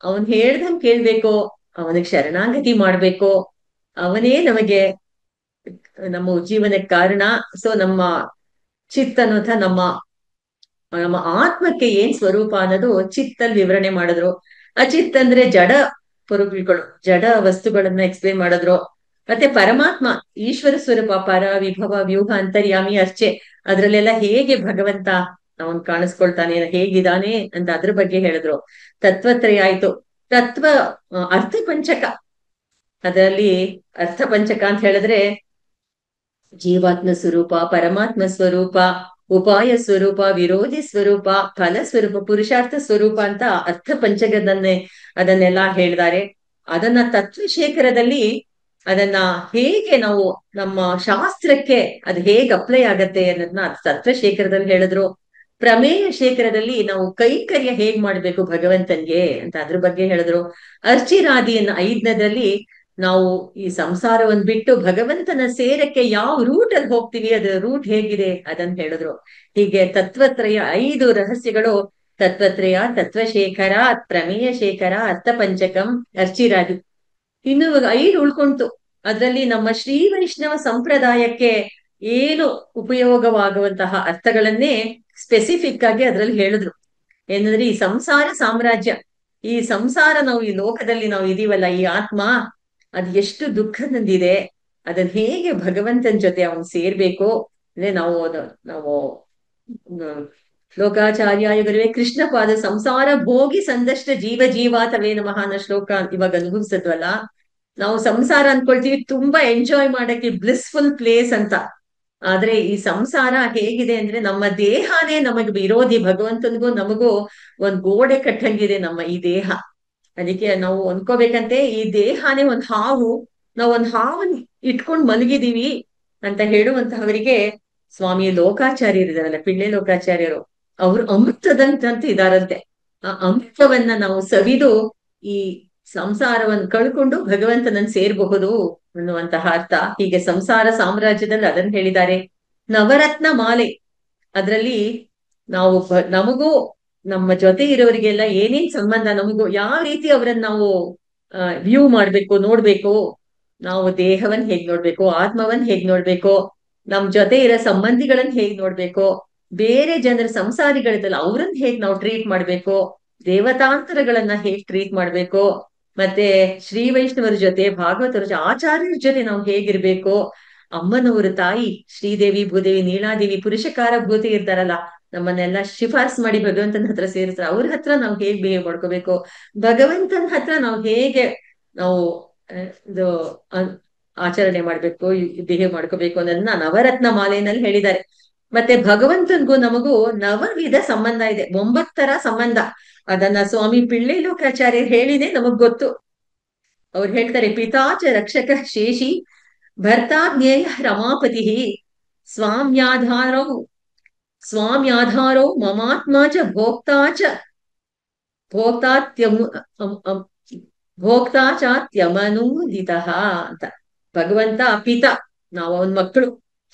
ಅವನ್ ಹೇಳ್ದಂಗ್ ಕೇಳ್ಬೇಕು, ಅವನಿಗೆ ಶರಣಾಗತಿ ಮಾಡ್ಬೇಕು, ಅವನೇ ನಮಗೆ ನಮ್ಮ ಜೀವನಕ್ಕೆ ಕಾರಣ. ಸೊ ನಮ್ಮ ಚಿತ್ ಅನ್ನೋಥ ನಮ್ಮ ಆತ್ಮಕ್ಕೆ ಏನ್ ಸ್ವರೂಪ ಅನ್ನೋದು ಚಿತ್ತಲ್ಲಿ ವಿವರಣೆ ಮಾಡಿದ್ರು. ಅಚಿತ್ ಅಂದ್ರೆ ಜಡ ಪುರುಗಳು, ಜಡ ವಸ್ತುಗಳನ್ನ ಎಕ್ಸ್ಪ್ಲೇನ್ ಮಾಡಿದ್ರು. ಮತ್ತೆ ಪರಮಾತ್ಮ ಈಶ್ವರ ಸ್ವರೂಪ, ಪರ ವಿಭವ ವ್ಯೂಹ ಅಂತರ್ಯಾಮಿ ಅರ್ಚೆ, ಅದ್ರಲ್ಲೆಲ್ಲ ಹೇಗೆ ಭಗವಂತ ಅವನ್ ಕಾಣಿಸ್ಕೊಳ್ತಾನೆ, ಹೇಗಿದಾನೆ ಅಂತ ಅದ್ರ ಬಗ್ಗೆ ಹೇಳಿದ್ರು. ತತ್ವತ್ರಯ ಆಯ್ತು. ಅರ್ಥ ಪಂಚಕ, ಅದರಲ್ಲಿ ಅರ್ಥ ಪಂಚಕ ಅಂತ ಹೇಳಿದ್ರೆ ಜೀವಾತ್ಮ ಸ್ವರೂಪ, ಪರಮಾತ್ಮ ಸ್ವರೂಪ, ಉಪಾಯ ಸ್ವರೂಪ, ವಿರೋಧಿ ಸ್ವರೂಪ, ಫಲ ಸ್ವರೂಪ, ಪುರುಷಾರ್ಥ ಸ್ವರೂಪ ಅಂತ ಅರ್ಥ ಅದನ್ನೆಲ್ಲ ಹೇಳಿದ್ದಾರೆ. ಅದನ್ನ ತತ್ವಶೇಖರದಲ್ಲಿ ಅದನ್ನ ಹೇಗೆ ನಾವು ನಮ್ಮ ಶಾಸ್ತ್ರಕ್ಕೆ ಅದು ಹೇಗೆ ಅಪ್ಲೈ ಆಗತ್ತೆ ಅನ್ನೋದನ್ನ ತತ್ವಶೇಖರದಲ್ಲಿ ಹೇಳಿದ್ರು. ಪ್ರಮೇಯ ಶೇಖರದಲ್ಲಿ ನಾವು ಕೈಂಕರ್ಯ ಹೇಗ್ ಮಾಡ್ಬೇಕು ಭಗವಂತನ್ಗೆ ಅಂತ ಅದ್ರ ಬಗ್ಗೆ ಹೇಳಿದ್ರು. ಅರ್ಚಿರಾದಿಯನ್ನ 5ನೇದ್ರಲ್ಲಿ ನಾವು ಈ ಸಂಸಾರವನ್ನು ಬಿಟ್ಟು ಭಗವಂತನ ಸೇರಕ್ಕೆ ಯಾವ ರೂಟ್ ಅಲ್ಲಿ ಹೋಗ್ತೀವಿ, ಅದ್ರ ರೂಟ್ ಹೇಗಿದೆ ಅದನ್ನ ಹೇಳಿದ್ರು. ಹೀಗೆ ತತ್ವತ್ರಯ 5 ರಹಸ್ಯಗಳು, ತತ್ವತ್ರಯ, ತತ್ವಶೇಖರ, ಪ್ರಮೇಯ ಶೇಖರ, ಅರ್ಥ ಪಂಚಕಂ, ಅರ್ಚಿರಾದಿ. ಇನ್ನು 5 ಉಳ್ಕೊಂತು. ಅದ್ರಲ್ಲಿ ನಮ್ಮ ಶ್ರೀ ವೈಷ್ಣವ ಸಂಪ್ರದಾಯಕ್ಕೆ ಏನು ಉಪಯೋಗವಾಗುವಂತಹ ಅರ್ಥಗಳನ್ನೇ ಸ್ಪೆಸಿಫಿಕ್ ಆಗಿ ಅದ್ರಲ್ಲಿ ಹೇಳಿದ್ರು. ಏನಂದ್ರೆ ಈ ಸಂಸಾರ ಸಾಮ್ರಾಜ್ಯ, ಈ ಸಂಸಾರ, ನಾವು ಈ ಲೋಕದಲ್ಲಿ ನಾವು ಇದೀವಲ್ಲ, ಈ ಆತ್ಮ ಅದ್ ಎಷ್ಟು ದುಃಖದಿಂದಿದೆ, ಅದನ್ನ ಹೇಗೆ ಭಗವಂತನ ಜೊತೆ ಅವನ್ ಸೇರ್ಬೇಕು ಅಂದ್ರೆ ನಾವು ಲೋಕಾಚಾರ್ಯಾಯುಗರುವೆ ಕೃಷ್ಣ ಪಾದ ಸಂಸಾರ ಭೋಗಿ ಸಂದಷ್ಟ ಜೀವ ಜೀವಾತವೇ ನಮಃ ಅನ್ನೋ ಶ್ಲೋಕ ಇವಾಗ ಅನುಭವಿಸದ್ವಲ್ಲ. ನಾವು ಸಂಸಾರ ಅನ್ಕೊಳ್ತೀವಿ ತುಂಬಾ ಎಂಜಾಯ್ ಮಾಡಕ್ಕೆ ಬ್ಲಿಸ್ಫುಲ್ ಪ್ಲೇಸ್ ಅಂತ. ಆದ್ರೆ ಈ ಸಂಸಾರ ಹೇಗಿದೆ ಅಂದ್ರೆ ನಮ್ಮ ದೇಹನೇ ನಮಗ್ ವಿರೋಧಿ, ಭಗವಂತನಿಗೂ ನಮಗೂ ಒಂದ್ ಗೋಡೆ ಕಟ್ಟಂಗಿದೆ ನಮ್ಮ ಈ ದೇಹ. ಅದಕ್ಕೆ ನಾವು ಅನ್ಕೋಬೇಕಂತೆ ಈ ದೇಹನೇ ಒಂದ್ ಹಾವು, ನಾವ್ ಒಂದ್ ಹಾವನ್ ಇಟ್ಕೊಂಡ್ ಮಲಗಿದೀವಿ ಅಂತ ಹೇಳುವಂತಹವರಿಗೆ ಸ್ವಾಮಿ ಲೋಕಾಚಾರ್ಯರಿದಾರಲ್ಲ, ಪಿಳ್ಳೆ ಲೋಕಾಚಾರ್ಯರು, ಅವ್ರು ಅಮೃತದಂತಂತ ಇದಾರಂತೆ. ಆ ಅಮೃತವನ್ನ ನಾವು ಸವಿದು ಈ ಸಂಸಾರವನ್ನು ಕಳ್ಕೊಂಡು ಭಗವಂತನನ್ನ ಸೇರ್ಬಹುದು ಅನ್ನುವಂತಹ ಅರ್ಥ. ಹೀಗೆ ಸಂಸಾರ ಸಾಮ್ರಾಜ್ಯದಲ್ಲಿ ಅದನ್ನ ಹೇಳಿದ್ದಾರೆ. ನವರತ್ನ ಮಾಲೆ, ಅದ್ರಲ್ಲಿ ನಾವು ನಮಗೂ ನಮ್ಮ ಜೊತೆ ಇರೋರಿಗೆಲ್ಲ ಏನೇನ್ ಸಂಬಂಧ, ನಮಗೂ ಯಾವ ರೀತಿ ಅವರನ್ನ ನಾವು ವ್ಯೂ ಮಾಡ್ಬೇಕು, ನೋಡ್ಬೇಕು, ನಾವು ದೇಹವನ್ನ ಹೇಗ್ ನೋಡ್ಬೇಕು, ಆತ್ಮವನ್ನ ಹೇಗ್ ನೋಡ್ಬೇಕು, ನಮ್ ಜೊತೆ ಇರೋ ಸಂಬಂಧಿಗಳನ್ನ ಹೇಗ್ ನೋಡ್ಬೇಕು, ಬೇರೆ ಜನರ ಸಂಸಾರಿಗಳಿದ್ದಲ್ಲ ಅವ್ರನ್ನ ಹೇಗ್ ನಾವು ಟ್ರೀಟ್ ಮಾಡ್ಬೇಕು, ದೇವತಾಂತರಗಳನ್ನ ಹೇಗ್ ಟ್ರೀಟ್ ಮಾಡ್ಬೇಕು, ಮತ್ತೆ ಶ್ರೀ ವೈಷ್ಣವರ ಜೊತೆ ಭಾಗವತರ ಜೊತೆ ಆಚಾರ್ಯರ ಜೊತೆ ನಾವು ಹೇಗಿರ್ಬೇಕು, ಅಮ್ಮನವರು ತಾಯಿ ಶ್ರೀದೇವಿ ಭೂದೇವಿ ನೀಳಾದೇವಿ ಪುರುಷಕಾರ ಭೂತಿ ಇರ್ತಾರಲ್ಲ, ನಮ್ಮನ್ನೆಲ್ಲ ಶಿಫಾರಸ್ ಮಾಡಿ ಭಗವಂತನ ಹತ್ರ ಸೇರಿಸ್ತಾರೆ, ಅವ್ರ ಹತ್ರ ನಾವು ಹೇಗ್ ಬಿಹೇವ್ ಮಾಡ್ಕೋಬೇಕು, ಭಗವಂತನ ಹತ್ರ ನಾವು ಹೇಗೆ ನಾವು ಇದು ಆಚರಣೆ ಮಾಡ್ಬೇಕು, ಬಿಹೇವ್ ಮಾಡ್ಕೋಬೇಕು ಅನ್ನೋದನ್ನ ನವರತ್ನ ಮಾಲೆಯಲ್ಲಿ ಹೇಳಿದ್ದಾರೆ. ಮತ್ತೆ ಭಗವಂತನ್ಗೂ ನಮಗೂ ನವವಿಧ ಸಂಬಂಧ ಇದೆ, 9 ಸಂಬಂಧ. ಅದನ್ನ ಸ್ವಾಮಿ ಪಿಳ್ಳೆ ಲೋಕಾಚಾರ್ಯರು ಹೇಳಿನೇ ನಮಗ್ ಗೊತ್ತು. ಅವ್ರು ಹೇಳ್ತಾರೆ, ಪಿತಾಚ ರಕ್ಷಕ ಶೇಷಿ ಭರ್ತಾಜ್ಞೇಯ ರಮಾಪತಿ ಸ್ವಾಮ್ಯಾಧಾರೌ ಸ್ವಾಮ್ಯಾಧಾರೋ ಮಮಾತ್ಮ ಚ ಭೋಕ್ತಾ ಚ ಭೋಕ್ತಾತ್ಯಮು ಭೋಕ್ತಾಚಾತ್ಯಮನೂದಿತ ಅಂತ. ಭಗವಂತ ಪಿತ, ನಾವು ಅವನ್ ಮಕ್ಕಳು.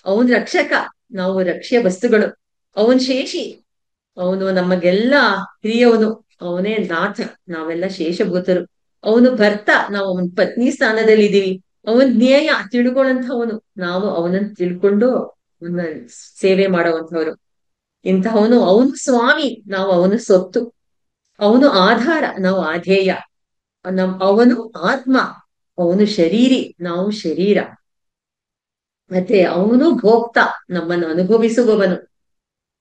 ಅವನ್ ರಕ್ಷಕ, ನಾವು ರಕ್ಷ್ಯ ವಸ್ತುಗಳು. ಅವನ್ ಶೇಷಿ, ಅವನು ನಮಗೆಲ್ಲ ಹಿರಿಯವನು. ಅವನೇ ನಾಥ, ನಾವೆಲ್ಲ ಶೇಷಭೂತರು. ಅವನು ಭರ್ತ, ನಾವು ಅವನ ಪತ್ನಿ ಸ್ಥಾನದಲ್ಲಿ ಇದ್ದೀವಿ. ಅವನ್ ಜ್ಞೇಯ, ತಿಳ್ಕೊಳ್ಳಂಥವನು, ನಾವು ಅವನನ್ನ ತಿಳ್ಕೊಂಡು ಅವನ ಸೇವೆ ಮಾಡುವಂಥವ್ರು ಇಂಥವನು. ಅವನು ಸ್ವಾಮಿ, ನಾವು ಅವನು ಸೊತ್ತು. ಅವನು ಆಧಾರ, ನಾವು ಆಧೇಯ. ಅವನು ಆತ್ಮ, ಅವನು ಶರೀರಿ, ನಾವು ಶರೀರ. ಮತ್ತೆ ಅವನು ಭೋಕ್ತ, ನಮ್ಮನ್ನು ಅನುಭವಿಸುವವನು.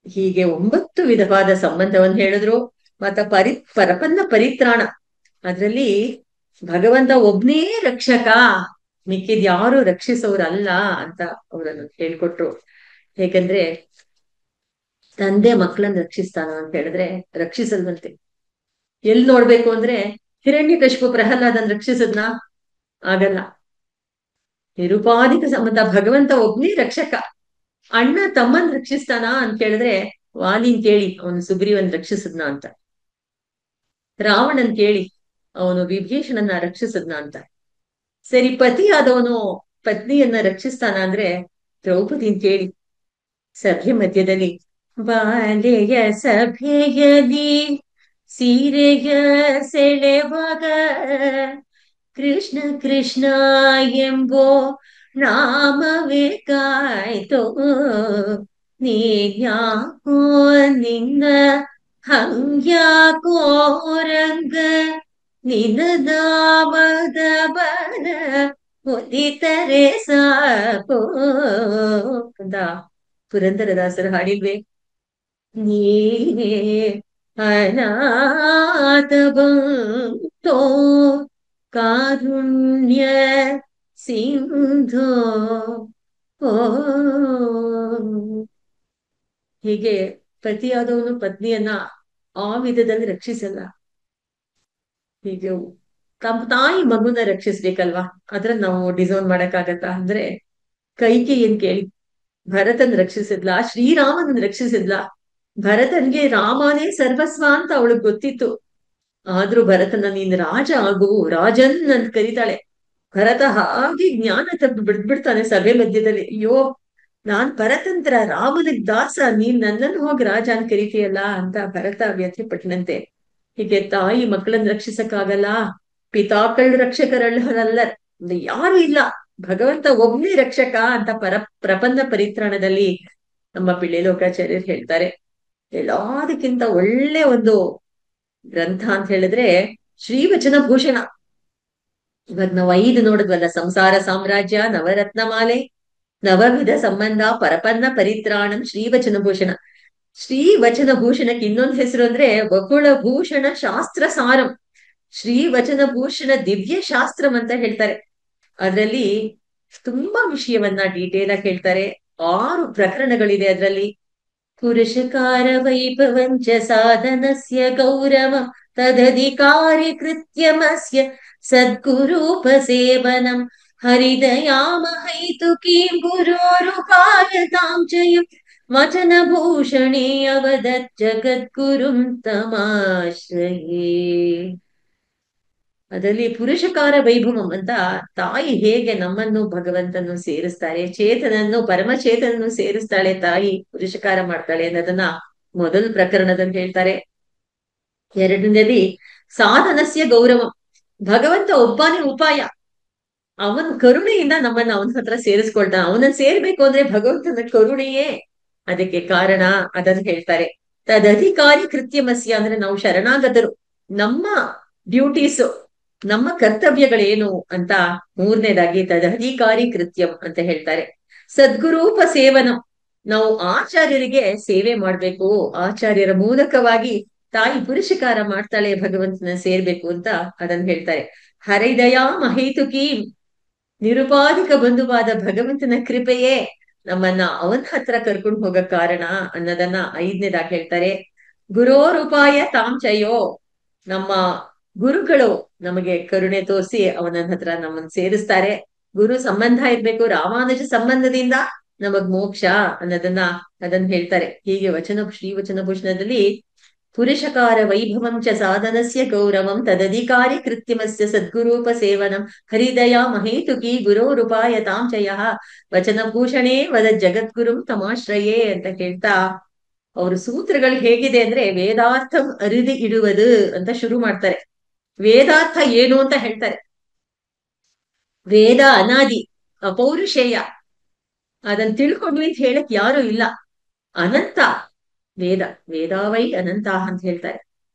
ಹೀಗೆ 9 ವಿಧವಾದ ಸಂಬಂಧವನ್ನು ಹೇಳಿದ್ರು. ಮತ್ತ ಪರಪನ್ನ ಪರಿತ್ರಾಣ, ಅದ್ರಲ್ಲಿ ಭಗವಂತ ಒಬ್ನೇ ರಕ್ಷಕ, ಮಿಕ್ಕಿದ್ ಯಾರು ರಕ್ಷಿಸೋರಲ್ಲ ಅಂತ ಅವರನ್ನು ಹೇಳ್ಕೊಟ್ರು. ಹೇಗಂದ್ರೆ ತಂದೆ ಮಕ್ಕಳನ್ನ ರಕ್ಷಿಸ್ತಾನ ಅಂತ ಹೇಳಿದ್ರೆ ರಕ್ಷಿಸಲ್ವಂತೆ. ಎಲ್ ನೋಡ್ಬೇಕು ಅಂದ್ರೆ ಹಿರಣ್ಯಕಶಿಪು ಪ್ರಹ್ಲಾದನ್ ರಕ್ಷಿಸದ್ನ? ಆಗಲ್ಲ. ನಿರುಪಾಧಿಕ ಸಂಬಂಧ, ಭಗವಂತ ಒಬ್ನೇ ರಕ್ಷಕ. ಅಣ್ಣ ತಮ್ಮನ್ ರಕ್ಷಿಸ್ತಾನ ಅಂತ ಕೇಳಿದ್ರೆ ವಾಲಿನ್ ಕೇಳಿ, ಅವನು ಸುಗ್ರೀವನ್ ರಕ್ಷಿಸದ್ನ ಅಂತ. ರಾವಣನ್ ಕೇಳಿ, ಅವನು ವಿಭೀಷಣನ್ನ ರಕ್ಷಿಸದ್ನ ಅಂತ. ಸರಿ, ಪತಿಯಾದವನು ಪತ್ನಿಯನ್ನ ರಕ್ಷಿಸ್ತಾನ ಅಂದ್ರೆ ದ್ರೌಪದಿನ್ ಕೇಳಿ, ಸಭೆ ಮಧ್ಯದಲ್ಲಿ ಬಾಲೆಯ ಸಭೆಯಲ್ಲಿ ಸೀರೆಯ ಸೆಳೆವಾಗ ಕೃಷ್ಣ ಕೃಷ್ಣ ಎಂಬೋ ನಾಮವೇ ಕಾಯ್ತೋ, ನೀನ್ಯಾಕೋ ನಿನ್ನ ಹಂಗ್ಯಾಕೋ ರಂಗ, ನಿನ್ನ ನಾಮದ ಬರ ಒಲಿತರೆ ಸಾಕೋ ಅಂತ ಪುರಂದರದಾಸರು ಹಾಡಿಲ್ವೇ? ನೀನೇ ಅನಾಥ ಬಂತೋ ಕಾರುಣ್ಯ ಸಿಂಧು. ಓ, ಹೀಗೆ ಪತಿಯಾದವನು ಪತ್ನಿಯನ್ನ ಆ ವಿಧದಲ್ಲಿ ರಕ್ಷಿಸಲ್ಲ. ಹೀಗೆ ತಮ್ಮ ತಾಯಿ ಮಗುನ ರಕ್ಷಿಸ್ಬೇಕಲ್ವಾ, ಅದ್ರನ್ನ ನಾವು ಡಿಸೈನ್ ಮಾಡಕ್ಕಾಗತ್ತ ಅಂದ್ರೆ ಕೈಕೇಯಿಯನ್ ಕೇಳಿ, ಭರತನ್ ರಕ್ಷಿಸಿದ್ಲ, ಶ್ರೀರಾಮನನ್ ರಕ್ಷಿಸಿದ್ಲ. ಭರತನ್ಗೆ ರಾಮನೇ ಸರ್ವಸ್ವ ಅಂತ ಅವಳಿಗೆ ಗೊತ್ತಿತ್ತು. ಆದ್ರೂ ಭರತನ ನೀನ್ ರಾಜ ಆಗು, ರಾಜನ್ ಅಂತ ಕರೀತಾಳೆ. ಭರತ ಹಾಗೆ ಜ್ಞಾನ ತಪ್ಪು ಬಿಡ್ಬಿಡ್ತಾನೆ ಸಭೆ ಮಧ್ಯದಲ್ಲಿ. ಅಯ್ಯೋ, ನಾನ್ ಭರತಂತ್ರ ರಾಮನಿಗ್ ದಾಸ, ನೀನ್ ನನ್ನನ್ನು ಹೋಗಿ ರಾಜ ಅಂತ ಕರಿತೀಯಲ್ಲ ಅಂತ ಭರತ ವ್ಯಥೆ ಪಟ್ಟನಂತೆ. ಹೀಗೆ ತಾಯಿ ಮಕ್ಕಳನ್ನ ರಕ್ಷಿಸಕ್ಕಾಗಲ್ಲ, ಪಿತಾಕಳ್ ರಕ್ಷಕರಲ್ಲ, ಯಾರು ಇಲ್ಲ, ಭಗವಂತ ಒಬ್ನೇ ರಕ್ಷಕ ಅಂತ ಪ್ರಪನ್ನ ಪರಿತ್ರಾಣದಲ್ಲಿ ನಮ್ಮ ಪಿಳ್ಳೆ ಲೋಕಾಚಾರ್ಯರು ಹೇಳ್ತಾರೆ. ಎಲ್ಲದಕ್ಕಿಂತ ಒಳ್ಳೆ ಒಂದು ಗ್ರಂಥ ಅಂತ ಹೇಳಿದ್ರೆ ಶ್ರೀವಚನ ಭೂಷಣ. ಇವಾಗ ನಾವು 5 ನೋಡಿದ್ವಲ್ಲ, ಸಂಸಾರ ಸಾಮ್ರಾಜ್ಯ, ನವರತ್ನ ಮಾಲೆ, ನವವಿಧ ಸಂಬಂಧ, ಪರಪನ್ನ ಪರಿತ್ರಾಣಂ, ಶ್ರೀವಚನ ಭೂಷಣ. ಶ್ರೀವಚನ ಭೂಷಣಕ್ಕೆ ಇನ್ನೊಂದು ಹೆಸರು ಅಂದ್ರೆ ಬಕುಳ ಭೂಷಣ ಶಾಸ್ತ್ರ ಸಾರಂ. ಶ್ರೀವಚನ ಭೂಷಣ ದಿವ್ಯ ಶಾಸ್ತ್ರಂ ಅಂತ ಹೇಳ್ತಾರೆ. ಅದ್ರಲ್ಲಿ ತುಂಬಾ ವಿಷಯವನ್ನ ಡೀಟೇಲ್ ಆಗಿ ಹೇಳ್ತಾರೆ. 6 ಪ್ರಕರಣಗಳಿದೆ ಅದ್ರಲ್ಲಿ. ಪುರುಷಕಾರ ವೈಭವಂಚ ಸಾಧನಸ್ಯ ಗೌರವಂ ತದಧಿಕಾರಿ ಕೃತ್ಯಮಸ್ಯ ಸದ್ಗುರೂಪಸೇವನಂ ಹರಿದಯಾಮಹೈತುಕೀಂ ಗುರೋರುಪಾಯತಾಂ ಚಯಂ ವಚನಭೂಷಣೇ ಅವದತ್ ಜಗದ್ಗುರುಂ ತಮಾಶ್ರಯೇ. ಅದರಲ್ಲಿ ಪುರುಷಕಾರ ವೈಭವಂ ಅಂತ, ತಾಯಿ ಹೇಗೆ ನಮ್ಮನ್ನು ಭಗವಂತನು ಸೇರಿಸ್ತಾರೆ, ಚೇತನನ್ನು ಪರಮಚೇತನನ್ನು ಸೇರಿಸ್ತಾಳೆ ತಾಯಿ, ಪುರುಷಕಾರ ಮಾಡ್ತಾಳೆ ಅನ್ನೋದನ್ನ ಮೊದಲ ಪ್ರಕರಣದಲ್ಲಿ ಹೇಳ್ತಾರೆ. 2ನೇದಿ ಸಾಧನಸ್ಯ ಗೌರವಂ, ಭಗವಂತ ಒಬ್ಬನೇ ಉಪಾಯ. ಅವನ್ ಕರುಣೆಯಿಂದ ನಮ್ಮನ್ನ ಅವನ ಹತ್ರ ಸೇರಿಸ್ಕೊಳ್ತಾನ. ಅವನನ್ನ ಸೇರ್ಬೇಕು ಅಂದ್ರೆ ಭಗವಂತನ ಕರುಣೆಯೇ ಅದಕ್ಕೆ ಕಾರಣ. ಅದನ್ನ ಹೇಳ್ತಾರೆ. ತದಧಿಕಾರಿ ಕೃತ್ಯಮಸ್ಯ ಅಂದ್ರೆ ನಾವು ಶರಣಾಗತರು. ನಮ್ಮ ಡ್ಯೂಟೀಸ್, ನಮ್ಮ ಕರ್ತವ್ಯಗಳೇನು ಅಂತ ಮೂರನೇದಾಗಿ ತದಧಿಕಾರಿ ಕೃತ್ಯಂ ಅಂತ ಹೇಳ್ತಾರೆ. ಸದ್ಗುರೂಪ ಸೇವನಂ, ನಾವು ಆಚಾರ್ಯರಿಗೆ ಸೇವೆ ಮಾಡ್ಬೇಕು. ಆಚಾರ್ಯರ ಮೂಲಕವಾಗಿ ತಾಯಿ ಪುರುಷಕಾರ ಮಾಡ್ತಾಳೆ ಭಗವಂತನ ಸೇರ್ಬೇಕು ಅಂತ ಅದನ್ನ ಹೇಳ್ತಾರೆ. ಹರಿದಯಾ ಮಹೇತುಕಿ, ನಿರುಪಾಧಿಕ ಬಂಧುವಾದ ಭಗವಂತನ ಕೃಪೆಯೇ ನಮ್ಮನ್ನ ಅವನ ಹತ್ರ ಕರ್ಕೊಂಡು ಹೋಗಕ್ ಕಾರಣ ಅನ್ನೋದನ್ನ ಐದನೇದಾಗಿ ಹೇಳ್ತಾರೆ. ಗುರೋರುಪಾಯ ತಾಂಚಯೋ, ನಮ್ಮ ಗುರುಗಳು ನಮಗೆ ಕರುಣೆ ತೋರಿಸಿ ಅವನ ಹತ್ರ ನಮ್ಮನ್ನ ಸೇರಿಸ್ತಾರೆ. ಗುರು ಸಂಬಂಧ ಇರ್ಬೇಕು, ರಾಮಾನುಜ ಸಂಬಂಧದಿಂದ ನಮಗ್ ಮೋಕ್ಷ ಅನ್ನೋದನ್ನ ಅದನ್ನ ಹೇಳ್ತಾರೆ. ಹೀಗೆ ಶ್ರೀವಚನಭೂಷಣದಲ್ಲಿ ಪುರುಷಕಾರ ವೈಭವಂ ಚ ಸಾಧನಸ್ಯ ಗೌರವಂ ತದಧಿಕಾರಿ ಕೃತ್ಯಮಸ್ಯ ಸದ್ಗುರೂಪ ಸೇವನಂ ಹರಿದಯಾ ಮಹೇತುಕಿ ಗುರೋರುಪಾಯ ತಾಂಚಯ ವಚನಭೂಷಣೇ ವದ ಜಗದ್ಗುರುಂ ತಮಾಶ್ರಯೇ ಅಂತ ಹೇಳ್ತಾ ಅವರು ಸೂತ್ರಗಳು ಹೇಗಿದೆ ಅಂದ್ರೆ ವೇದಾರ್ಥಂ ಅರಿದು ಇಡುವುದು ಅಂತ ಶುರು ಮಾಡ್ತಾರೆ. ವೇದಾರ್ಥ ಏನು ಅಂತ ಹೇಳ್ತಾರೆ. ವೇದ ಅನಾದಿ, ಅಪೌರುಷೇಯ, ಅದನ್ನ ತಿಳ್ಕೊಂಡ್ವಿ ಅಂತ ಹೇಳಕ್ ಯಾರು ಇಲ್ಲ. ಅನಂತ ವೇದ, ವೇದಾವೈ ಅನಂತ ಅಂತ ಹೇಳ್ತಾರೆ.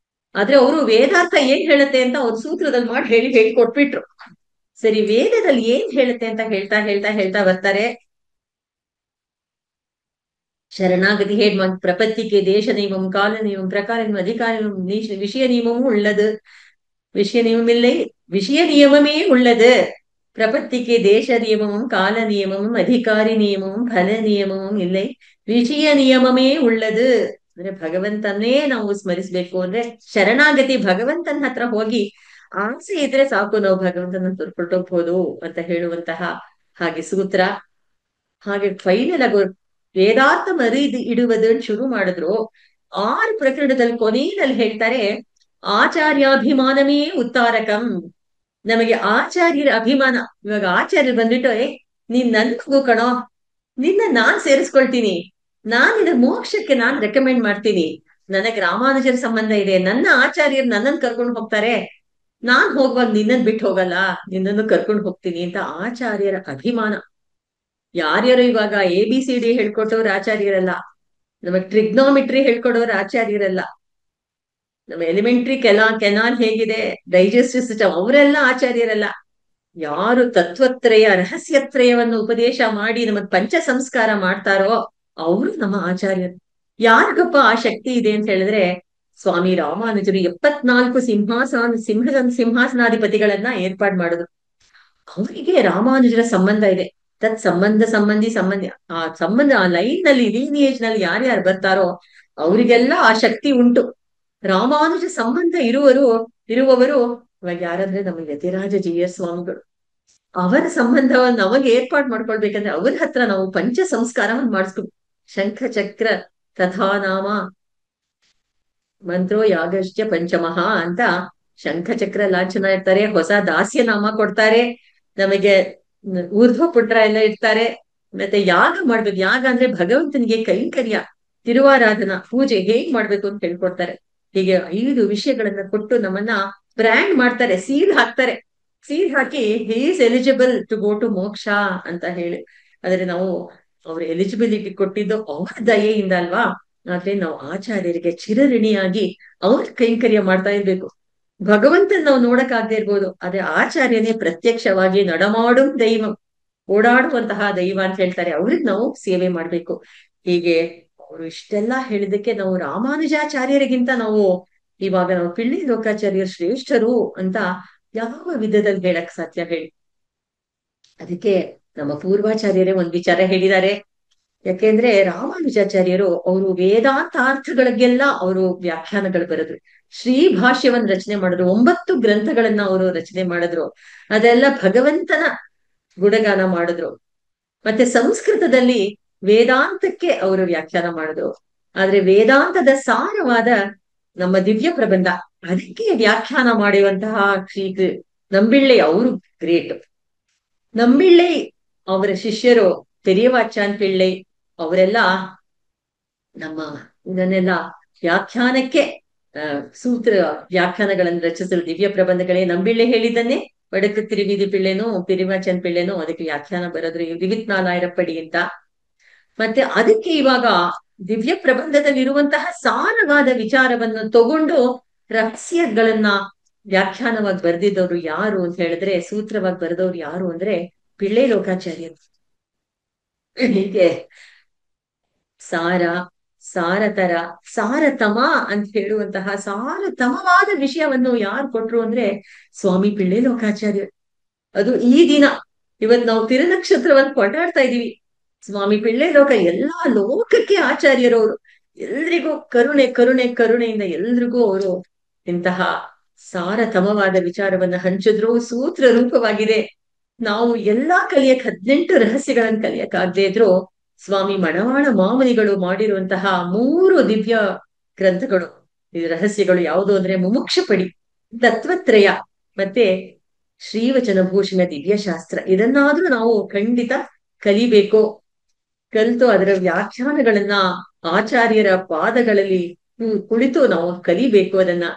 ಆದ್ರೆ ಅವರು ವೇದಾರ್ಥ ಏನ್ ಹೇಳುತ್ತೆ ಅಂತ ಅವ್ರ ಸೂತ್ರದಲ್ಲಿ ಮಾಡಿ ಹೇಳಿ ಕೊಟ್ಬಿಟ್ರು. ಸರಿ, ವೇದದಲ್ಲಿ ಏನ್ ಹೇಳುತ್ತೆ ಅಂತ ಹೇಳ್ತಾ ಹೇಳ್ತಾ ಹೇಳ್ತಾ ಬರ್ತಾರೆ. ಶರಣಾಗತಿ ಪ್ರಪತ್ತಿಗೆ ದೇಶ ನಿಯಮಂ ಕಾಲ ನಿಯಮಂ ಪ್ರಕಾರ ನಿಯಮம் அதிகார நியமம் விஷய நியமமும் உள்ளது. விஷய நியமம் இல்லை, விஷய நியமமே உள்ளது. ಪ್ರಪತ್ತಿಗೆ ದೇಶ ನಿಯಮமும் ಕಾಲ ನಿಯಮமும் ಅಧಿಕಾರಿ ನಿಯಮமும் ಫಲ ನಿಯಮமும் இல்லை, ವಿಷಯ ನಿಯಮಮೇ ಉಳ್ಳದು. ಅಂದ್ರೆ ಭಗವಂತನೇ ನಾವು ಸ್ಮರಿಸ್ಬೇಕು ಅಂದ್ರೆ ಶರಣಾಗತಿ, ಭಗವಂತನ ಹತ್ರ ಹೋಗಿ ಆಸೆ ಇದ್ರೆ ಸಾಕು, ನಾವು ಭಗವಂತನ ಹೊರಟೋಗ್ಬೋದು ಅಂತ ಹೇಳುವಂತಹ ಹಾಗೆ ಸೂತ್ರ. ಹಾಗೆ ಫೈನಲ್ ಆಗಿ ವೇದಾರ್ಥ ಮರಿದು ಇಡುವುದು ಶುರು ಮಾಡಿದ್ರು. 6 ಪ್ರಕರಣದಲ್ಲಿ ಕೊನೆಯಲ್ಲಿ ಹೇಳ್ತಾರೆ ಆಚಾರ್ಯಾಭಿಮಾನಮೇ ಉತ್ತಾರಕಂ. ನಮಗೆ ಆಚಾರ್ಯರ ಅಭಿಮಾನ. ಇವಾಗ ಆಚಾರ್ಯರು ಬಂದ್ಬಿಟ್ಟು ನೀನ್ ನನ್ ಮಗು ಕಣೋ, ನಿನ್ನ ನಾನ್ ಸೇರಿಸ್ಕೊಳ್ತೀನಿ, ನಾನ್ ನಿನ್ನ ಮೋಕ್ಷಕ್ಕೆ ನಾನ್ ರೆಕಮೆಂಡ್ ಮಾಡ್ತೀನಿ, ನನಗ್ ರಾಮಾನುಜರ ಸಂಬಂಧ ಇದೆ, ನನ್ನ ಆಚಾರ್ಯರು ನನ್ನನ್ನು ಕರ್ಕೊಂಡು ಹೋಗ್ತಾರೆ, ನಾನ್ ಹೋಗುವಾಗ ನಿನ್ನನ್ ಬಿಟ್ಟು ಹೋಗಲ್ಲ, ನಿನ್ನನ್ನು ಕರ್ಕೊಂಡು ಹೋಗ್ತೀನಿ ಅಂತ ಆಚಾರ್ಯರ ಅಭಿಮಾನ. ಯಾರ್ಯಾರು ಇವಾಗ ABCD ಹೇಳ್ಕೊಟ್ಟವ್ರ ಆಚಾರ್ಯರಲ್ಲ, ನಮಗ್ ಟ್ರಿಗ್ನೋಮೆಟ್ರಿ ಹೇಳ್ಕೊಡೋರು ಆಚಾರ್ಯರಲ್ಲ, ನಮ್ಮ ಎಲಿಮೆಂಟ್ರಿ ಕೆನಾಲ್ ಹೇಗಿದೆ, ಡೈಜೆಸ್ಟಿವ್ ಸಿಸ್ಟಮ್, ಅವರೆಲ್ಲ ಆಚಾರ್ಯರಲ್ಲ. ಯಾರು ತತ್ವತ್ರಯ ರಹಸ್ಯತ್ರಯವನ್ನು ಉಪದೇಶ ಮಾಡಿ ನಮಗ್ ಪಂಚ ಸಂಸ್ಕಾರ ಮಾಡ್ತಾರೋ ಅವರು ನಮ್ಮ ಆಚಾರ್ಯರು. ಯಾರಿಗಪ್ಪ ಆ ಶಕ್ತಿ ಇದೆ ಅಂತ ಹೇಳಿದ್ರೆ ಸ್ವಾಮಿ ರಾಮಾನುಜರು 74 ಸಿಂಹಾಸನಾಧಿಪತಿಗಳನ್ನ ಏರ್ಪಾಡು ಮಾಡಿದ್ರು. ಅವರಿಗೆ ರಾಮಾನುಜರ ಸಂಬಂಧ ಇದೆ. ಸಂಬಂಧಿ ಆ ಲೈನ್ ನಲ್ಲಿ ಲೀನಿಯೇಜ್ ನಲ್ಲಿ ಯಾರ್ಯಾರು ಬರ್ತಾರೋ ಅವರಿಗೆಲ್ಲ ಆ ಶಕ್ತಿ ಉಂಟು. ರಾಮಾನುಜ ಸಂಬಂಧ ಇರುವವರು ಇವಾಗ ಯಾರಂದ್ರೆ ನಮ್ಮ ಯತಿರಾಜ ಜೀಯರ್ ಸ್ವಾಮಿಗಳು. ಅವರ ಸಂಬಂಧವನ್ನು ನಮಗೆ ಏರ್ಪಾಡು ಮಾಡ್ಕೊಳ್ಬೇಕಂದ್ರೆ ಅವ್ರ ಹತ್ರ ನಾವು ಪಂಚ ಸಂಸ್ಕಾರವನ್ನು ಮಾಡಿಸ್ಬೇಕು. ಶಂಖ ಚಕ್ರ ತಥಾನಾಮ ಮಂತ್ರೋ ಯಾಗಶ್ಚ ಪಂಚಮಃ ಅಂತ ಶಂಖ ಚಕ್ರ ಲಾಂಛನ ಇರ್ತಾರೆ, ಹೊಸ ದಾಸ್ಯ ನಾಮ ಕೊಡ್ತಾರೆ, ನಮಗೆ ಊರ್ಧ್ವ ಪುಟ್ರ ಎಲ್ಲ ಇರ್ತಾರೆ. ಮತ್ತೆ ಯಾಗ ಮಾಡ್ಬೇಕು. ಯಾಗ ಅಂದ್ರೆ ಭಗವಂತನಿಗೆ ಕೈಂಕರ್ಯ, ತಿರುವಾರಾಧನಾ ಪೂಜೆ ಹೇಗ್ ಮಾಡ್ಬೇಕು ಅಂತ ಹೇಳ್ಕೊಡ್ತಾರೆ. ಹೀಗೆ 5 ವಿಷಯಗಳನ್ನ ಕೊಟ್ಟು ನಮ್ಮನ್ನ ಬ್ರ್ಯಾಂಡ್ ಮಾಡ್ತಾರೆ, ಸೀಲ್ ಹಾಕ್ತಾರೆ. ಸೀಲ್ ಹಾಕಿ he is eligible to go to moksha ಅಂತ ಹೇಳಿ. ಆದ್ರೆ ನಾವು ಅವ್ರ ಎಲಿಜಿಬಿಲಿಟಿ ಕೊಟ್ಟಿದ್ದು ಅವ್ರ ದಯೆಯಿಂದ ಅಲ್ವಾ. ಆದ್ರೆ ನಾವು ಆಚಾರ್ಯರಿಗೆ ಚಿರಋಣಿಯಾಗಿ ಅವ್ರ ಕೈಂಕರ್ಯ ಮಾಡ್ತಾ ಇರ್ಬೇಕು. ಭಗವಂತನ್ ನಾವು ನೋಡಕ್ ಆಗದೆ ಇರ್ಬೋದು, ಆದ್ರೆ ಆಚಾರ್ಯನೇ ಪ್ರತ್ಯಕ್ಷವಾಗಿ ನಡಮಾಡು ದೈವಂ, ಓಡಾಡುವಂತಹ ದೈವ ಅಂತ ಹೇಳ್ತಾರೆ. ಅವ್ರಿಗೆ ನಾವು ಸೇವೆ ಮಾಡ್ಬೇಕು. ಹೀಗೆ ಅವರು ಇಷ್ಟೆಲ್ಲಾ ಹೇಳಿದಕ್ಕೆ ನಾವು ರಾಮಾನುಜಾಚಾರ್ಯರಿಗಿಂತ ಇವಾಗ ನಾವು ಪಿಳ್ಳಿ ಲೋಕಾಚಾರ್ಯರು ಶ್ರೇಷ್ಠರು ಅಂತ ಯಾವ ವಿಧದಲ್ಲಿ ಹೇಳಕ್ ಸಾಧ್ಯ ಹೇಳಿ. ಅದಕ್ಕೆ ನಮ್ಮ ಪೂರ್ವಾಚಾರ್ಯರೇ ಒಂದ್ ವಿಚಾರ ಹೇಳಿದ್ದಾರೆ. ಯಾಕೆಂದ್ರೆ ರಾಮಾನುಜಾಚಾರ್ಯರು ಅವರು ವೇದಾಂತಾರ್ಥಗಳಿಗೆಲ್ಲ ಅವರು ವ್ಯಾಖ್ಯಾನಗಳು ಬರೆದ್ರು. ಶ್ರೀ ಭಾಷ್ಯವನ್ನ ರಚನೆ ಮಾಡಿದ್ರು. 9 ಗ್ರಂಥಗಳನ್ನ ಅವರು ರಚನೆ ಮಾಡಿದ್ರು. ಅದೆಲ್ಲ ಭಗವಂತನ ಗುಣಗಾನ ಮಾಡಿದ್ರು. ಮತ್ತೆ ಸಂಸ್ಕೃತದಲ್ಲಿ ವೇದಾಂತಕ್ಕೆ ಅವರು ವ್ಯಾಖ್ಯಾನ ಮಾಡಿದ್ರು. ಆದ್ರೆ ವೇದಾಂತದ ಸಾರವಾದ ನಮ್ಮ ದಿವ್ಯ ಪ್ರಬಂಧ ಅದಕ್ಕೆ ವ್ಯಾಖ್ಯಾನ ಮಾಡುವಂತಹ ಶ್ರೀ ನಂಬಿಳ್ಳಿ ಅವರು ಗ್ರೇಟ್. ನಂಬಿಳ್ಳಿ ಅವರ ಶಿಷ್ಯರು ಪೆರಿಯವಾಚಾನ್ ಪಿಳ್ಳಿ ಅವರೆಲ್ಲ ಇದನ್ನೆಲ್ಲ ವ್ಯಾಖ್ಯಾನಕ್ಕೆ ಸೂತ್ರ ವ್ಯಾಖ್ಯಾನಗಳನ್ನು ರಚಿಸಲು ದಿವ್ಯ ಪ್ರಬಂಧಗಳೇ ನಂಬಿಳ್ಳಿ ಹೇಳಿದ್ದನ್ನೇ ವಡக்கு ತಿರುವಿದಿ ಪಿಳ್ಳೆನೋ ಪಿರಿವಾಚನ್ ಪಿಳ್ಳೆನೋ ಅದಕ್ಕೆ ವ್ಯಾಖ್ಯಾನ ಬರೋದ್ರೆ ವಿವಿತ್ನಾಲಾಯರಪ್ಪಡಿ ಅಂತ. ಮತ್ತೆ ಅದಕ್ಕೆ ಇವಾಗ ದಿವ್ಯ ಪ್ರಬಂಧದಲ್ಲಿರುವಂತಹ ಸಾರವಾದ ವಿಚಾರವನ್ನು ತಗೊಂಡು ರಹಸ್ಯಗಳನ್ನ ವ್ಯಾಖ್ಯಾನವಾಗಿ ಬರೆದಿದ್ದವ್ರು ಯಾರು ಅಂತ ಹೇಳಿದ್ರೆ, ಸೂತ್ರವಾಗಿ ಬರೆದವ್ರು ಯಾರು ಅಂದ್ರೆ ಪಿಳ್ಳೆ ಲೋಕಾಚಾರ್ಯರು. ಹೀಗೆ ಸಾರ, ಸಾರತರ, ಸಾರತಮ ಅಂತ ಹೇಳುವಂತಹ ಸಾರತಮವಾದ ವಿಷಯವನ್ನು ಯಾರು ಕೊಟ್ರು ಅಂದ್ರೆ ಸ್ವಾಮಿ ಪಿಳ್ಳೆ ಲೋಕಾಚಾರ್ಯರು. ಅದು ಈ ದಿನ ಇವತ್ ನಾವು ತಿರುನಕ್ಷತ್ರವನ್ನು ಕೊಂಡಾಡ್ತಾ ಇದೀವಿ. ಸ್ವಾಮಿ ಪಿಳ್ಳೆ ಲೋಕ ಎಲ್ಲಾ ಲೋಕಕ್ಕೆ ಆಚಾರ್ಯರವರು. ಎಲ್ರಿಗೂ ಕರುಣೆ ಕರುಣೆ ಕರುಣೆಯಿಂದ ಎಲ್ರಿಗೂ ಅವರು ಇಂತಹ ಸಾರತಮವಾದ ವಿಚಾರವನ್ನ ಹಂಚಿದ್ರು. ಸೂತ್ರ ರೂಪವಾಗಿದೆ. ನಾವು ಎಲ್ಲಾ ಕಲಿಯಕ್ 18 ರಹಸ್ಯಗಳನ್ನ ಕಲಿಯಕ್ ಆಗದೆ ಇದ್ರು ಸ್ವಾಮಿ ಮಣವಾಳ ಮಾಮುನಿಗಳು ಮಾಡಿರುವಂತಹ 3 ದಿವ್ಯ ಗ್ರಂಥಗಳು, ಈ ರಹಸ್ಯಗಳು ಯಾವುದು ಅಂದ್ರೆ ಮುಮುಕ್ಷಪಡಿ, ತತ್ವತ್ರಯ, ಮತ್ತೆ ಶ್ರೀವಚನ ಭೂಷಣ ದಿವ್ಯಶಾಸ್ತ್ರ. ಇದನ್ನಾದ್ರೂ ನಾವು ಖಂಡಿತ ಕಲಿಬೇಕು. ಕಲಿತು ಅದರ ವ್ಯಾಖ್ಯಾನಗಳನ್ನ ಆಚಾರ್ಯರ ಪಾದಗಳಲ್ಲಿ ಕುಳಿತು ನಾವು ಕಲಿಬೇಕು ಅದನ್ನ.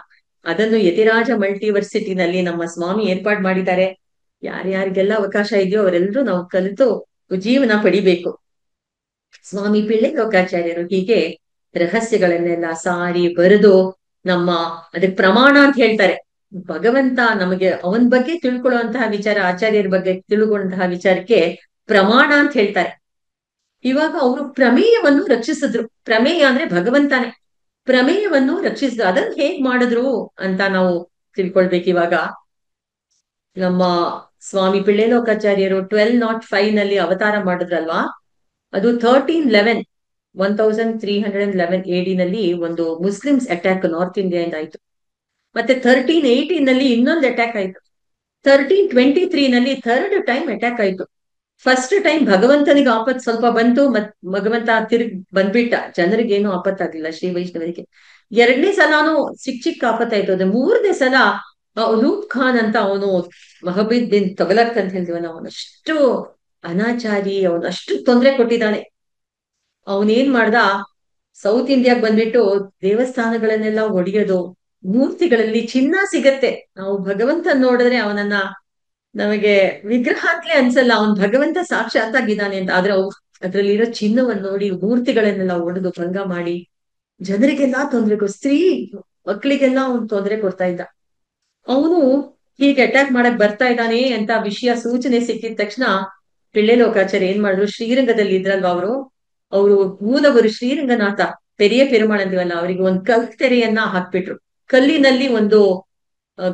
ಅದನ್ನು ಯತಿರಾಜ ಮಲ್ಟಿವರ್ಸಿಟಿನಲ್ಲಿ ನಮ್ಮ ಸ್ವಾಮಿ ಏರ್ಪಾಡು ಮಾಡಿದ್ದಾರೆ. ಯಾರ್ಯಾರಿಗೆಲ್ಲ ಅವಕಾಶ ಇದೆಯೋ ಅವರೆಲ್ಲರೂ ನಾವು ಕಲಿತು ಜೀವನ ಪಡಿಬೇಕು. ಸ್ವಾಮಿ ಪಿಳ್ಳೆ ಲೋಕಾಚಾರ್ಯರು ಹೀಗೆ ರಹಸ್ಯಗಳನ್ನೆಲ್ಲ ಸಾರಿ ಬರೆದು ನಮ್ಮ ಅದಕ್ಕೆ ಪ್ರಮಾಣ ಅಂತ ಹೇಳ್ತಾರೆ. ಭಗವಂತ ನಮಗೆ ಅವನ ಬಗ್ಗೆ ತಿಳ್ಕೊಳ್ಳುವಂತಹ ವಿಚಾರ, ಆಚಾರ್ಯರ ಬಗ್ಗೆ ತಿಳ್ಕೊಳ್ಳುವಂತಹ ವಿಚಾರಕ್ಕೆ ಪ್ರಮಾಣ ಅಂತ ಹೇಳ್ತಾರೆ. ಇವಾಗ ಅವರು ಪ್ರಮೇಯವನ್ನು ರಕ್ಷಿಸಿದ್ರು. ಪ್ರಮೇಯ ಅಂದ್ರೆ ಭಗವಂತನೇ. ಪ್ರಮೇಯವನ್ನು ರಕ್ಷಿಸಿದ್ರು. ಅದನ್ನ ಹೇಗ್ ಮಾಡಿದ್ರು ಅಂತ ನಾವು ತಿಳ್ಕೊಳ್ಬೇಕು. ಇವಾಗ ನಮ್ಮ ಸ್ವಾಮಿ ಪಿಳ್ಳೆ ಲೋಕಾಚಾರ್ಯರು 1205 ನಲ್ಲಿ ಅವತಾರ ಮಾಡಿದ್ರಲ್ವಾ, ಅದು 1311 AD ನಲ್ಲಿ ಒಂದು ಮುಸ್ಲಿಮ್ಸ್ ಅಟ್ಯಾಕ್ ನಾರ್ತ್ ಇಂಡಿಯಾದಿಂದ ಆಯ್ತು. ಮತ್ತೆ 1318 ನಲ್ಲಿ ಇನ್ನೊಂದು ಅಟ್ಯಾಕ್ ಆಯ್ತು. 1323 ನಲ್ಲಿ ಥರ್ಡ್ ಟೈಮ್ ಅಟ್ಯಾಕ್ ಆಯ್ತು. ಫಸ್ಟ್ ಟೈಮ್ ಭಗವಂತನಿಗೆ ಆಪತ್ ಸ್ವಲ್ಪ ಬಂತು, ಭಗವಂತ ತಿರುಗಿ ಬಂದ್ಬಿಟ್ಟ. ಜನರಿಗೇನು ಆಪತ್ತಾಗ್ಲಿಲ್ಲ, ಶ್ರೀ ವೈಷ್ಣವರಿಗೆ. ಎರಡನೇ ಸಲಾನು ಚಿಕ್ಕ ಆಪತ್ತಾಯ್ತು. ಅದು ಮೂರನೇ ಸಲ ಅನೂಪ್ ಖಾನ್ ಅಂತ ಅವನು ಮಹಬೀದ್ ಬಿನ್ ತಗಲಕ್ ಅಂತ ಹೇಳ್ತೀವಲ್ಲ, ಅವನಷ್ಟು ಅನಾಚಾರಿ, ಅವನಷ್ಟು ತೊಂದರೆ ಕೊಟ್ಟಿದ್ದಾನೆ. ಅವನೇನ್ ಮಾಡ್ದ, ಸೌತ್ ಇಂಡಿಯಾಗ್ ಬಂದ್ಬಿಟ್ಟು ದೇವಸ್ಥಾನಗಳನ್ನೆಲ್ಲ ಒಡೆಯೋದು. ಮೂರ್ತಿಗಳಲ್ಲಿ ಚಿನ್ನ ಸಿಗತ್ತೆ, ನಾವು ಭಗವಂತ ನೋಡಿದ್ರೆ ಅವನನ್ನ ನಮಗೆ ವಿಗ್ರಹ ಅಂತಲೇ ಅನ್ಸಲ್ಲ, ಅವನ್ ಭಗವಂತ ಸಾಕ್ಷಾತ್ ಆಗಿದ್ದಾನೆ ಅಂತ. ಆದ್ರೆ ಅದ್ರಲ್ಲಿರೋ ಚಿನ್ನವನ್ನು ನೋಡಿ ಮೂರ್ತಿಗಳನ್ನೆಲ್ಲ ಒಡೆದು ಭಂಗ ಮಾಡಿ ಜನರಿಗೆಲ್ಲಾ ತೊಂದರೆ ಸ್ತ್ರೀ ಮಕ್ಕಳಿಗೆಲ್ಲ ಅವನ್ ತೊಂದರೆ ಕೊಡ್ತಾ ಇದ್ದ. ಅವನು ಹೀಗೆ ಅಟ್ಯಾಕ್ ಮಾಡಕ್ ಬರ್ತಾ ಇದ್ದಾನೆ ಅಂತ ವಿಷಯ ಸೂಚನೆ ಸಿಕ್ಕಿದ ತಕ್ಷಣ ಪಿಳ್ಳೆ ಲೋಕಾಚಾರ್ಯ ಏನ್ ಮಾಡಿದ್ರು, ಶ್ರೀರಂಗದಲ್ಲಿ ಇದ್ರಲ್ವಾ ಅವರು ಮೂಲವರು ಶ್ರೀರಂಗನಾಥ ಪೆರಿಯ ಪೆರುಮಾಳ್ ಅಂತೀವಲ್ಲ, ಅವರಿಗೆ ಒಂದ್ ಕಲ್ ತೆರೆಯನ್ನ ಹಾಕ್ಬಿಟ್ರು. ಕಲ್ಲಿನಲ್ಲಿ ಒಂದು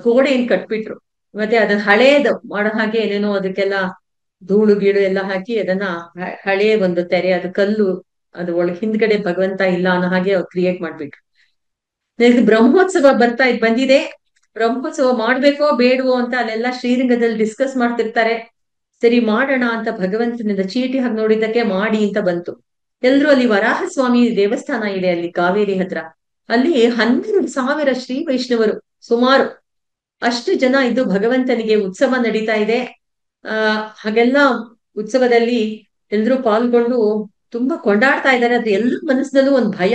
ಗೋಡೆಯನ್ನು ಕಟ್ಬಿಟ್ರು. ಮತ್ತೆ ಅದನ್ನ ಹಳೇದು ಮಾಡೋ ಹಾಗೆ ಏನೇನೋ ಅದಕ್ಕೆಲ್ಲ ಧೂಳು ಗೀಳು ಎಲ್ಲ ಹಾಕಿ ಅದನ್ನ ಹಳೇ ಒಂದು ತೆರೆ, ಅದು ಕಲ್ಲು, ಅದು ಒಳಗೆ ಹಿಂದ್ಗಡೆ ಭಗವಂತ ಇಲ್ಲ ಅನ್ನೋ ಹಾಗೆ ಕ್ರಿಯೇಟ್ ಮಾಡ್ಬಿಟ್ರು. ಬ್ರಹ್ಮೋತ್ಸವ ಬಂದಿದೆ, ಬ್ರಹ್ಮೋತ್ಸವ ಮಾಡ್ಬೇಕೋ ಬೇಡವೋ ಅಂತ ಅಲ್ಲೆಲ್ಲ ಶ್ರೀರಂಗದಲ್ಲಿ ಡಿಸ್ಕಸ್ ಮಾಡ್ತಿರ್ತಾರೆ. ಸರಿ ಮಾಡೋಣ ಅಂತ ಭಗವಂತನಿಂದ ಚೀಟಿ ಹಾಕಿ ನೋಡಿದ್ದಕ್ಕೆ ಮಾಡಿ ಅಂತ ಬಂತು. ಎಲ್ರು ಅಲ್ಲಿ ವರಾಹ ಸ್ವಾಮಿ ದೇವಸ್ಥಾನ ಇದೆ ಅಲ್ಲಿ ಕಾವೇರಿ ಹತ್ರ. ಅಲ್ಲಿ 12,000 ಶ್ರೀ ವೈಷ್ಣವರು ಸುಮಾರು ಅಷ್ಟು ಜನ ಇದ್ದು ಭಗವಂತನಿಗೆ ಉತ್ಸವ ನಡೀತಾ ಇದೆ. ಹಾಗೆಲ್ಲ ಉತ್ಸವದಲ್ಲಿ ಎಲ್ರೂ ಪಾಲ್ಗೊಂಡು ತುಂಬಾ ಕೊಂಡಾಡ್ತಾ ಇದ್ದಾರೆ. ಅದು ಎಲ್ಲ ಮನಸ್ಸಿನಲ್ಲೂ ಒಂದು ಭಯ.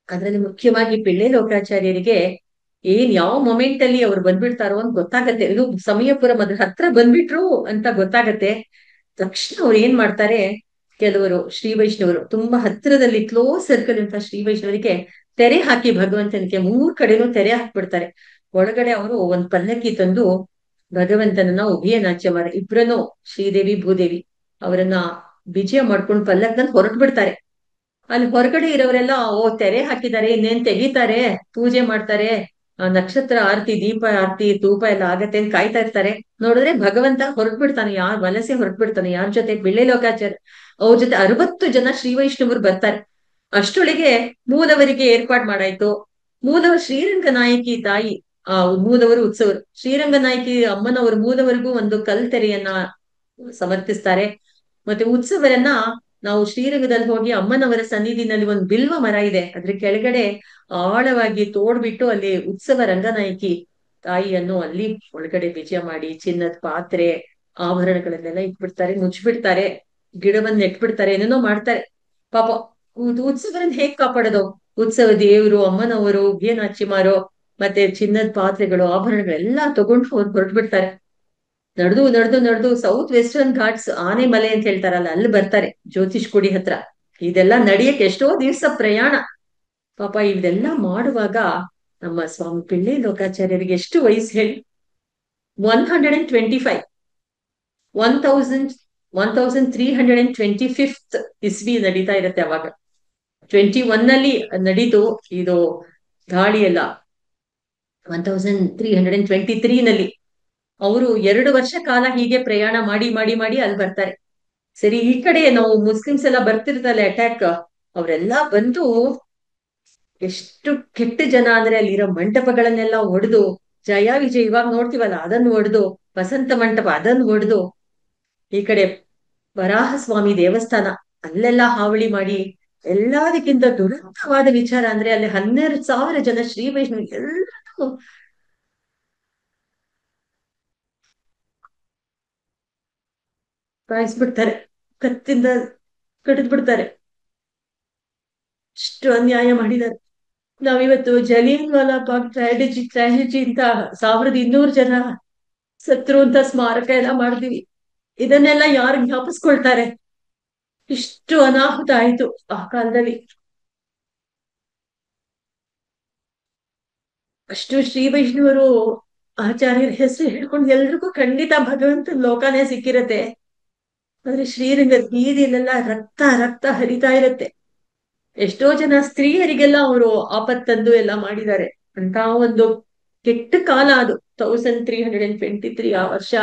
ಅದ್ರಲ್ಲಿ ಮುಖ್ಯವಾಗಿ ಪಿಳ್ಳೆ ಲೋಕಾಚಾರ್ಯರಿಗೆ ಯಾವ ಮೊಮೆಂಟ್ ಅಲ್ಲಿ ಅವ್ರು ಬಂದ್ಬಿಡ್ತಾರೋ ಅಂತ ಗೊತ್ತಾಗತ್ತೆ. ಇದು ಸಮಯಪುರಂ ಅದ್ರ ಹತ್ರ ಬಂದ್ಬಿಟ್ರು ಅಂತ ಗೊತ್ತಾಗತ್ತೆ. ತಕ್ಷಣ ಅವ್ರು ಏನ್ ಮಾಡ್ತಾರೆ, ಕೆಲವರು ಶ್ರೀ ವೈಷ್ಣವರು ತುಂಬಾ ಹತ್ತಿರದಲ್ಲಿ ಕ್ಲೋಸ್ ಸರ್ಕಲ್ ಅಂತ ಶ್ರೀ ವೈಷ್ಣವರಿಗೆ ತೆರೆ ಹಾಕಿ ಭಗವಂತನಿಗೆ 3 ಕಡೆನೂ ತೆರೆ ಹಾಕ್ಬಿಡ್ತಾರೆ. ಒಳಗಡೆ ಅವರು ಒಂದ್ ಪಲ್ಲಕ್ಕಿ ತಂದು ಭಗವಂತನನ್ನ ಉಭಯ ನಾಚ್ಯಮಾರ ಇಬ್ರನ್ನು, ಶ್ರೀದೇವಿ ಭೂದೇವಿ ಅವರನ್ನ ವಿಜಯ ಮಾಡ್ಕೊಂಡು ಪಲ್ಲಕ್ಕಲ್ಲಿ ಹೊರಟು ಬಿಡ್ತಾರೆ. ಅಲ್ಲಿ ಹೊರಗಡೆ ಇರೋರೆಲ್ಲ ತೆರೆ ಹಾಕಿದ್ದಾರೆ, ಇನ್ನೇನ್ ತೆಗಿತಾರೆ, ಪೂಜೆ ಮಾಡ್ತಾರೆ, ನಕ್ಷತ್ರ ಆರತಿ, ದೀಪ ಆರತಿ, ಧೂಪ ಎಲ್ಲ ಆಗತ್ತೆ ಅಂತ ಕಾಯ್ತಾ ಇರ್ತಾರೆ. ನೋಡಿದ್ರೆ ಭಗವಂತ ಹೊರಟು ಬಿಡ್ತಾನೆ, ವಲಸೆ ಹೊರಟು ಬಿಡ್ತಾನೆ. ಯಾರ ಜೊತೆ? ಪಿಳ್ಳೆ ಲೋಕಾಚಾರ್ಯ ಅವ್ರ ಜೊತೆ 60 ಜನ ಶ್ರೀ ವೈಷ್ಣವರು ಬರ್ತಾರೆ. ಅಷ್ಟೊಳಗೆ ಮೂಲವರಿಗೆ ಏರ್ಪಾಡ್ ಮಾಡಾಯ್ತು. ಮೂಲವ ಶ್ರೀರಂಗ ನಾಯಕಿ ತಾಯಿ, ಮೂಲವರು ಉತ್ಸವರು ಶ್ರೀರಂಗ ನಾಯಕಿ ಅಮ್ಮನವರು ಮೂಲವರಿಗೂ ಒಂದು ಕಲ್ತೆರೆಯನ್ನ ಸಮರ್ಪಿಸ್ತಾರೆ. ಮತ್ತೆ ಉತ್ಸವರನ್ನ ನಾವು ಶ್ರೀರಂಗದಲ್ಲಿ ಹೋಗಿ ಅಮ್ಮನವರ ಸನ್ನಿಧಿನಲ್ಲಿ ಒಂದು ಬಿಲ್ವ ಮರ ಇದೆ, ಅದ್ರ ಕೆಳಗಡೆ ಆಳವಾಗಿ ತೋಡ್ಬಿಟ್ಟು ಅಲ್ಲಿ ಉತ್ಸವ ರಂಗನಾಯಕಿ ತಾಯಿಯನ್ನು ಅಲ್ಲಿ ಒಳಗಡೆ ವಿಜಯ ಮಾಡಿ ಚಿನ್ನದ ಪಾತ್ರೆ ಆಭರಣಗಳನ್ನೆಲ್ಲ ಇಟ್ಬಿಡ್ತಾರೆ, ಮುಚ್ಚಿಬಿಡ್ತಾರೆ, ಗಿಡವನ್ನ ನೆಟ್ಬಿಡ್ತಾರೆ, ಏನೇನೋ ಮಾಡ್ತಾರೆ. ಪಾಪ ಉತ್ಸವರನ್ನ ಹೇಗ್ ಕಾಪಾಡೋದು? ಉತ್ಸವ ದೇವರು, ಅಮ್ಮನವರು, ಉಭಯನಾಚಿಮಾರು, ಮತ್ತೆ ಚಿನ್ನದ ಪಾತ್ರೆಗಳು, ಆಭರಣಗಳೆಲ್ಲಾ ತಗೊಂಡು ಹೊರಟ್ಬಿಡ್ತಾರೆ. ನಡೆದು ಸೌತ್ ವೆಸ್ಟರ್ನ್ ಘಾಟ್ಸ್ ಆನೆ ಮಲೆ ಅಂತ ಹೇಳ್ತಾರಲ್ಲ, ಅಲ್ಲಿ ಬರ್ತಾರೆ ಜ್ಯೋತಿಷ್ ಗುಡಿ ಹತ್ರ. ಇದೆಲ್ಲ ನಡಿಯಕ್ಕೆ ಎಷ್ಟೋ ದಿವಸ ಪ್ರಯಾಣ. ಪಾಪ ಇದೆಲ್ಲ ಮಾಡುವಾಗ ನಮ್ಮ ಸ್ವಾಮಿ ಪಿಳ್ಳಿ ಲೋಕಾಚಾರ್ಯರಿಗೆ ಎಷ್ಟು ವಯಸ್ಸು ಹೇಳಿ? 125, 1325 ಇಸ್ವಿ ನಡೀತಾ ಇರತ್ತೆ ಅವಾಗ. 21 ನಡೀತು ಇದು ದಾಳಿ ಎಲ್ಲ. 1323 ಅವರು 2 ವರ್ಷ ಕಾಲ ಹೀಗೆ ಪ್ರಯಾಣ ಮಾಡಿ ಮಾಡಿ ಮಾಡಿ ಅಲ್ಲಿ ಬರ್ತಾರೆ. ಸರಿ, ಈ ಕಡೆ ನಾವು ಮುಸ್ಲಿಮ್ಸ್ ಎಲ್ಲ ಬರ್ತಿರ್ತಲ್ಲ ಅಟ್ಯಾಕ್, ಅವರೆಲ್ಲ ಬಂದು ಎಷ್ಟು ಕೆಟ್ಟ ಜನ ಅಂದ್ರೆ ಅಲ್ಲಿರೋ ಮಂಟಪಗಳನ್ನೆಲ್ಲ ಒಡೆದು, ಜಯ ವಿಜಯ್ ಇವಾಗ ನೋಡ್ತೀವಲ್ಲ ಅದನ್ನು ಒಡೆದು, ವಸಂತ ಮಂಟಪ ಅದನ್ನು ಒಡೆದು, ಈ ಕಡೆ ವರಾಹ ಸ್ವಾಮಿ ದೇವಸ್ಥಾನ ಅಲ್ಲೆಲ್ಲ ಹಾವಳಿ ಮಾಡಿ, ಎಲ್ಲದಕ್ಕಿಂತ ದುರಂತವಾದ ವಿಚಾರ ಅಂದ್ರೆ ಅಲ್ಲಿ 12,000 ಜನ ಶ್ರೀ ವೈಷ್ಣವ ಎಲ್ಲರೂ ಕಾಯಿಸ್ಬಿಡ್ತಾರೆ, ಕತ್ತಿಂದ ಕಡಿದ್ ಬಿಡ್ತಾರೆ. ಅಷ್ಟು ಅನ್ಯಾಯ ಮಾಡಿದ್ದಾರೆ. ನಾವಿವತ್ತು ಜಲಿಯನ್ ವಾಲಾ ಬಾಗ್ ಟ್ರಾಜಿಡಿ ಅಂತ 1,200 ಜನ ಸತ್ರು ಅಂತ ಸ್ಮಾರಕ ಎಲ್ಲ ಮಾಡಿದೀವಿ. ಇದನ್ನೆಲ್ಲ ಯಾರು ಜ್ಞಾಪಿಸ್ಕೊಳ್ತಾರೆ? ಇಷ್ಟು ಅನಾಹುತ ಆಯ್ತು ಆ ಕಾಲದಲ್ಲಿ. ಅಷ್ಟು ಶ್ರೀ ವೈಷ್ಣವರು ಆಚಾರ್ಯರ ಹೆಸರು ಹೇಳ್ಕೊಂಡು ಎಲ್ರಿಗೂ ಖಂಡಿತ ಭಗವಂತನ ಲೋಕನೇ ಸಿಕ್ಕಿರತ್ತೆ. ಆದ್ರೆ ಶ್ರೀರಂಗದ ಬೀದಿಲೆಲ್ಲ ರಕ್ತ ರಕ್ತ ಹರಿತಾ ಇರತ್ತೆ. ಎಷ್ಟೋ ಜನ ಸ್ತ್ರೀಯರಿಗೆಲ್ಲ ಅವರು ಆಪತ್ತಂದು ಎಲ್ಲ ಮಾಡಿದ್ದಾರೆ. ಅಂತ ಒಂದು ಕೆಟ್ಟ ಕಾಲ ಅದು. 1323 ಆ ವರ್ಷ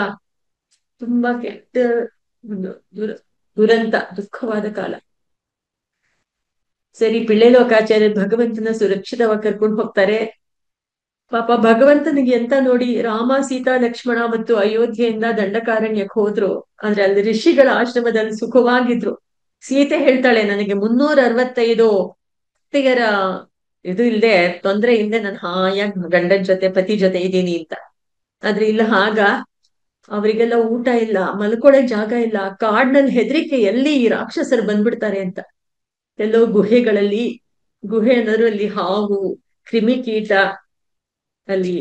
ತುಂಬಾ ಕೆಟ್ಟ ಒಂದು ದುರಂತ, ದುಃಖವಾದ ಕಾಲ. ಸರಿ, ಪಿಳ್ಳೆ ಲೋಕಾಚಾರ್ಯ ಭಗವಂತನ ಸುರಕ್ಷಿತವಾಗಿ ಕರ್ಕೊಂಡು ಹೋಗ್ತಾರೆ. ಪಾಪ ಭಗವಂತನಿಗೆ ಎಂತ ನೋಡಿ, ರಾಮ ಸೀತಾ ಲಕ್ಷ್ಮಣ ಮತ್ತು ಅಯೋಧ್ಯೆಯಿಂದ ದಂಡಕಾರಣ್ಯಕ್ಕೆ ಹೋದ್ರು. ಆದ್ರೆ ಅಲ್ಲಿ ಋಷಿಗಳ ಆಶ್ರಮದಲ್ಲಿ ಸುಖವಾಗಿದ್ರು. ಸೀತೆ ಹೇಳ್ತಾಳೆ, ನನಗೆ 365 ಅತ್ತಿಗೆರ ಇದು ಇಲ್ದೆ, ತೊಂದ್ರೆ ಇಲ್ದೆ ನಾನು ಹಾಯಾಗಿ ಗಂಡನ್ ಜೊತೆ ಪತಿ ಜೊತೆ ಇದ್ದೀನಿ ಅಂತ. ಆದ್ರೆ ಇಲ್ಲ ಹಾಗ, ಅವರಿಗೆಲ್ಲ ಊಟ ಇಲ್ಲ, ಮಲ್ಕೊಳಕ್ ಜಾಗ ಇಲ್ಲ, ಕಾಡ್ನಲ್ಲಿ ಹೆದರಿಕೆ ಎಲ್ಲಿ ಈ ರಾಕ್ಷಸರು ಬಂದ್ಬಿಡ್ತಾರೆ ಅಂತ. ಎಲ್ಲೋ ಗುಹೆಗಳಲ್ಲಿ, ಗುಹೆ ಅನ್ನೋದ್ರು ಅಲ್ಲಿ ಹಾವು, ಕ್ರಿಮಿಕೀಟ, ಅಲ್ಲಿ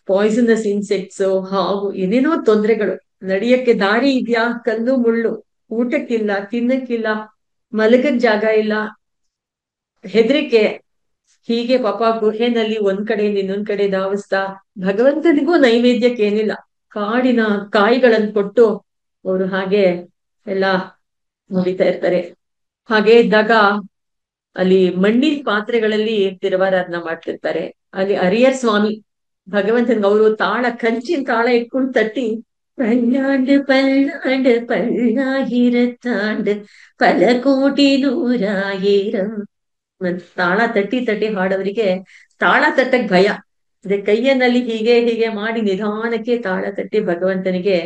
ಪಾಯ್ಸನಸ್ ಇನ್ಸೆಕ್ಟ್ಸ್, ಹಾವು, ಏನೇನೋ ತೊಂದರೆಗಳು. ನಡಿಯಕ್ಕೆ ದಾರಿ ಇದ್ಯಾ? ಕಲ್ಲು ಮುಳ್ಳು. ಊಟಕ್ಕಿಲ್ಲ, ತಿನ್ನಕ್ಕಿಲ್ಲ, ಮಲಗಕ್ ಜಾಗ ಇಲ್ಲ, ಹೆದರಿಕೆ. ಹೀಗೆ ಪಾಪ ಗುಹೆನಲ್ಲಿ ಒಂದ್ ಕಡೆಯಿಂದ ಇನ್ನೊಂದ್ ಕಡೆ ಧಾವಿಸ್ತಾ, ಭಗವಂತನಿಗೂ ನೈವೇದ್ಯಕ್ಕೆ ಏನಿಲ್ಲ, ಕಾಡಿನ ಕಾಯಿಗಳನ್ನು ಕೊಟ್ಟು ಅವರು ಹಾಗೆ ಎಲ್ಲ ಮುಗಿತಾ ಇರ್ತಾರೆ. ಹಾಗೆ ಇದ್ದಾಗ ಅಲ್ಲಿ ಮಣ್ಣಿನ ಪಾತ್ರೆಗಳಲ್ಲಿ ತಿರುವಾರಾಧನ ಮಾಡ್ತಿರ್ತಾರೆ. ಅಲ್ಲಿ ಅರಿಯರ್ ಸ್ವಾಮಿ ಭಗವಂತನ್ಗೆ ಅವರು ಕಂಚಿನ ತಾಳ ಇಟ್ಕೊಂಡು ತಟ್ಟಿ, ಪಲ್ಲಾಂಡ್ ಪಲ್ಲಾಂಡ್ ಪಲ್ಲಾಗಿರತ್ತಾಂಡ್ ಪಲ ಕೋಟಿ ನೂರಾಯಿರಂ ತಾಳ ತಟ್ಟಿ ತಟ್ಟಿ ಹಾಡೋರಿಗೆ ತಾಳ ತಟ್ಟಕ್ ಭಯ. ಅದೇ ಕೈಯನ್ನಲ್ಲಿ ಹೀಗೆ ಹೀಗೆ ಮಾಡಿ ನಿಧಾನಕ್ಕೆ ತಾಳ ತಟ್ಟಿ ಭಗವಂತನಿಗೆ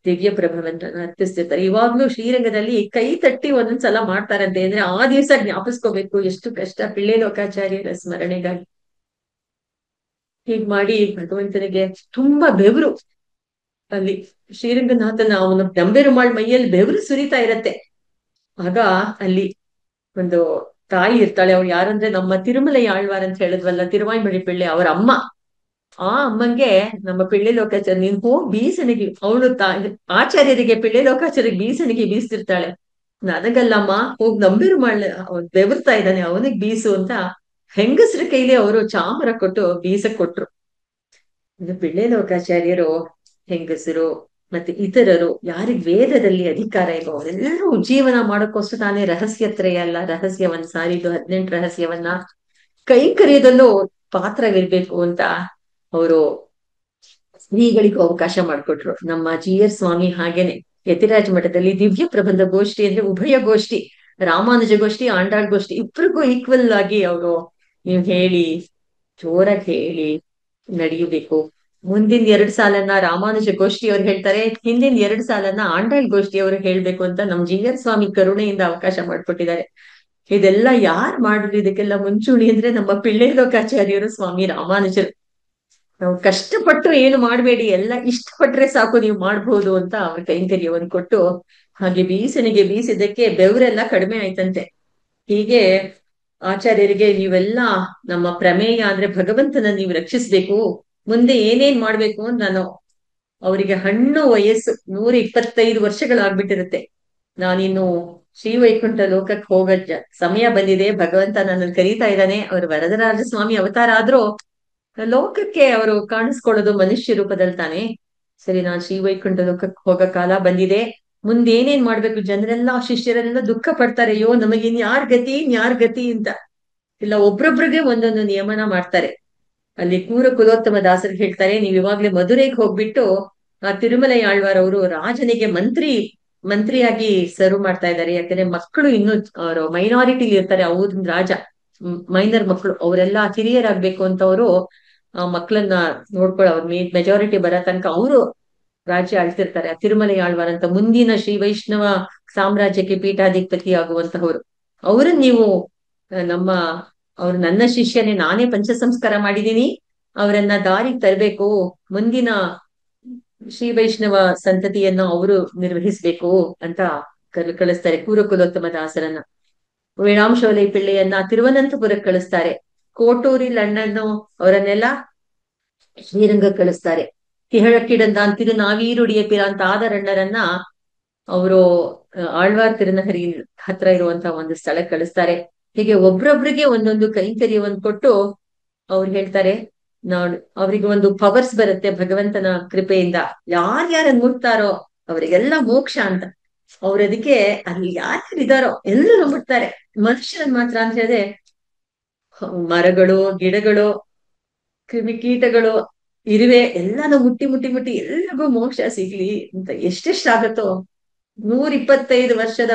ದಿವ್ಯ ಪ್ರಭಾವಂತನ ಅರ್ಪಿಸ್ತಿರ್ತಾರೆ. ಇವಾಗ್ಲೂ ಶ್ರೀರಂಗದಲ್ಲಿ ಕೈ ತಟ್ಟಿ ಒಂದೊಂದ್ಸಲ ಮಾಡ್ತಾರಂತೆ. ಅಂದ್ರೆ ಆ ದಿವಸ ಜ್ಞಾಪಿಸ್ಕೋಬೇಕು ಎಷ್ಟು ಕಷ್ಟ ಪಿಳ್ಳೆ ಲೋಕಾಚಾರ್ಯರ ಸ್ಮರಣೆಗಾಗಿ. ಹೀಗ್ ಮಾಡಿ ಭಗವಂತನಿಗೆ ತುಂಬಾ ಬೆವರು. ಅಲ್ಲಿ ಶ್ರೀರಂಗನಾಥನ ಅವನ ನಂಬೆರುಮಾಳ್ ಮೈಯಲ್ಲಿ ಬೆವರು ಸುರಿತಾ ಇರತ್ತೆ. ಆಗ ಅಲ್ಲಿ ಒಂದು ತಾಯಿ ಇರ್ತಾಳೆ. ಅವಳು ಯಾರಂದ್ರೆ ನಮ್ಮ ತಿರುಮಲೆ ಆಳ್ವಾರ್ ಅಂತ ಹೇಳಿದ್ವಲ್ಲ, ತಿರುವಾಯ್ಮಡಿ ಪಿಳ್ಳೆ ಅವರ ಅಮ್ಮ. ಆ ಅಮ್ಮಂಗೆ ನಮ್ಮ ಪಿಳ್ಳೆ ಲೋಕಾಚಾರ್ಯ, ನೀನ್ ಹೋಗ್ ಬೀಸಣಿಗೆ, ಅವಳು ಆಚಾರ್ಯರಿಗೆ ಪಿಳ್ಳೆ ಲೋಕಾಚಾರ್ಯರಿಗೆ ಬೀಸಣಿಗೆ ಬೀಸ್ತಿರ್ತಾಳೆ. ನನಗಲ್ಲಮ್ಮ, ಹೋಗ್ ನಂಬಿರುಮಾಳ್ ಅವ್ನ್ ಬೆವರ್ತಾ ಇದ್ದಾನೆ, ಅವನಿಗೆ ಬೀಸು ಅಂತ ಹೆಂಗಸ್ರ ಕೈಲಿ ಅವರು ಚಾಮರ ಕೊಟ್ಟು ಬೀಸಕ್ ಕೊಟ್ರು. ಇದು ಪಿಳ್ಳೆ ಲೋಕಾಚಾರ್ಯರು ಹೆಂಗಸರು ಮತ್ತೆ ಇತರರು ಯಾರಿಗ್ ವೇದದಲ್ಲಿ ಅಧಿಕಾರ ಇಲ್ವೋ ಅವರೆಲ್ಲರೂ ಜೀವನ ಮಾಡೋಕ್ಕೋಸ್ಕರ ತಾನೇ ರಹಸ್ಯತ್ರಯ ಅಲ್ಲ, ರಹಸ್ಯವನ್ನ ಸಾರಿದ್ದು 18 ರಹಸ್ಯವನ್ನ ಕೈಂಕರ್ಯದಲ್ಲೂ ಪಾತ್ರವಿರ್ಬೇಕು ಅಂತ ಅವರು ಸ್ತ್ರೀಗಳಿಗೂ ಅವಕಾಶ ಮಾಡಿಕೊಟ್ರು. ನಮ್ಮ ಜಿ.ಆರ್. ಸ್ವಾಮಿ ಹಾಗೇನೆ ಯತಿರಾಜ ಮಠದಲ್ಲಿ ದಿವ್ಯ ಪ್ರಬಂಧ ಗೋಷ್ಠಿ ಅಂದ್ರೆ ಉಭಯ ಗೋಷ್ಠಿ, ರಾಮಾನುಜ ಗೋಷ್ಠಿ, ಆಂಡಾಳ್ ಗೋಷ್ಠಿ ಇಬ್ಬರಿಗೂ ಈಕ್ವಲ್ ಆಗಿ ಅವರು ನೀವು ಹೇಳಿ, ಜೋರಾಗಿ ಹೇಳಿ ನಡೆಯಬೇಕು. ಮುಂದಿನ 2 ಸಾಲನ್ನ ರಾಮಾನುಜ ಗೋಷ್ಠಿ ಅವ್ರು ಹೇಳ್ತಾರೆ, ಹಿಂದಿನ 2 ಸಾಲನ್ನ ಆಂಡಾಳ್ ಗೋಷ್ಠಿ ಅವರು ಹೇಳ್ಬೇಕು ಅಂತ ನಮ್ ಜಿ.ಆರ್. ಸ್ವಾಮಿ ಕರುಣೆಯಿಂದ ಅವಕಾಶ ಮಾಡ್ಕೊಟ್ಟಿದ್ದಾರೆ. ಇದೆಲ್ಲ ಯಾರು ಮಾಡಿದ್ರು? ಇದಕ್ಕೆಲ್ಲ ಮುಂಚೂಣಿ ಅಂದ್ರೆ ನಮ್ಮ ಪಿಳ್ಳೆ ಲೋಕಾಚಾರ್ಯರು, ಸ್ವಾಮಿ ರಾಮಾನುಜರು. ನಾವು ಕಷ್ಟಪಟ್ಟು ಏನು ಮಾಡ್ಬೇಡಿ, ಎಲ್ಲ ಇಷ್ಟಪಟ್ರೆ ಸಾಕು ನೀವು ಮಾಡ್ಬೋದು ಅಂತ ಅವ್ರ ಕೈಂಕರ್ಯವನ್ನು ಕೊಟ್ಟು, ಹಾಗೆ ಬೀಸನಿಗೆ ಬೀಸಿದ್ದಕ್ಕೆ ಬೆವರೆಲ್ಲ ಕಡಿಮೆ ಆಯ್ತಂತೆ. ಹೀಗೆ ಆಚಾರ್ಯರಿಗೆ ನೀವೆಲ್ಲ ನಮ್ಮ ಪ್ರಮೇಯ ಅಂದ್ರೆ ಭಗವಂತನ ನೀವು ರಕ್ಷಿಸ್ಬೇಕು, ಮುಂದೆ ಏನೇನ್ ಮಾಡ್ಬೇಕು ಅಂತ ನಾನು ಅವರಿಗೆ ಹಣ್ಣು ವಯಸ್ಸು 125 ವರ್ಷಗಳಾಗ್ಬಿಟ್ಟಿರುತ್ತೆ. ನಾನಿನ್ನು ಶ್ರೀವೈಕುಂಠ ಲೋಕಕ್ಕೆ ಹೋಗ ಸಮಯ ಬಂದಿದೆ, ಭಗವಂತ ನನ್ನನ್ನು ಕರೀತಾ ಇದ್ದಾನೆ. ಅವರು ವರದರಾಜ ಸ್ವಾಮಿ ಅವತಾರ ಆದ್ರೂ ಲೋಕಕ್ಕೆ ಅವರು ಕಾಣಿಸ್ಕೊಳ್ಳೋದು ಮನುಷ್ಯ ರೂಪದಲ್ಲಿ ತಾನೆ. ಸರಿ, ನಾನ್ ಶ್ರೀವೈಕುಂಠ ಲೋಕಕ್ಕೆ ಹೋಗೋ ಕಾಲ ಬಂದಿದೆ. ಮುಂದೆ ಏನೇನ್ ಮಾಡ್ಬೇಕು? ಜನರೆಲ್ಲ ಶಿಷ್ಯರೆಲ್ಲ ದುಃಖ ಪಡ್ತಾರೆ, ಅಯ್ಯೋ ನಮಗೆ ಇನ್ಯಾರ್ ಗತಿ ಇನ್ಯಾರ್ ಗತಿ ಅಂತ. ಇಲ್ಲ, ಒಬ್ರೊಬ್ರಿಗೆ ಒಂದೊಂದು ನಿಯಮನ ಮಾಡ್ತಾರೆ. ಅಲ್ಲಿ ಕೂರ ಕುಲೋತ್ತಮ ದಾಸರು ಹೇಳ್ತಾರೆ, ನೀವ್ ಇವಾಗ್ಲೇ ಮಧುರೆಗೆ ಹೋಗ್ಬಿಟ್ಟು ಆ ತಿರುಮಲೈ ಆಳ್ವಾರ್ ಅವರು ರಾಜನಿಗೆ ಮಂತ್ರಿಯಾಗಿ ಸರ್ವ್ ಮಾಡ್ತಾ ಇದ್ದಾರೆ. ಯಾಕಂದ್ರೆ ಮಕ್ಕಳು ಇನ್ನು ಅವರು ಮೈನಾರಿಟಿಲಿ ಇರ್ತಾರೆ. ಅವ್ರ ರಾಜ ಮೈನರ್ ಮಕ್ಕಳು ಅವರೆಲ್ಲ ಹಿರಿಯರಾಗ್ಬೇಕು ಅಂತ ಅವರು ಆ ಮಕ್ಕಳನ್ನ ನೋಡ್ಕೊಳ್ಳೋ, ಅವ್ರ ಮೆಜಾರಿಟಿ ಬರೋ ತನಕ ಅವರು ರಾಜ್ಯ ಆಳ್ತಿರ್ತಾರೆ. ಆ ತಿರುಮಲೈ ಆಳ್ವಾರ್ ಅಂತ ಮುಂದಿನ ಶ್ರೀ ವೈಷ್ಣವ ಸಾಮ್ರಾಜ್ಯಕ್ಕೆ ಪೀಠಾಧಿಪತಿ ಆಗುವಂತಹವ್ರು. ಅವ್ರನ್ನ ನೀವು ನಮ್ಮ ಅವ್ರು ನನ್ನ ಶಿಷ್ಯನೇ, ನಾನೇ ಪಂಚ ಸಂಸ್ಕಾರ ಮಾಡಿದೀನಿ, ಅವರನ್ನ ದಾರಿಗೆ ತರಬೇಕು, ಮುಂದಿನ ಶ್ರೀ ವೈಷ್ಣವ ಸಂತತಿಯನ್ನು ಅವರು ನಿರ್ವಹಿಸ್ಬೇಕು ಅಂತ ಕಳಿಸ್ತಾರೆ ಕೂರ ಕುಲೋತ್ತಮ ದಾಸರನ್ನ. ವೇಣಾಂಶೋಲೈ ಪಿಳ್ಳೆಯನ್ನ ತಿರುವನಂತಪುರಕ್ಕೆ ಕಳಿಸ್ತಾರೆ. ಕೋಟೂರಿಲ್ ಅಣ್ಣನ್ನು ಅವರನ್ನೆಲ್ಲ ಶ್ರೀರಂಗ ಕಳಿಸ್ತಾರೆ. ತಿಹಳಕ್ಕಿಡಂದಾನ್ ತಿರುನಾವೀರುಡಿಯ ಪಿರಾಂತ ಆದರಣ್ಣರನ್ನ ಅವರು ಆಳ್ವಾರ್ ತಿರುನಹರಿ ಹತ್ರ ಇರುವಂತಹ ಒಂದು ಸ್ಥಳಕ್ಕೆ ಕಳಿಸ್ತಾರೆ. ಹೀಗೆ ಒಬ್ರೊಬ್ರಿಗೆ ಒಂದೊಂದು ಕೈಂಕರ್ಯವನ್ನು ಕೊಟ್ಟು ಅವ್ರು ಹೇಳ್ತಾರೆ, ನೋಡ್ ಅವ್ರಿಗೆ ಒಂದು ಪವರ್ಸ್ ಬರುತ್ತೆ ಭಗವಂತನ ಕೃಪೆಯಿಂದ. ಯಾರ್ಯಾರನ್ ಮುಟ್ತಾರೋ ಅವರಿಗೆಲ್ಲ ಮೋಕ್ಷ ಅಂತ. ಅದಕ್ಕೆ ಅಲ್ಲಿ ಯಾರ್ಯಾರಿದಾರೋ ಎಲ್ಲರೂ ಮುಟ್ತಾರೆ. ಮನುಷ್ಯರನ್ ಮಾತ್ರ ಅಂತ ಹೇಳಿದ್ರೆ ಮರಗಳು, ಗಿಡಗಳು, ಕ್ರಿಮಿಕೀಟಗಳು, ಇರುವೆ ಎಲ್ಲಾನು ಮುಟ್ಟಿ ಮುಟ್ಟಿ ಮುಟ್ಟಿ ಎಲ್ರಿಗೂ ಮೋಕ್ಷ ಸಿಗ್ಲಿ ಅಂತ ಎಷ್ಟೆಷ್ಟಾಗತ್ತೋ. 125 ವರ್ಷದ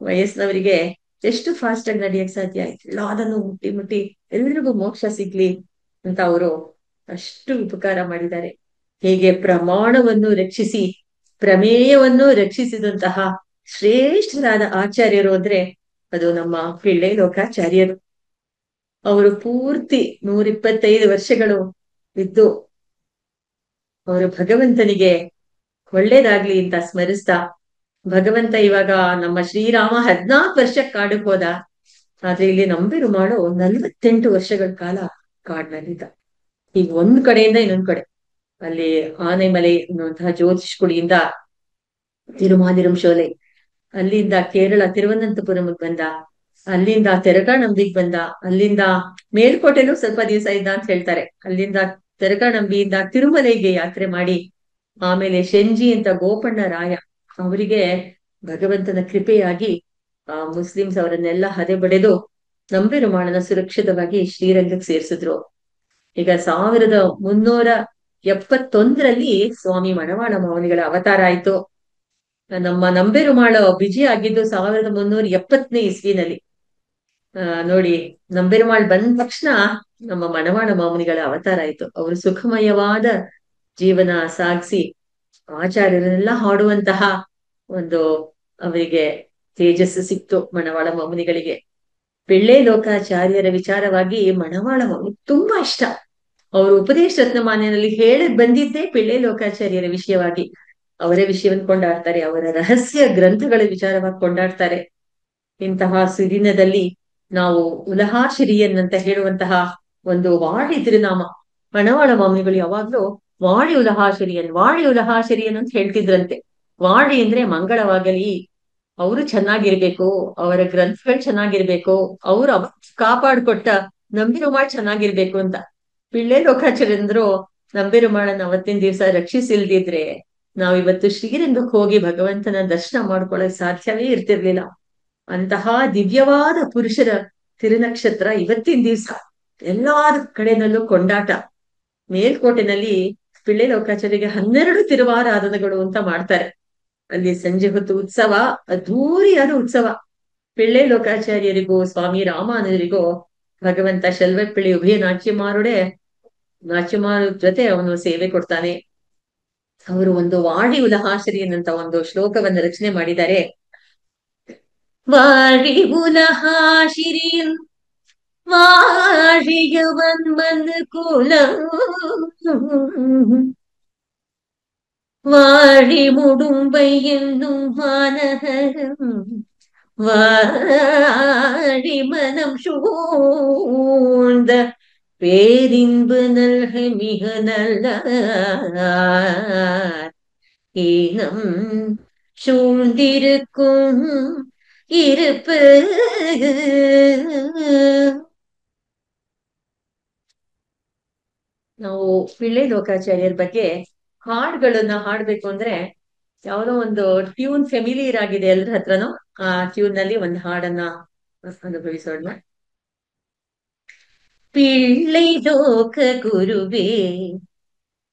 ವಯಸ್ಸಿನವರಿಗೆ ಎಷ್ಟು ಫಾಸ್ಟ್ ಆಗಿ ನಡೆಯಕ್ ಸಾಧ್ಯ ಆಯ್ತು? ಎಲ್ಲಾದನ್ನು ಮುಟ್ಟಿ ಮುಟ್ಟಿ ಎಲ್ರಿಗೂ ಮೋಕ್ಷ ಸಿಗ್ಲಿ ಅಂತ ಅವರು ಅಷ್ಟು ಉಪಕಾರ ಮಾಡಿದ್ದಾರೆ. ಹೀಗೆ ಪ್ರಮಾಣವನ್ನು ರಕ್ಷಿಸಿ ಪ್ರಮೇಯವನ್ನು ರಕ್ಷಿಸಿದಂತಹ ಶ್ರೇಷ್ಠರಾದ ಆಚಾರ್ಯರು ಅಂದ್ರೆ ಅದು ನಮ್ಮ ಪಿಳ್ಳೆ ಲೋಕಾಚಾರ್ಯರು. ಅವರು ಪೂರ್ತಿ 125 ವರ್ಷಗಳು ಇದ್ದು ಅವರು ಭಗವಂತನಿಗೆ ಒಳ್ಳೇದಾಗ್ಲಿ ಅಂತ ಸ್ಮರಿಸ್ತಾ, ಭಗವಂತ ಇವಾಗ ನಮ್ಮ ಶ್ರೀರಾಮ 14 ವರ್ಷ ಕಾಡಿಗೆ ಹೋದ, ಆದ್ರೆ ಇಲ್ಲಿ ನಂಬಿರುಮಾಳು 48 ವರ್ಷಗಳ ಕಾಲ ಕಾಡ್ನಲ್ಲಿದ್ದ. ಈಗ ಒಂದ್ ಕಡೆಯಿಂದ ಇನ್ನೊಂದ್ ಕಡೆ, ಅಲ್ಲಿ ಆನೆಮಲೆ ಅನ್ನುವಂತಹ ಜ್ಯೋತಿಷ್ಕುಳಿಯಿಂದ ತಿರುಮಾದಿರಂ ಶೋಲೆ, ಅಲ್ಲಿಂದ ಕೇರಳ ತಿರುವನಂತಪುರಮಕ್ ಬಂದ, ಅಲ್ಲಿಂದ ತೆರಕಾಣಂಬಿಗ್ ಬಂದ, ಅಲ್ಲಿಂದ ಮೇಲ್ಕೋಟೆನೂ ಸ್ವಲ್ಪ ದಿವಸ ಇದ್ದ ಅಂತ ಹೇಳ್ತಾರೆ. ಅಲ್ಲಿಂದ ತೆರಕಾಣಂಬಿಯಿಂದ ತಿರುಮಲೆಗೆ ಯಾತ್ರೆ ಮಾಡಿ, ಆಮೇಲೆ ಶೆಂಜಿ ಅಂತ ಗೋಪಣ್ಣ ರಾಯ ಅವರಿಗೆ ಭಗವಂತನ ಕೃಪೆಯಾಗಿ ಮುಸ್ಲಿಮ್ಸ್ ಅವರನ್ನೆಲ್ಲ ಹದೆಬಡೆದು ನಂಬಿರುಮಾಳನ ಸುರಕ್ಷಿತವಾಗಿ ಶ್ರೀರಂಗಕ್ಕೆ ಸೇರಿಸಿದ್ರು. ಈಗ 1371ರಲ್ಲಿ ಸ್ವಾಮಿ ಮಣವಾಳ ಮಾವನಿಗಳ ಅವತಾರ ಆಯ್ತು. ನಮ್ಮ ನಂಬೇರುಮಾಳ ಬಿಜಿ ಆಗಿದ್ದು 1370ನೇ ಇಸ್ವಿನಲ್ಲಿ. ನೋಡಿ, ನಂಬೇರುಮಾಳ್ ಬಂದ ತಕ್ಷಣ ನಮ್ಮ ಮಣವಾಳ ಮಾಮುನಿಗಳ ಅವತಾರ ಆಯ್ತು. ಅವರು ಸುಖಮಯವಾದ ಜೀವನ ಸಾಗಿಸಿ ಆಚಾರ್ಯರನ್ನೆಲ್ಲ ಹಾಡುವಂತಹ ಒಂದು ಅವರಿಗೆ ತೇಜಸ್ಸು ಸಿಕ್ತು ಮಣವಾಳ ಮಾಮುನಿಗಳಿಗೆ. ಪಿಳ್ಳೆ ಲೋಕಾಚಾರ್ಯರ ವಿಚಾರವಾಗಿ ಮಣವಾಳ ಮಾಮುನಿ ತುಂಬಾ ಇಷ್ಟ. ಅವರು ಉಪದೇಶ ರತ್ನಮಾನ್ಯನಲ್ಲಿ ಹೇಳದ್ ಬಂದಿದ್ದೇ ಪಿಳ್ಳೆ ಲೋಕಾಚಾರ್ಯರ ವಿಷಯವಾಗಿ. ಅವರ ವಿಷಯವನ್ನು ಕೊಂಡಾಡ್ತಾರೆ, ಅವರ ರಹಸ್ಯ ಗ್ರಂಥಗಳ ವಿಚಾರವಾಗಿ ಕೊಂಡಾಡ್ತಾರೆ. ಇಂತಹ ಸುದಿನದಲ್ಲಿ ನಾವು ಉಲಹಾಶಿರಿಯನ್ ಅಂತ ಹೇಳುವಂತಹ ಒಂದು ವಾಡಿ ತಿರುನಾಮ. ಮಣವಾಳ ಮಾಮುನಿಗಳು ಯಾವಾಗ್ಲೂ ವಾಡಿ ಉಲಹಾಶಿರಿಯನ್ ಅಂತ ಹೇಳ್ತಿದ್ರಂತೆ. ವಾಡಿ ಅಂದ್ರೆ ಮಂಗಳವಾಗಲಿ, ಅವರು ಚೆನ್ನಾಗಿರ್ಬೇಕು, ಅವರ ಗ್ರಂಥಗಳು ಚೆನ್ನಾಗಿರ್ಬೇಕು, ಅವ್ರು ಕಾಪಾಡ್ಕೊಟ್ಟ ನಂಬಿರುಮಾಳ್ ಚೆನ್ನಾಗಿರ್ಬೇಕು ಅಂತ. ಪಿಳ್ಳೆ ಲೋಕಾಚಾರ್ಯಂದ್ರು ನಂಬಿರುಮಾಳನ್ನ ಅವತ್ತಿನ ದಿವಸ ರಕ್ಷಿಸಿಲ್ದಿದ್ರೆ ನಾವಿವತ್ತು ಶ್ರೀರಂಗಕ್ಕೆ ಹೋಗಿ ಭಗವಂತನ ದರ್ಶನ ಮಾಡ್ಕೊಳ್ಳೋಕೆ ಸಾಧ್ಯವೇ ಇರ್ತಿರ್ಲಿಲ್ಲ. ಅಂತಹ ದಿವ್ಯವಾದ ಪುರುಷರ ತಿರುನಕ್ಷತ್ರ ಇವತ್ತಿನ ದಿವಸ ಎಲ್ಲಾ ಕಡೆನಲ್ಲೂ ಕೊಂಡಾಟ. ಮೇಲ್ಕೋಟೆನಲ್ಲಿ ಪಿಳ್ಳೆ ಲೋಕಾಚಾರ್ಯರಿಗೆ 12 ತಿರುವಾರಾಧನೆಗಳು ಅಂತ ಮಾಡ್ತಾರೆ. ಅಲ್ಲಿ ಸಂಜೆ ಹೊತ್ತು ಉತ್ಸವ, ಅದ್ಧೂರಿಯಾದ ಉತ್ಸವ. ಪಿಳ್ಳೆ ಲೋಕಾಚಾರ್ಯರಿಗೂ ಸ್ವಾಮಿ ರಾಮಾನುಜರಿಗೂ ಭಗವಂತ ಶೆಲ್ವಪಿಳ್ಳಿ ಉಭಯ ನಾಟ್ಯಮಾರು ಜೊತೆ ಅವನು ಸೇವೆ ಕೊಡ್ತಾನೆ. ಅವರು ಒಂದು ವಾಡಿ ಉಲಹಾಶರಿಯನ್ ಅಂತ ಒಂದು ಶ್ಲೋಕವನ್ನು ರಚನೆ ಮಾಡಿದ್ದಾರೆ. வாழி உலகாசிரியில் வாழியவன் மனு குலம் வாழி முடும்பை என்னும் மாநகரம் வாழி மனம் சூழ்ந்த பேரின்பு நல்க மிக நல்ல ஈனம் சூழ்ந்திருக்கும் இருப்பு. ನಾವು ಪಿಳ್ಳೆ ಲೋಕಾಚಾರ್ಯರ ಬಗ್ಗೆ ಹಾಡುಗಳನ್ನ ಹಾಡ್ಬೇಕು ಅಂದ್ರೆ ಯಾವ್ದೋ ಒಂದು ಟ್ಯೂನ್ ಫೆಮಿಲಿಯರ್ ಆಗಿದೆ ಎಲ್ಲರ ಹತ್ರನೂ. ಆ ಟ್ಯೂನ್ ನಲ್ಲಿ ಒಂದು ಹಾಡನ್ನ ಅನುಭವಿಸೋಣ. ಪಿಳ್ಳೈ ಲೋಕ ಗುರುವೇ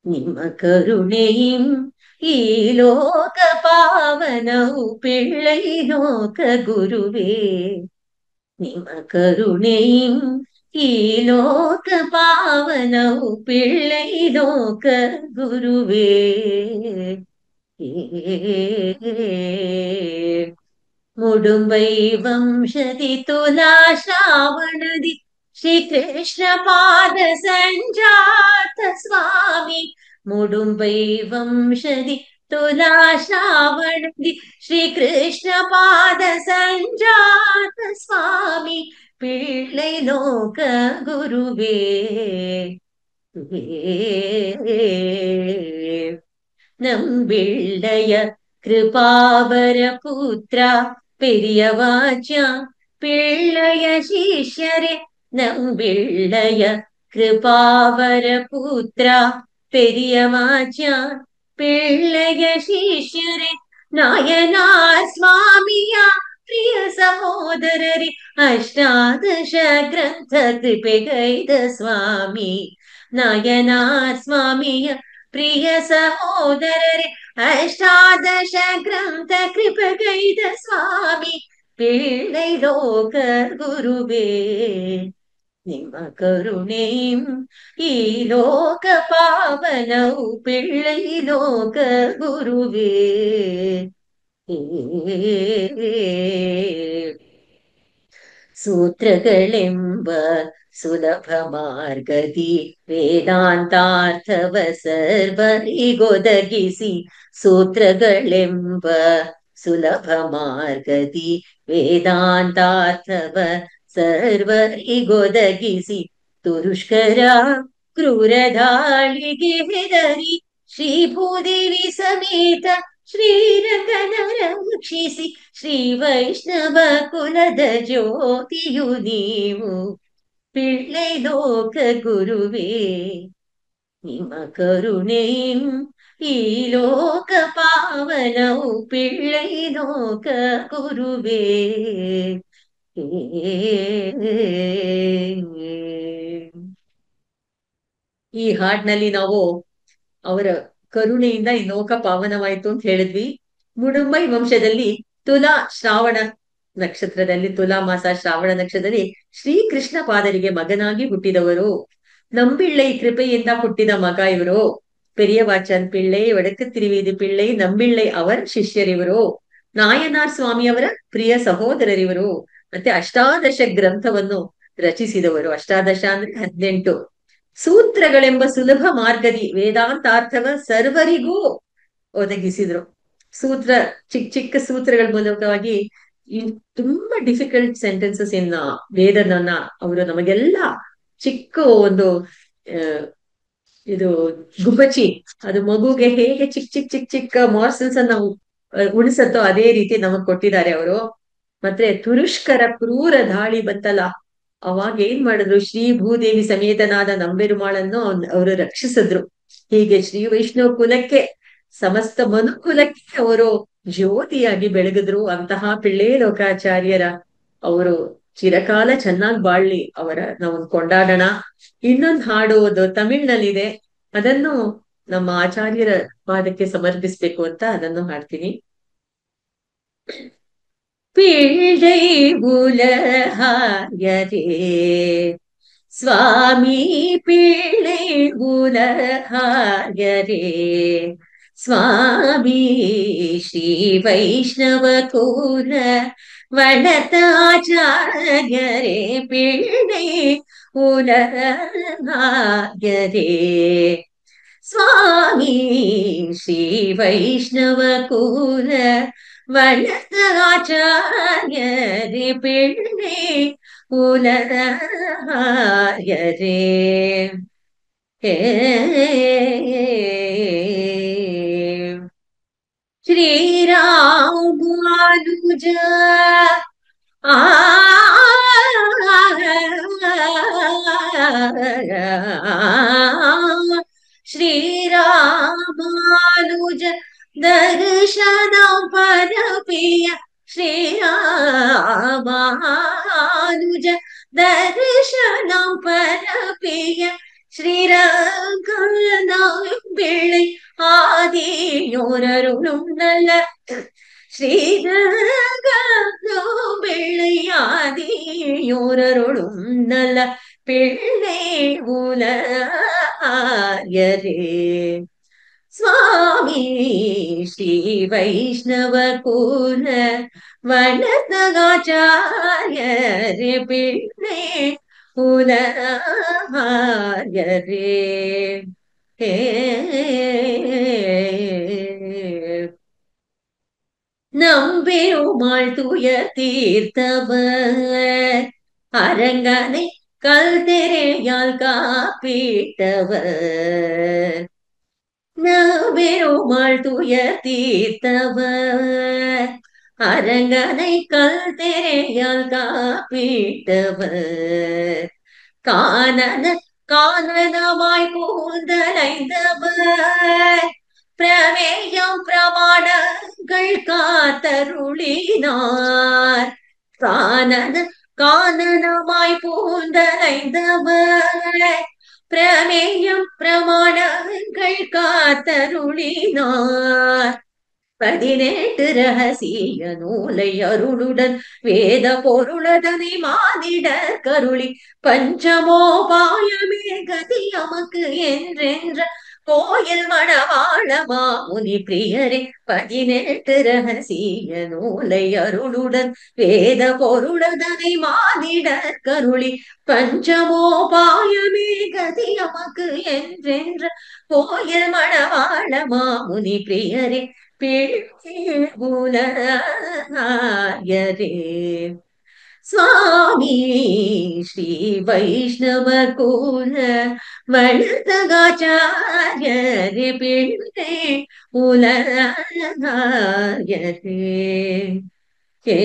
ನಿಮ್ಮ ಕರುಣೆಯಿಂ ಈ ಲೋಕ ಪಾವನವು. ಪಿಳ್ಳೈ ಲೋಕ ಗುರುವೇ ನಿಮ್ಮ ಕರುಣೆಯಿಂ ಈ ಲೋಕ ಪಾವನವು. ಪಿಳ್ಳೈ ಲೋಕ ಗುರುವೇ ಮುಡುಂಬೈ ವಂಶದಿ ತುಲಾ ಶ್ರಾವಣದಿ ಶ್ರೀಕೃಷ್ಣ ಪಾದ ಸಂಜಾತ ಸ್ವಾಮಿ. ಮುಡುಂಬೈ ವಂಶದಿ ತುಲಾ ಶ್ರಾವಣದಿ ಶ್ರೀಕೃಷ್ಣ ಪಾದ ಸಂಜಾತ ಸ್ವಾಮಿ. ಪಿಳ್ಳೈ ಲೋಕ ಗುರುವೇ நம்பிள்ளைய கிருபாவர புத்ரா பெரியவாச்சா பிள்ளைய சிஷ்யரே. நம்பிள்ளைய கிருபாவர புத்ரா பெரியவாச்சா பிள்ளைய ಶಿಷ್ಯರೇ. ನಾಯನಾರ್ ಸ್ವಾಮಿಯ ಪ್ರಿಯ ಸಹೋದರರೇ. ಅಷ್ಟಾದಶ ಗ್ರಂಥ ಕೃಪೆಗೈದ ಸ್ವಾಮಿ. ನಾಯನಾರ್ ಸ್ವಾಮಿಯ ಪ್ರಿಯ ಸಹೋದರರೇ. ಅಷ್ಟಾದಶ ಗ್ರಂಥ ಕೃಪೆಗೈದ ಸ್ವಾಮಿ. ಪಿಳ್ಳೈ ಲೋಕ ಗುರುವೇ ನಿಮ್ಮ ಕರುಣೆಯಿಂ ಈ ಲೋಕ ಪಾವನವು. ಪಿಳ್ಳೈ ಲೋಕ ಗುರುವೇ ಸೂತ್ರಗಳೆಂಬ ಸುಲಭ ಮಾರ್ಗದಿ ವೇದಾಂತಾರ್ಥವ ಸರ್ವರಿಗೊದಗಿಸಿ. ಸೂತ್ರಗಳೆಂಬ ಸುಲಭ ಮಾರ್ಗದಿ ವೇದಾಂತಾರ್ಥವ ಸರ್ವರಿಗೊದಗಿಸಿ. ತುರುಷ್ಕರ ಕ್ರೂರ ದಾಳಿಗೆ ಹೆದರಿ ಶ್ರೀಭೂದೇವಿ ಸಮೇತ ಶ್ರೀರಂಗನ ರಕ್ಷಿಸಿ. ಶ್ರೀ ವೈಷ್ಣವ ಕುಲದ ಜ್ಯೋತಿಯು ನೀವು. ಪಿಳ್ಳೈ ಲೋಕ ಗುರುವೇ ನಿಮ್ಮ ಕರುಣೆಯಿಂ ಈ ಲೋಕ ಪಾವನವು. ಪಿಳ್ಳೈ ಲೋಕ ಗುರುವೇ ಈ ಹಾಡಿನಲ್ಲಿ ನಾವು ಅವರ ಕರುಣೆಯಿಂದ ಈ ಲೋಕ ಪಾವನವಾಯ್ತು ಅಂತ ಹೇಳಿದ್ವಿ. ಮುಡುಂಬೈ ವಂಶದಲ್ಲಿ ತುಲಾ ಶ್ರಾವಣ ನಕ್ಷತ್ರದಲ್ಲಿ, ತುಲಾ ಮಾಸ ಶ್ರಾವಣ ನಕ್ಷತ್ರದಲ್ಲಿ ಶ್ರೀಕೃಷ್ಣ ಪಾದರಿಗೆ ಮಗನಾಗಿ ಹುಟ್ಟಿದವರು. ನಂಬಿಳ್ಳೈ ಕೃಪೆಯಿಂದ ಹುಟ್ಟಿದ ಮಗ ಇವರು. ಪೆರಿಯವಾಚನ್ ಪಿಳ್ಳೈ, ವಡಕು ತಿರುವೀದಿ ಪಿಳ್ಳೈ, ನಂಬಿಳ್ಳೈ ಅವರ ಶಿಷ್ಯರಿವರು. ನಾಯನಾರ್ ಸ್ವಾಮಿಯವರ ಪ್ರಿಯ ಸಹೋದರರಿವರು. ಮತ್ತೆ ಅಷ್ಟಾದಶ ಗ್ರಂಥವನ್ನು ರಚಿಸಿದವರು. ಅಷ್ಟಾದಶ ಅಂದ್ರೆ 18. ಸೂತ್ರಗಳೆಂಬ ಸುಲಭ ಮಾರ್ಗದಿ ವೇದಾಂತಾರ್ಥವ ಸರ್ವರಿಗೂ ಒದಗಿಸಿದ್ರು. ಸೂತ್ರ ಚಿಕ್ಕ ಚಿಕ್ಕ ಸೂತ್ರಗಳ ಮೂಲಕವಾಗಿ ತುಂಬಾ ಡಿಫಿಕಲ್ಟ್ ಸೆಂಟೆನ್ಸಸ್ ವೇದನನ್ನ ಅವರು ನಮಗೆಲ್ಲ ಚಿಕ್ಕ ಒಂದು ಇದು ಗುಬ್ಬಚ್ಚಿ ಅದು ಮಗುಗೆ ಹೇಗೆ ಚಿಕ್ಕ ಚಿಕ್ಕ ಚಿಕ್ಕ ಚಿಕ್ಕ ಮಾರ್ಸಲ್ಸ್ ಅನ್ನ ಉಣಿಸತ್ತೋ ಅದೇ ರೀತಿ ನಮಗ್ ಕೊಟ್ಟಿದ್ದಾರೆ ಅವರು. ಮತ್ತೆ ತುರುಷ್ಕರ ಕ್ರೂರ ದಾಳಿ ಬಂತಲ್ಲ, ಅವಾಗ ಏನ್ ಮಾಡಿದ್ರು, ಶ್ರೀ ಭೂದೇವಿ ಸಮೇತನಾದ ನಂಬೆರುಮಾಳನ್ನು ಅವರು ರಕ್ಷಿಸಿದ್ರು. ಹೀಗೆ ಶ್ರೀ ವೈಷ್ಣವ ಕುಲಕ್ಕೆ, ಸಮಸ್ತ ಮನುಕುಲಕ್ಕೆ ಅವರು ಜ್ಯೋತಿಯಾಗಿ ಬೆಳಗಿದ್ರು. ಅಂತಹ ಪಿಳ್ಳೈ ಲೋಕಾಚಾರ್ಯರ ಅವರು ಚಿರಕಾಲ ಚೆನ್ನಾಗಿ ಬಾಳ್ಲಿ, ಅವರ ನಾವು ಕೊಂಡಾಡೋಣ. ಇನ್ನೊಂದು ಹಾಡು ಅದು ತಮಿಳ್ನಲ್ಲಿದೆ, ಅದನ್ನು ನಮ್ಮ ಆಚಾರ್ಯರ ಪಾದಕ್ಕೆ ಸಮರ್ಪಿಸ್ಬೇಕು ಅಂತ ಅದನ್ನು ಹಾಡ್ತೀನಿ. ಪಿಳ್ಳೈ ಉಲಹಾರ್ಯರೇ ಸ್ವಾಮಿ. ಪಿಳ್ಳೈ ಉಲಹಾರ್ಯರೇ ಸ್ವಾಮಿ. ಶ್ರೀ ವೈಷ್ಣವ ಕುಲ ವನತಾಚಾರ್ಯರೇ. ಪಿಳ್ಳೈ ಉಲಹಾರ್ಯರೇ ಸ್ವಾಮಿ. ಶ್ರೀ ವೈಷ್ಣವ ಕುಲ ವನತಾಚಾರ್ಯರೇ. ಪಿಳ್ಳೈ ಉಲಹಾರ್ಯರೇ. ಹೇ ಶ್ರೀರಾಮಾನುಜ ಆ ಶ್ರೀರಾಮಾನುಜ ದರ್ಶನ ಪರಪಿಯ ಶ್ರೀರಾಮಾನುಜ ದರ್ಶನ ಪರಪಿಯ ಶ್ರೀರಂಗನ ಬೆಳೆ ஆதியோரருளும் நல்ல ஸ்ரீரங்கோ வெள்ளையாதியோரருளும் நல்ல பிள்ளை உலயரே. சுவாமி ஸ்ரீ வைஷ்ணவ குல வனதகாச்சாரியரே பிள்ளை உலயரே. ஹே நம்பெருமாள் துயர் தீர்த்தவர் அரங்கனை கல் திரையால் காப்பிட்டவர். நம்பெருமாள் துயர் தீர்த்தவர் அரங்கனை கல் திரையால் காப்பிட்டவர். கானன கானனமாய் பூந்தலைந்தவர் பிரமேயம் பிரமாணங்கள் காத்தருளினார். கானன கானனமாய் பூந்தலைந்தவர் பிரமேயம் பிரமாணங்கள் காத்தருளினார். 18 ரகசிய நூலை அருளுடன் வேத பொருளதனை மானிடர் கருளி பஞ்சமோபாயமே கதி நமக்கு என்றென்ற கோயில் மணவாள மாமுனி பிரியரே. 18 ரகசிய நூலை அருளுடன் வேத பொருளதனை மானிடர் கருளி பஞ்சமோபாயமே கதி நமக்கு என்றென்ற கோயில் மணவாள மாமுனி பிரியரே. பிள்ளைகுலயரே. சுவாமி ஸ்ரீ வைஷ்ணவ குல வளர்த்தகாச்சாரியரே பிள்ளை உலகாரியரே. ஹே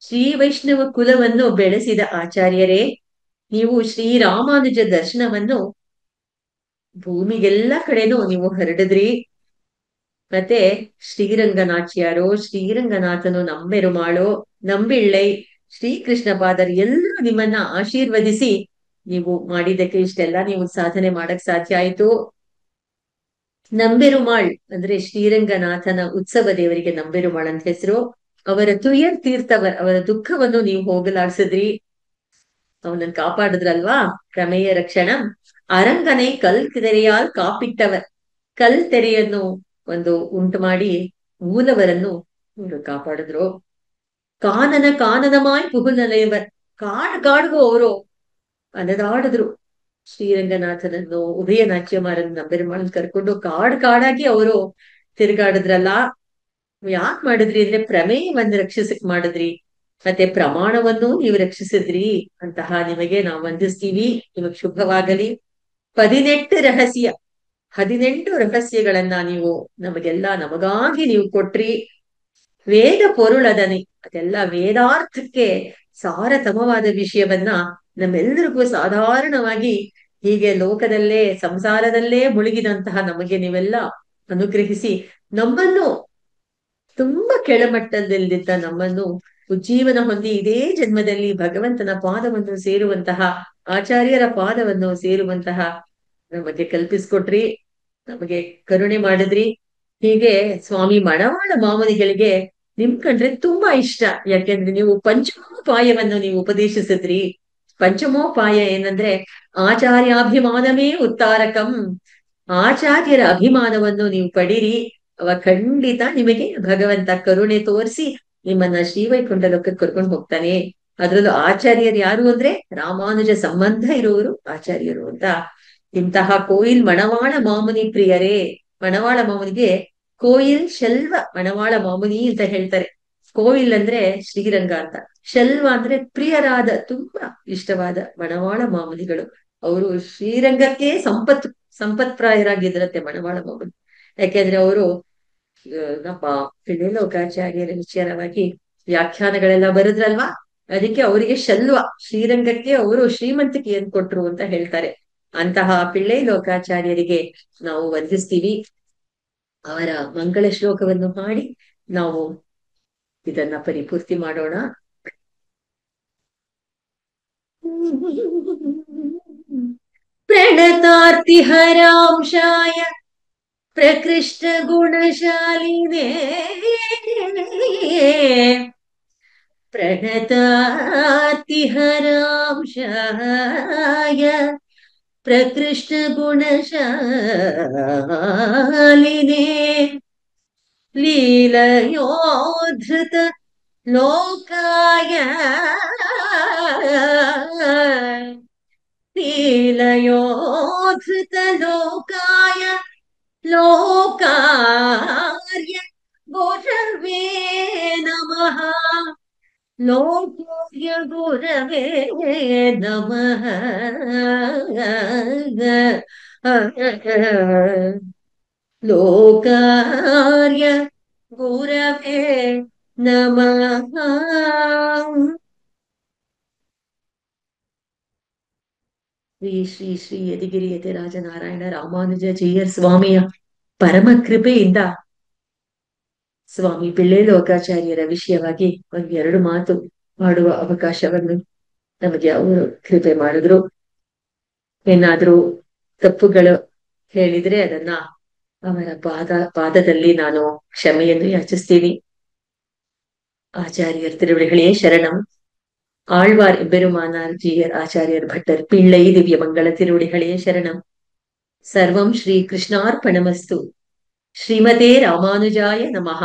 ಶ್ರೀ ವೈಷ್ಣವ ಕುಲವನ್ನು ಬೆಳೆಸಿದ ಆಚಾರ್ಯರೇ, ನೀವು ಶ್ರೀರಾಮಾನುಜ ದರ್ಶನವನ್ನು ಭೂಮಿಗೆಲ್ಲ ಕಡೆನೂ ನೀವು ಹರಡಿದ್ರಿ. ಮತ್ತೆ ಶ್ರೀರಂಗನಾಚ್ಯಾರೋ ಶ್ರೀರಂಗನಾಥನು ನಂಬೆರುಮಾಳೋ ನಂಬಿಳ್ಳೈ ಶ್ರೀಕೃಷ್ಣ ಪಾದರ್ ಎಲ್ಲರೂ ನಿಮ್ಮನ್ನ ಆಶೀರ್ವದಿಸಿ ನೀವು ಮಾಡಿದ್ದಕ್ಕೆ ಇಷ್ಟೆಲ್ಲ ನೀವು ಸಾಧನೆ ಮಾಡಕ್ ಸಾಧ್ಯ ಆಯ್ತು. ನಂಬೆರುಮಾಳ್ ಅಂದ್ರೆ ಶ್ರೀರಂಗನಾಥನ ಉತ್ಸವ ದೇವರಿಗೆ ನಂಬೆರುಮಾಳ್ ಅಂತ ಹೆಸರು. ಅವರ ತುಯರ್ ತೀರ್ಥವರ್, ಅವರ ದುಃಖವನ್ನು ನೀವು ಹೋಗಲಾಡಿಸಿದ್ರಿ, ಅವನನ್ನು ಕಾಪಾಡಿದ್ರಲ್ವಾ. ಪ್ರಮೇಯ ರಕ್ಷಣಂ ಅರಂಗನೆ ಕಲ್ ತೆರೆಯಾಲ್ ಕಾಪಿಟ್ಟವರ್, ಕಲ್ ತೆರೆಯನ್ನು ಒಂದು ಉಂಟು ಮಾಡಿ ಮೂಲವರನ್ನು ಕಾಪಾಡಿದ್ರು. ಕಾನನ ಕಾನನಮಾಯ್ ಪುಹುನಲೆಯವರ್, ಕಾಡ್ಗಾಡ್ಗೂ ಅವರು ಅಲೆದಾಡಿದ್ರು. ಶ್ರೀರಂಗನಾಥನನ್ನು ಉಭಯ ನಾಚ್ಯಮಾರನ್ನು ನಂಬೆರುಮಾಳ್ ಕರ್ಕೊಂಡು ಕಾಡಾಗಿ ಅವರು ತಿರುಗಾಡಿದ್ರಲ್ಲ. ಯಾಕೆ ಮಾಡಿದ್ರಿ ಅಂದ್ರೆ ಪ್ರಮೇಯವನ್ನ ರಕ್ಷಿಸಕ್ ಮಾಡಿದ್ರಿ, ಮತ್ತೆ ಪ್ರಮಾಣವನ್ನು ನೀವು ರಕ್ಷಿಸಿದ್ರಿ. ಅಂತಹ ನಿಮಗೆ ನಾವು ವಂದಿಸ್ತೀವಿ. ನಿಮಗ್ ಶುಭವಾಗಲಿ. 18 ರಹಸ್ಯಗಳನ್ನ ನೀವು ನಮಗಾಗಿ ನೀವು ಕೊಟ್ರಿ. ವೇದ ಪೊರುಳದನೆ, ಅದೆಲ್ಲ ವೇದಾರ್ಥಕ್ಕೆ ಸಾರತಮವಾದ ವಿಷಯವನ್ನ ನಮ್ಮೆಲ್ಲರಿಗೂ ಸಾಧಾರಣವಾಗಿ ಹೀಗೆ ಲೋಕದಲ್ಲೇ ಸಂಸಾರದಲ್ಲೇ ಮುಳುಗಿದಂತಹ ನಮಗೆ ನೀವೆಲ್ಲ ಅನುಗ್ರಹಿಸಿ ನಮ್ಮನ್ನು ತುಂಬಾ ಕೆಳಮಟ್ಟದಲ್ಲಿದ್ದ ನಮ್ಮನ್ನು ಉಜ್ಜೀವನ ಹೊಂದಿ ಇದೇ ಜನ್ಮದಲ್ಲಿ ಭಗವಂತನ ಪಾದವನ್ನು ಸೇರುವಂತಹ, ಆಚಾರ್ಯರ ಪಾದವನ್ನು ಸೇರುವಂತಹ ನಮಗೆ ಕಲ್ಪಿಸ್ಕೊಟ್ರಿ, ನಮಗೆ ಕರುಣೆ ಮಾಡಿದ್ರಿ. ಹೀಗೆ ಸ್ವಾಮಿ ಮಣವಾಳ ಮಾಮನಿಗಳಿಗೆ ನಿಮ್ ಕಂಡ್ರೆ ತುಂಬಾ ಇಷ್ಟ. ಯಾಕೆಂದ್ರೆ ನೀವು ಪಂಚಮೋಪಾಯವನ್ನು ನೀವು ಉಪದೇಶಿಸಿದ್ರಿ. ಪಂಚಮೋಪಾಯ ಏನಂದ್ರೆ ಆಚಾರ್ಯಾಭಿಮಾನವೇ ಉತ್ತಾರಕಂ. ಆಚಾರ್ಯರ ಅಭಿಮಾನವನ್ನು ನೀವು ಪಡೀರಿ, ಅವ ಖಂಡಿತ ನಿಮಗೆ ಭಗವಂತ ಕರುಣೆ ತೋರಿಸಿ ನಿಮ್ಮನ್ನ ಶ್ರೀವೈಕುಂಠ ಲೋಕಕ್ಕೆ ಕರ್ಕೊಂಡು ಹೋಗ್ತಾನೆ. ಅದ್ರಲ್ಲೂ ಆಚಾರ್ಯರು ಯಾರು ಅಂದ್ರೆ ರಾಮಾನುಜ ಸಂಬಂಧ ಇರುವರು ಆಚಾರ್ಯರು ಅಂತ. ಇಂತಹ ಕೋಯಿಲ್ ಮಣವಾಳ ಮಾಮುನಿ ಪ್ರಿಯರೇ, ಮಣವಾಳ ಮಾಮುನಿಗೆ ಕೋಯಿಲ್ ಶೆಲ್ವ ಮಣವಾಳ ಮಾಮುನಿ ಅಂತ ಹೇಳ್ತಾರೆ. ಕೋಯಿಲ್ ಅಂದ್ರೆ ಶ್ರೀರಂಗ ಅಂತ, ಶೆಲ್ವ ಅಂದ್ರೆ ಪ್ರಿಯರಾದ ತುಂಬಾ ಇಷ್ಟವಾದ ಮಣವಾಳ ಮಾಮುನಿಗಳು. ಅವರು ಶ್ರೀರಂಗಕ್ಕೆ ಸಂಪತ್ಪ್ರಾಯರಾಗಿದ್ರಂತೆ ಮಣವಾಳ ಮಾಮುನಿ. ಯಾಕೆಂದ್ರೆ ಅವರು ನಮ್ಮ ಪಿಳ್ಳೆಲೋಕಾಚಾರ್ಯರ ವಿಚಾರವಾಗಿ ವ್ಯಾಖ್ಯಾನಗಳೆಲ್ಲ ಬರೆದ್ರಲ್ವಾ, ಅದಕ್ಕೆ ಅವರಿಗೆ ಶಲ್ವ, ಶ್ರೀರಂಗಕ್ಕೆ ಅವರು ಶ್ರೀಮಂತಿಕೆಯನ್ನು ಕೊಟ್ರು ಅಂತ ಹೇಳ್ತಾರೆ. ಅಂತಹ ಪಿಳ್ಳೈ ಲೋಕಾಚಾರ್ಯರಿಗೆ ನಾವು ವಂದಿಸ್ತೀವಿ. ಅವರ ಮಂಗಳ ಶ್ಲೋಕವನ್ನು ಮಾಡಿ ನಾವು ಇದನ್ನ ಪರಿಪೂರ್ತಿ ಮಾಡೋಣ. ಪ್ರಣತಾರ್ತಿಹರಾಂಶಾಯ ಪ್ರಕೃಷ್ಟ ಗುಣಶಾಲಿನೇ ಪ್ರಣತಾರ್ತಿಹರಾಂಶಾಯ ಪ್ರಕೃಷ್ಟ ಗುಣಶಾಲಿನೇ ಲೀಲಯೋಧೃತ ಲೋಕಾಯ ಲೀಲಯೋಧೃತ ಲೋಕಾಯ ಲೋಕಾರ್ಯ ಗುರವೇ ನಮಃ ಲೋಕಾರ್ಯ ಗುರವೇ ನಮಃ ಲೋಕಾರ್ಯ ಗುರವೇ ನಮಃ. ಶ್ರೀ ಶ್ರೀ ಶ್ರೀ ಯದಿಗಿರಿ ಯತಿರಾಜನಾರಾಯಣ ರಾಮಾನುಜ ಜೀಯರ್ ಸ್ವಾಮಿಯ ಪರಮ ಕೃಪೆಯಿಂದ ಸ್ವಾಮಿ ಪಿಳ್ಳೆ ಲೋಕಾಚಾರ್ಯರ ವಿಷಯವಾಗಿ ಒಂದೆರಡು ಮಾತು ಮಾಡುವ ಅವಕಾಶವನ್ನು ನಮಗೆ ಅವರು ಕೃಪೆ ಮಾಡಿದ್ರು. ಏನಾದ್ರೂ ತಪ್ಪುಗಳು ಹೇಳಿದ್ರೆ ಅದನ್ನ ಅವರ ಪಾದದಲ್ಲಿ ನಾನು ಕ್ಷಮೆಯನ್ನು ಯಾಚಿಸ್ತೀನಿ. ಆಚಾರ್ಯರ್ ತಿರುವಡಿಗಳೇ ಶರಣಂ. ಆಳ್ವಾರ್ ಎಬ್ಬೆರುಮಾನಾರ್ ಜೀಯರ್ ಆಚಾರ್ಯರ್ ಭಟ್ಟರ್ ಪಿಳ್ಳೈ ದಿವ್ಯ ಮಂಗಳ ತಿರುವಡಿಗಳೇ ಶರಣಂ. ಸರ್ವಂ ಶ್ರೀ ಕೃಷ್ಣಾರ್ಪಣಮಸ್ತು. ஸ்ரீமதே ராமானுஜாய நமஹ.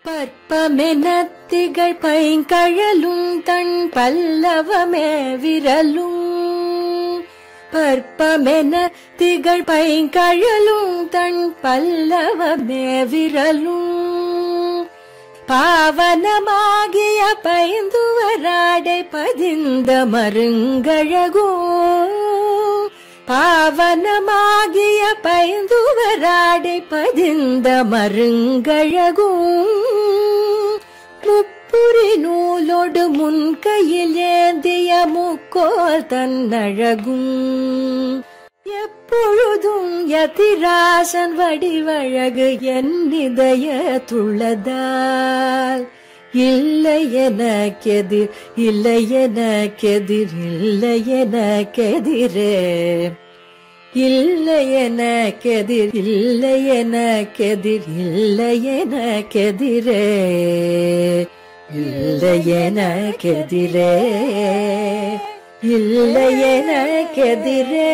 பற்பமெனத்திகள் பைங்கழலும் தன் பல்லவமே விரலும் பற்பமெனத்திகள் பைங்கழலும் தன் பல்லவமே விரலும் பாவனமாகிய பைந்துவராடை பதிந்த மருங்கழகும் பாவனமாகிய பைந்துவராடை பதிந்த மருங்கழகும் முப்புரி நூலோடு முன்கையில் ஏந்திய முக்கோல் தன்னழகும் எப்பொழுதும் யதிராசன் வடிவழகு என் இதயத்துள்ளதால் இல்லை எனக்கெதிர் இல்லை எனக்கெதிர் இல்லை எனக்கெதிரே இல்லை எனக்கெதிர் இல்லை எனக்கெதிர் இல்லை எனக்கெதிரே இல்லை எனக்கெதிரே இல்லை எனக்கெதிரே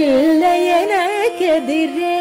இல்லை எனக்கெதிரே